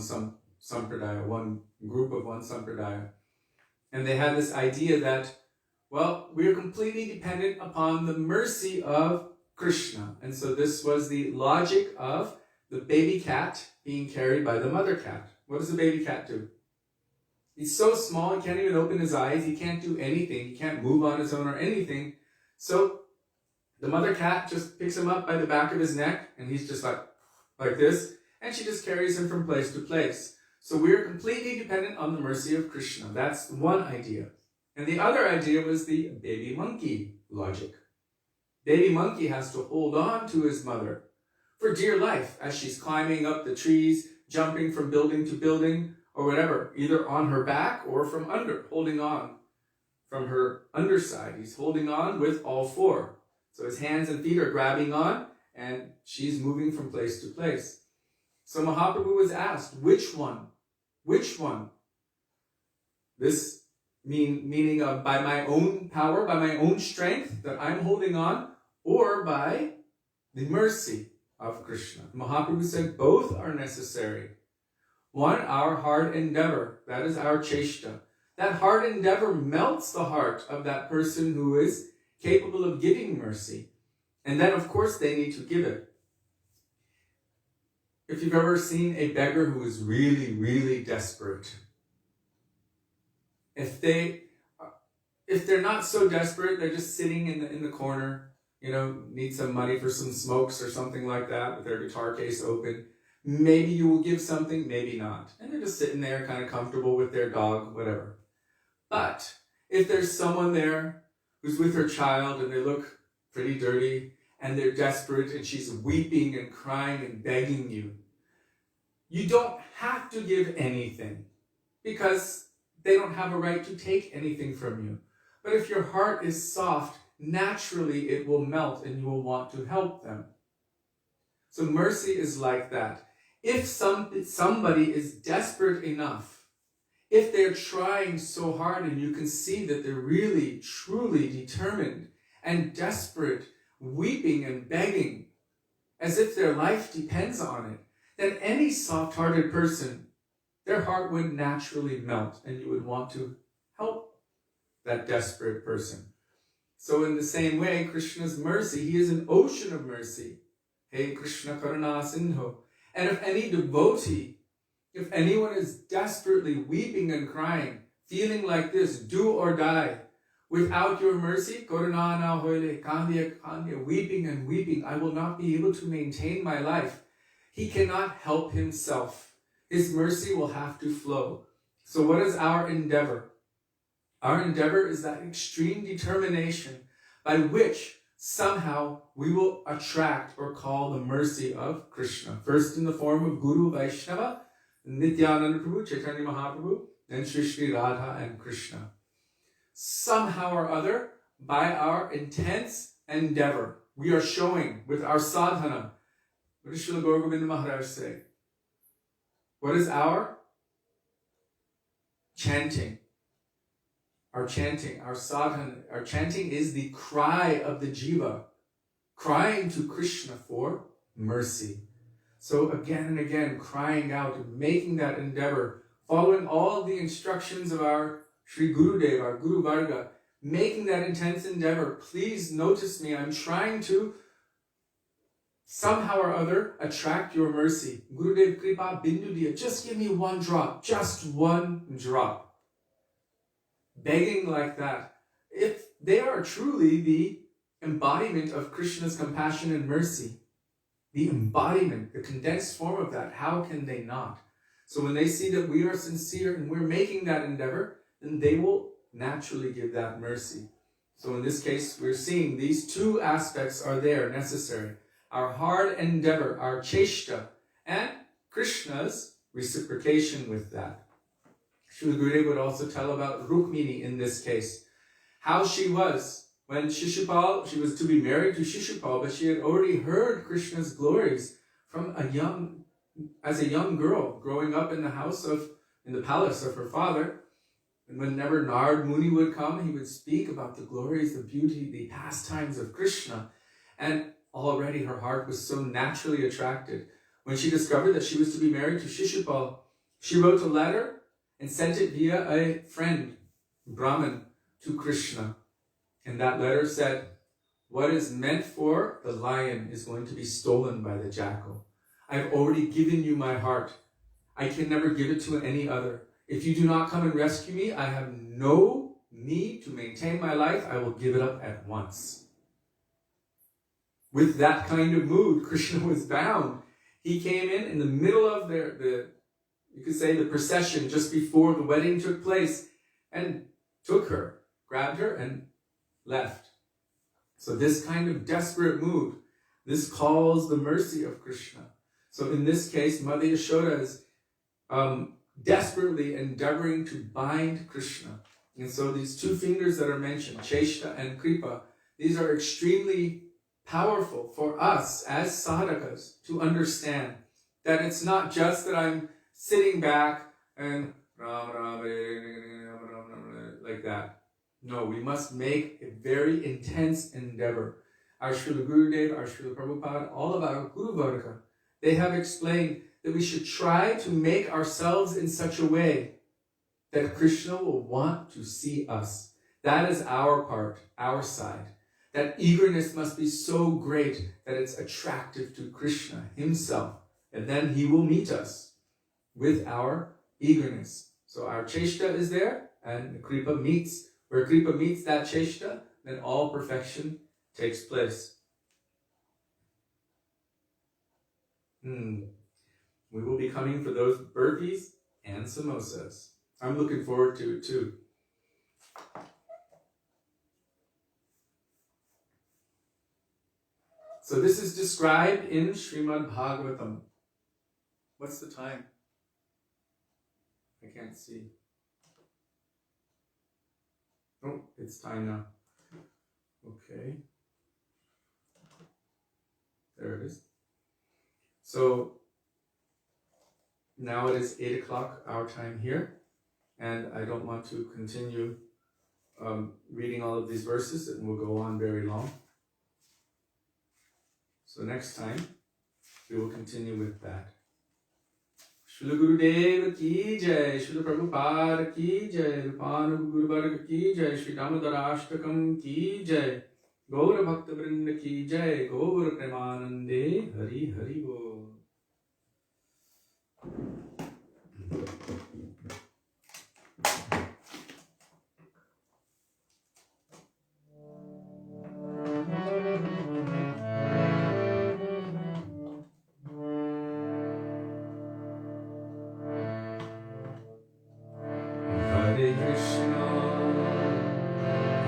sampradaya, one group of one sampradaya. And they had this idea that, well, we are completely dependent upon the mercy of Krishna. And so this was the logic of the baby cat being carried by the mother cat. What does the baby cat do? He's so small, he can't even open his eyes, he can't do anything, he can't move on his own or anything. So the mother cat just picks him up by the back of his neck, and he's just like this, and she just carries him from place to place. So we're completely dependent on the mercy of Krishna. That's one idea. And the other idea was the baby monkey logic. Baby monkey has to hold on to his mother for dear life as she's climbing up the trees, jumping from building to building, or whatever, either on her back or from under, holding on from her underside. He's holding on with all 4. So his hands and feet are grabbing on, and she's moving from place to place. So Mahaprabhu was asked, which one? Which one? This meaning of by my own power, by my own strength that I'm holding on, or by the mercy of Krishna. Mahaprabhu said both are necessary. One, our hard endeavor, that is our cheshta. That hard endeavor melts the heart of that person who is capable of giving mercy. And then, of course, they need to give it. If you've ever seen a beggar who is really, really desperate, if they're not so desperate, they're just sitting in the corner, need some money for some smokes or something like that, with their guitar case open. Maybe you will give something, maybe not. And they're just sitting there kind of comfortable with their dog, whatever. But if there's someone there who's with her child and they look pretty dirty and they're desperate and she's weeping and crying and begging you, you don't have to give anything because they don't have a right to take anything from you. But if your heart is soft, naturally it will melt and you will want to help them. So mercy is like that. If somebody is desperate enough if they're trying so hard and you can see that they're really, truly determined and desperate, weeping and begging, as if their life depends on it, then any soft-hearted person, their heart would naturally melt and you would want to help that desperate person. So in the same way, Krishna's mercy, he is an ocean of mercy. Hey Krishna Karuna Sindhu. And if any devotee, if anyone is desperately weeping and crying, feeling like this, do or die, without your mercy, Karuna hoile, kandya, weeping and weeping, I will not be able to maintain my life. He cannot help himself. His mercy will have to flow. So what is our endeavor? Our endeavor is that extreme determination by which somehow we will attract or call the mercy of Krishna. First in the form of Guru Vaishnava, Nityananda Prabhu, Chaitanya Mahaprabhu, then Śrī Radha and Krishna. Somehow or other, by our intense endeavor, we are showing with our sadhana. What does Srila Gaura Govinda Mahārāja say? What is our chanting? Our chanting, our sadhana, our chanting is the cry of the jiva, crying to Krishna for mercy. So again and again, crying out and making that endeavor, following all the instructions of our Sri Gurudev, our Guru Varga, making that intense endeavor. Please notice me, I'm trying to somehow or other attract your mercy. Gurudev Kripa Bindu Diya, just give me one drop, just one drop. Begging like that. If they are truly the embodiment of Krishna's compassion and mercy, the embodiment, the condensed form of that, how can they not? So when they see that we are sincere and we're making that endeavor, then they will naturally give that mercy. So in this case, we're seeing these two aspects are there, necessary. Our hard endeavor, our cheshta, and Krishna's reciprocation with that. Srila Gurudev would also tell about Rukmini in this case. How she was when Shishupal, she was to be married to Shishupal, but she had already heard Krishna's glories from as a young girl, growing up in the palace of her father. And whenever Narad Muni would come, he would speak about the glories, the beauty, the pastimes of Krishna. And already her heart was so naturally attracted. When she discovered that she was to be married to Shishupal, she wrote a letter and sent it via a friend, Brahman, to Krishna. And that letter said, what is meant for the lion is going to be stolen by the jackal. I've already given you my heart. I can never give it to any other. If you do not come and rescue me, I have no need to maintain my life. I will give it up at once. With that kind of mood, Krishna was bound. He came in the middle of you could say the procession just before the wedding took place and took her, grabbed her and left. So this kind of desperate mood, this calls the mercy of Krishna. So in this case, Mother Yashoda is desperately endeavoring to bind Krishna. And so these two fingers that are mentioned, Cheshta and Kripa, these are extremely powerful for us as sadhakas to understand that it's not just that I'm sitting back and like that. No, we must make a very intense endeavor. Our Srila Gurudev, our Srila Prabhupada, all of our Guru Varga, they have explained that we should try to make ourselves in such a way that Krishna will want to see us. That is our part, our side. That eagerness must be so great that it's attractive to Krishna himself. And then he will meet us with our eagerness. So our cheshta is there, and Kripa meets. Where Kripa meets that cheshta, then all perfection takes place. We will be coming for those burpees and samosas. I'm looking forward to it too. So this is described in Śrīmad Bhagavatam. What's the time? I can't see. Oh, it's time now. Okay. There it is. So now it is 8 o'clock our time here. and I don't want to continue reading all of these verses, and we'll go on very long. So next time, we will continue with that. Śrīla Gurudeva ki jai, Śrīla Prabhupada ki jai, Rupānuga Guru Varga ki jai, Śrī Dāmodarāṣṭakam ki jai, Gaura Bhakta Vrinda ki jai, Gaura Premanande, Hari Hari Bol.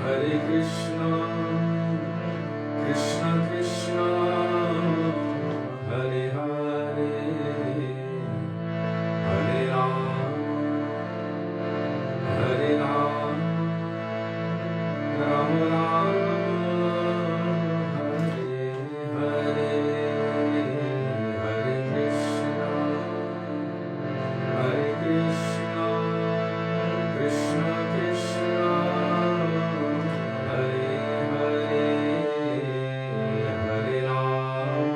Hare Krishna, Krishna Krishna, Hare Hare, Hare Ram, Hare Ram, Ram Ram, Hare Hare, Hare Krishna, Krishna Krishna, Hare Hare, Hare Ram,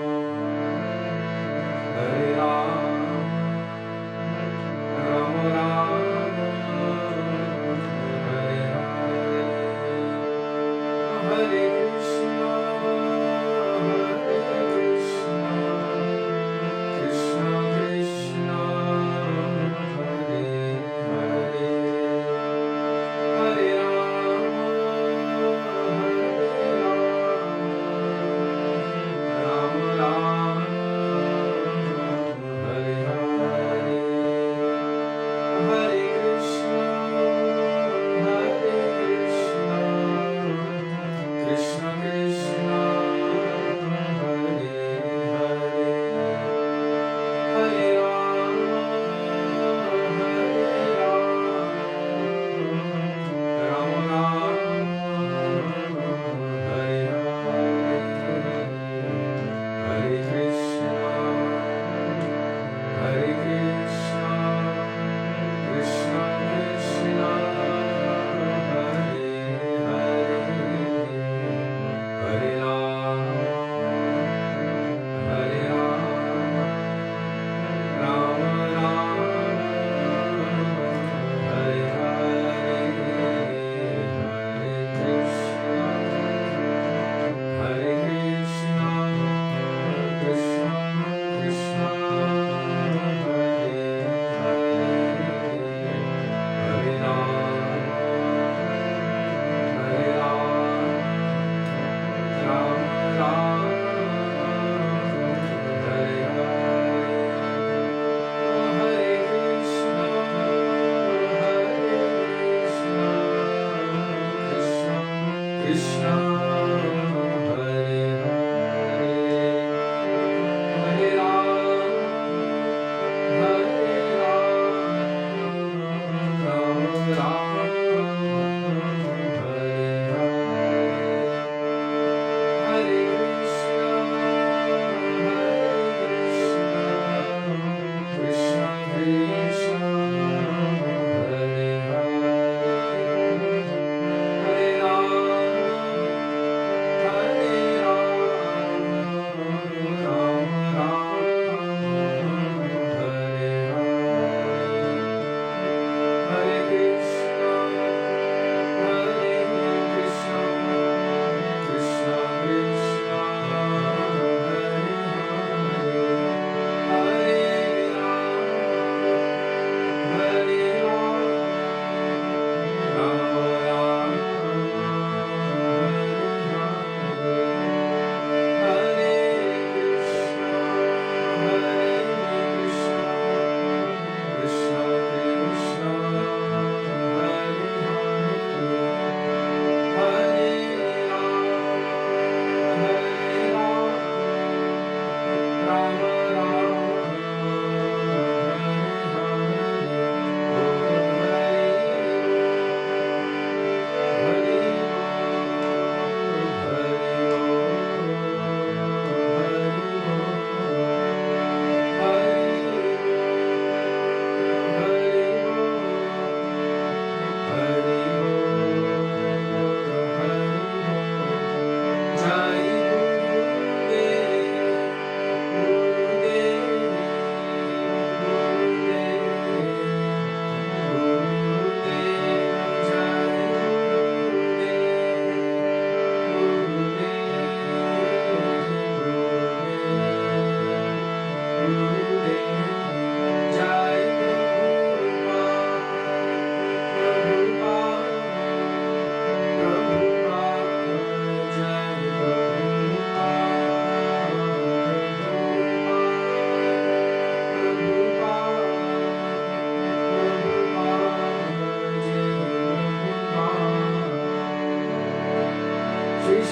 Hare Ram, Ram Ram, Hare Hare, Hare Krishna, Krishna Krishna, Hare Hare, Hare Ram, Ram Ram, Hare Hare, Hare Krishna, Krishna Krishna, Hare Hare, Hare Ram, Ram Ram, Hare Hare, Hare Krishna, Krishna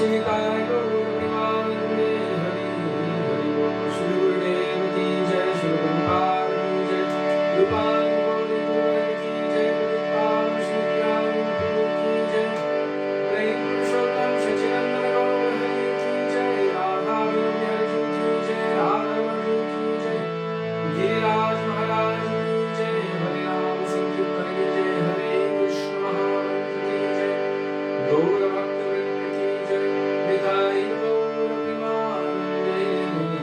Nitai Gaur Premanande Hari Hari Bol. Shri Gurudev ki jai, Shri Prabhupada ki jai, Rupan Gauri Gaur ki jai, Prabhupada Shri Prabhu ki jai, Prem Purushottam Shachinandana Gaur Hari ki jai, Radha Vinodya ki jai, Radha Madhu ki jai, Giriraj Maharaj ki jai, Hare Ram Sankirtan ki jai, Hare Krishna Mahamantra ki jai, Gaura Bhaktivinoda ki jai, Nitai Gaur Premanande Hari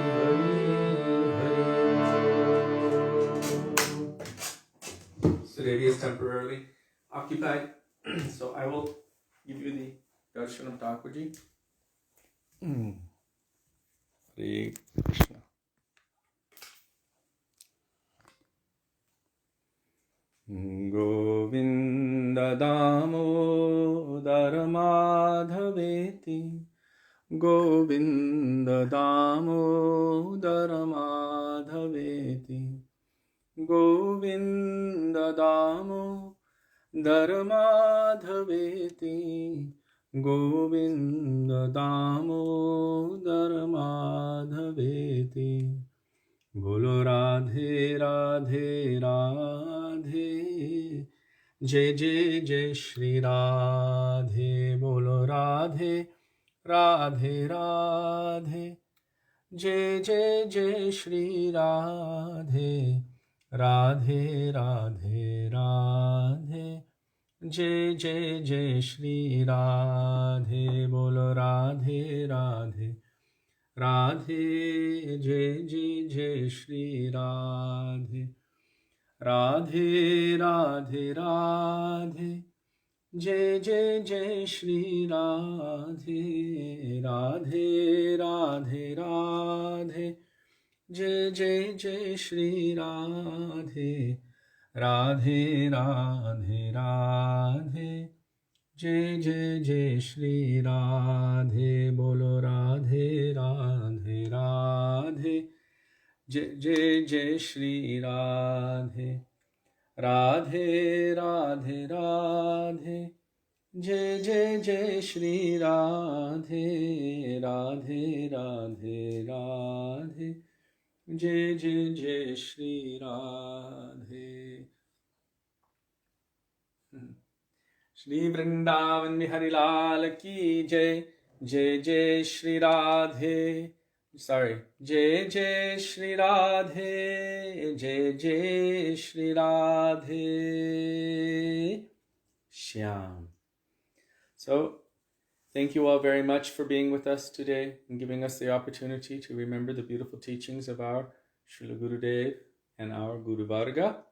Hari. Sudevi is temporarily occupied, so I will give you the darshan of Thakurji. Hare Krishna. Govinda Damodara Madhaveti, Govinda Damodara Madhaveti, Govinda Damodara Madhaveti, Govinda Damodara Madhaveti. Bolo Radhe Radhe Radhe, Jai Jai Jai Shri Radhe. Bolo Radhe Radhe Radhe, Jai Jai Jai Shri Radhe. Radhe Radhe Radhe, Jai Jai Jai Shri Radhe. Bolo Radhe Radhe Radhe, Jai Jai Jai Shri Radhe. Radhe Radhe Radhe, Jai Jai Jai Shri Radhe. Radhe Radhe Radhe, Jai Jai Jai Shri Radhe. Radhe Radhe Radhe, Jai Jai Jai Shri Radhe. Bolo Radhe Radhe Radhe, Jai Jai Jai Shri Radhe. Radhe Radhe Radhe, Jai Jai Jai Shri Radhe. Radhe Radhe Radhe, Jai Jai Jai Shri Radhe. Shri Vrindavan Bihari Lal ki jai, Jai Jai Shri Radhe. Sorry, Jai Jai Shri Radhe, Jai Jai Shri Radhe. Shyam. So, thank you all very much for being with us today and giving us the opportunity to remember the beautiful teachings of our Srila Gurudev and our Guru Varga.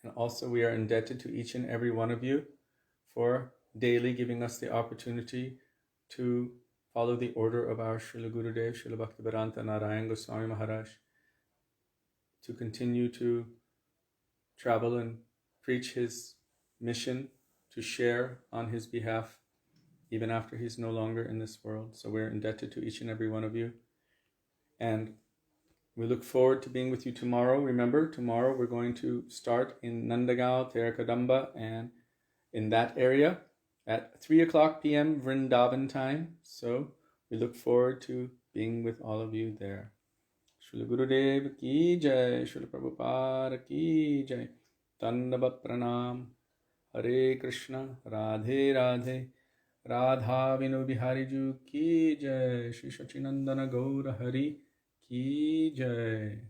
And also we are indebted to each and every one of you for daily giving us the opportunity to follow the order of our Srila Gurudev, Srila Bhaktivedānta Nārāyaṇa Gosvāmī Mahārāja, to continue to travel and preach his mission, to share on his behalf, even after he's no longer in this world. So we're indebted to each and every one of you. And we look forward to being with you tomorrow. Remember, tomorrow we're going to start in Nandagaon, Terakadamba, and in that area at 3 o'clock p.m. Vrindavan time. So we look forward to being with all of you there. Srila Gurudev ki jai, Srila Prabhupada ki jai. Dandavat pranam. Hare Krishna, Radhe Radhe, Radha Vinu Bihari Ju ki jai, Shri Sachinandana Gaura Hari ki jai.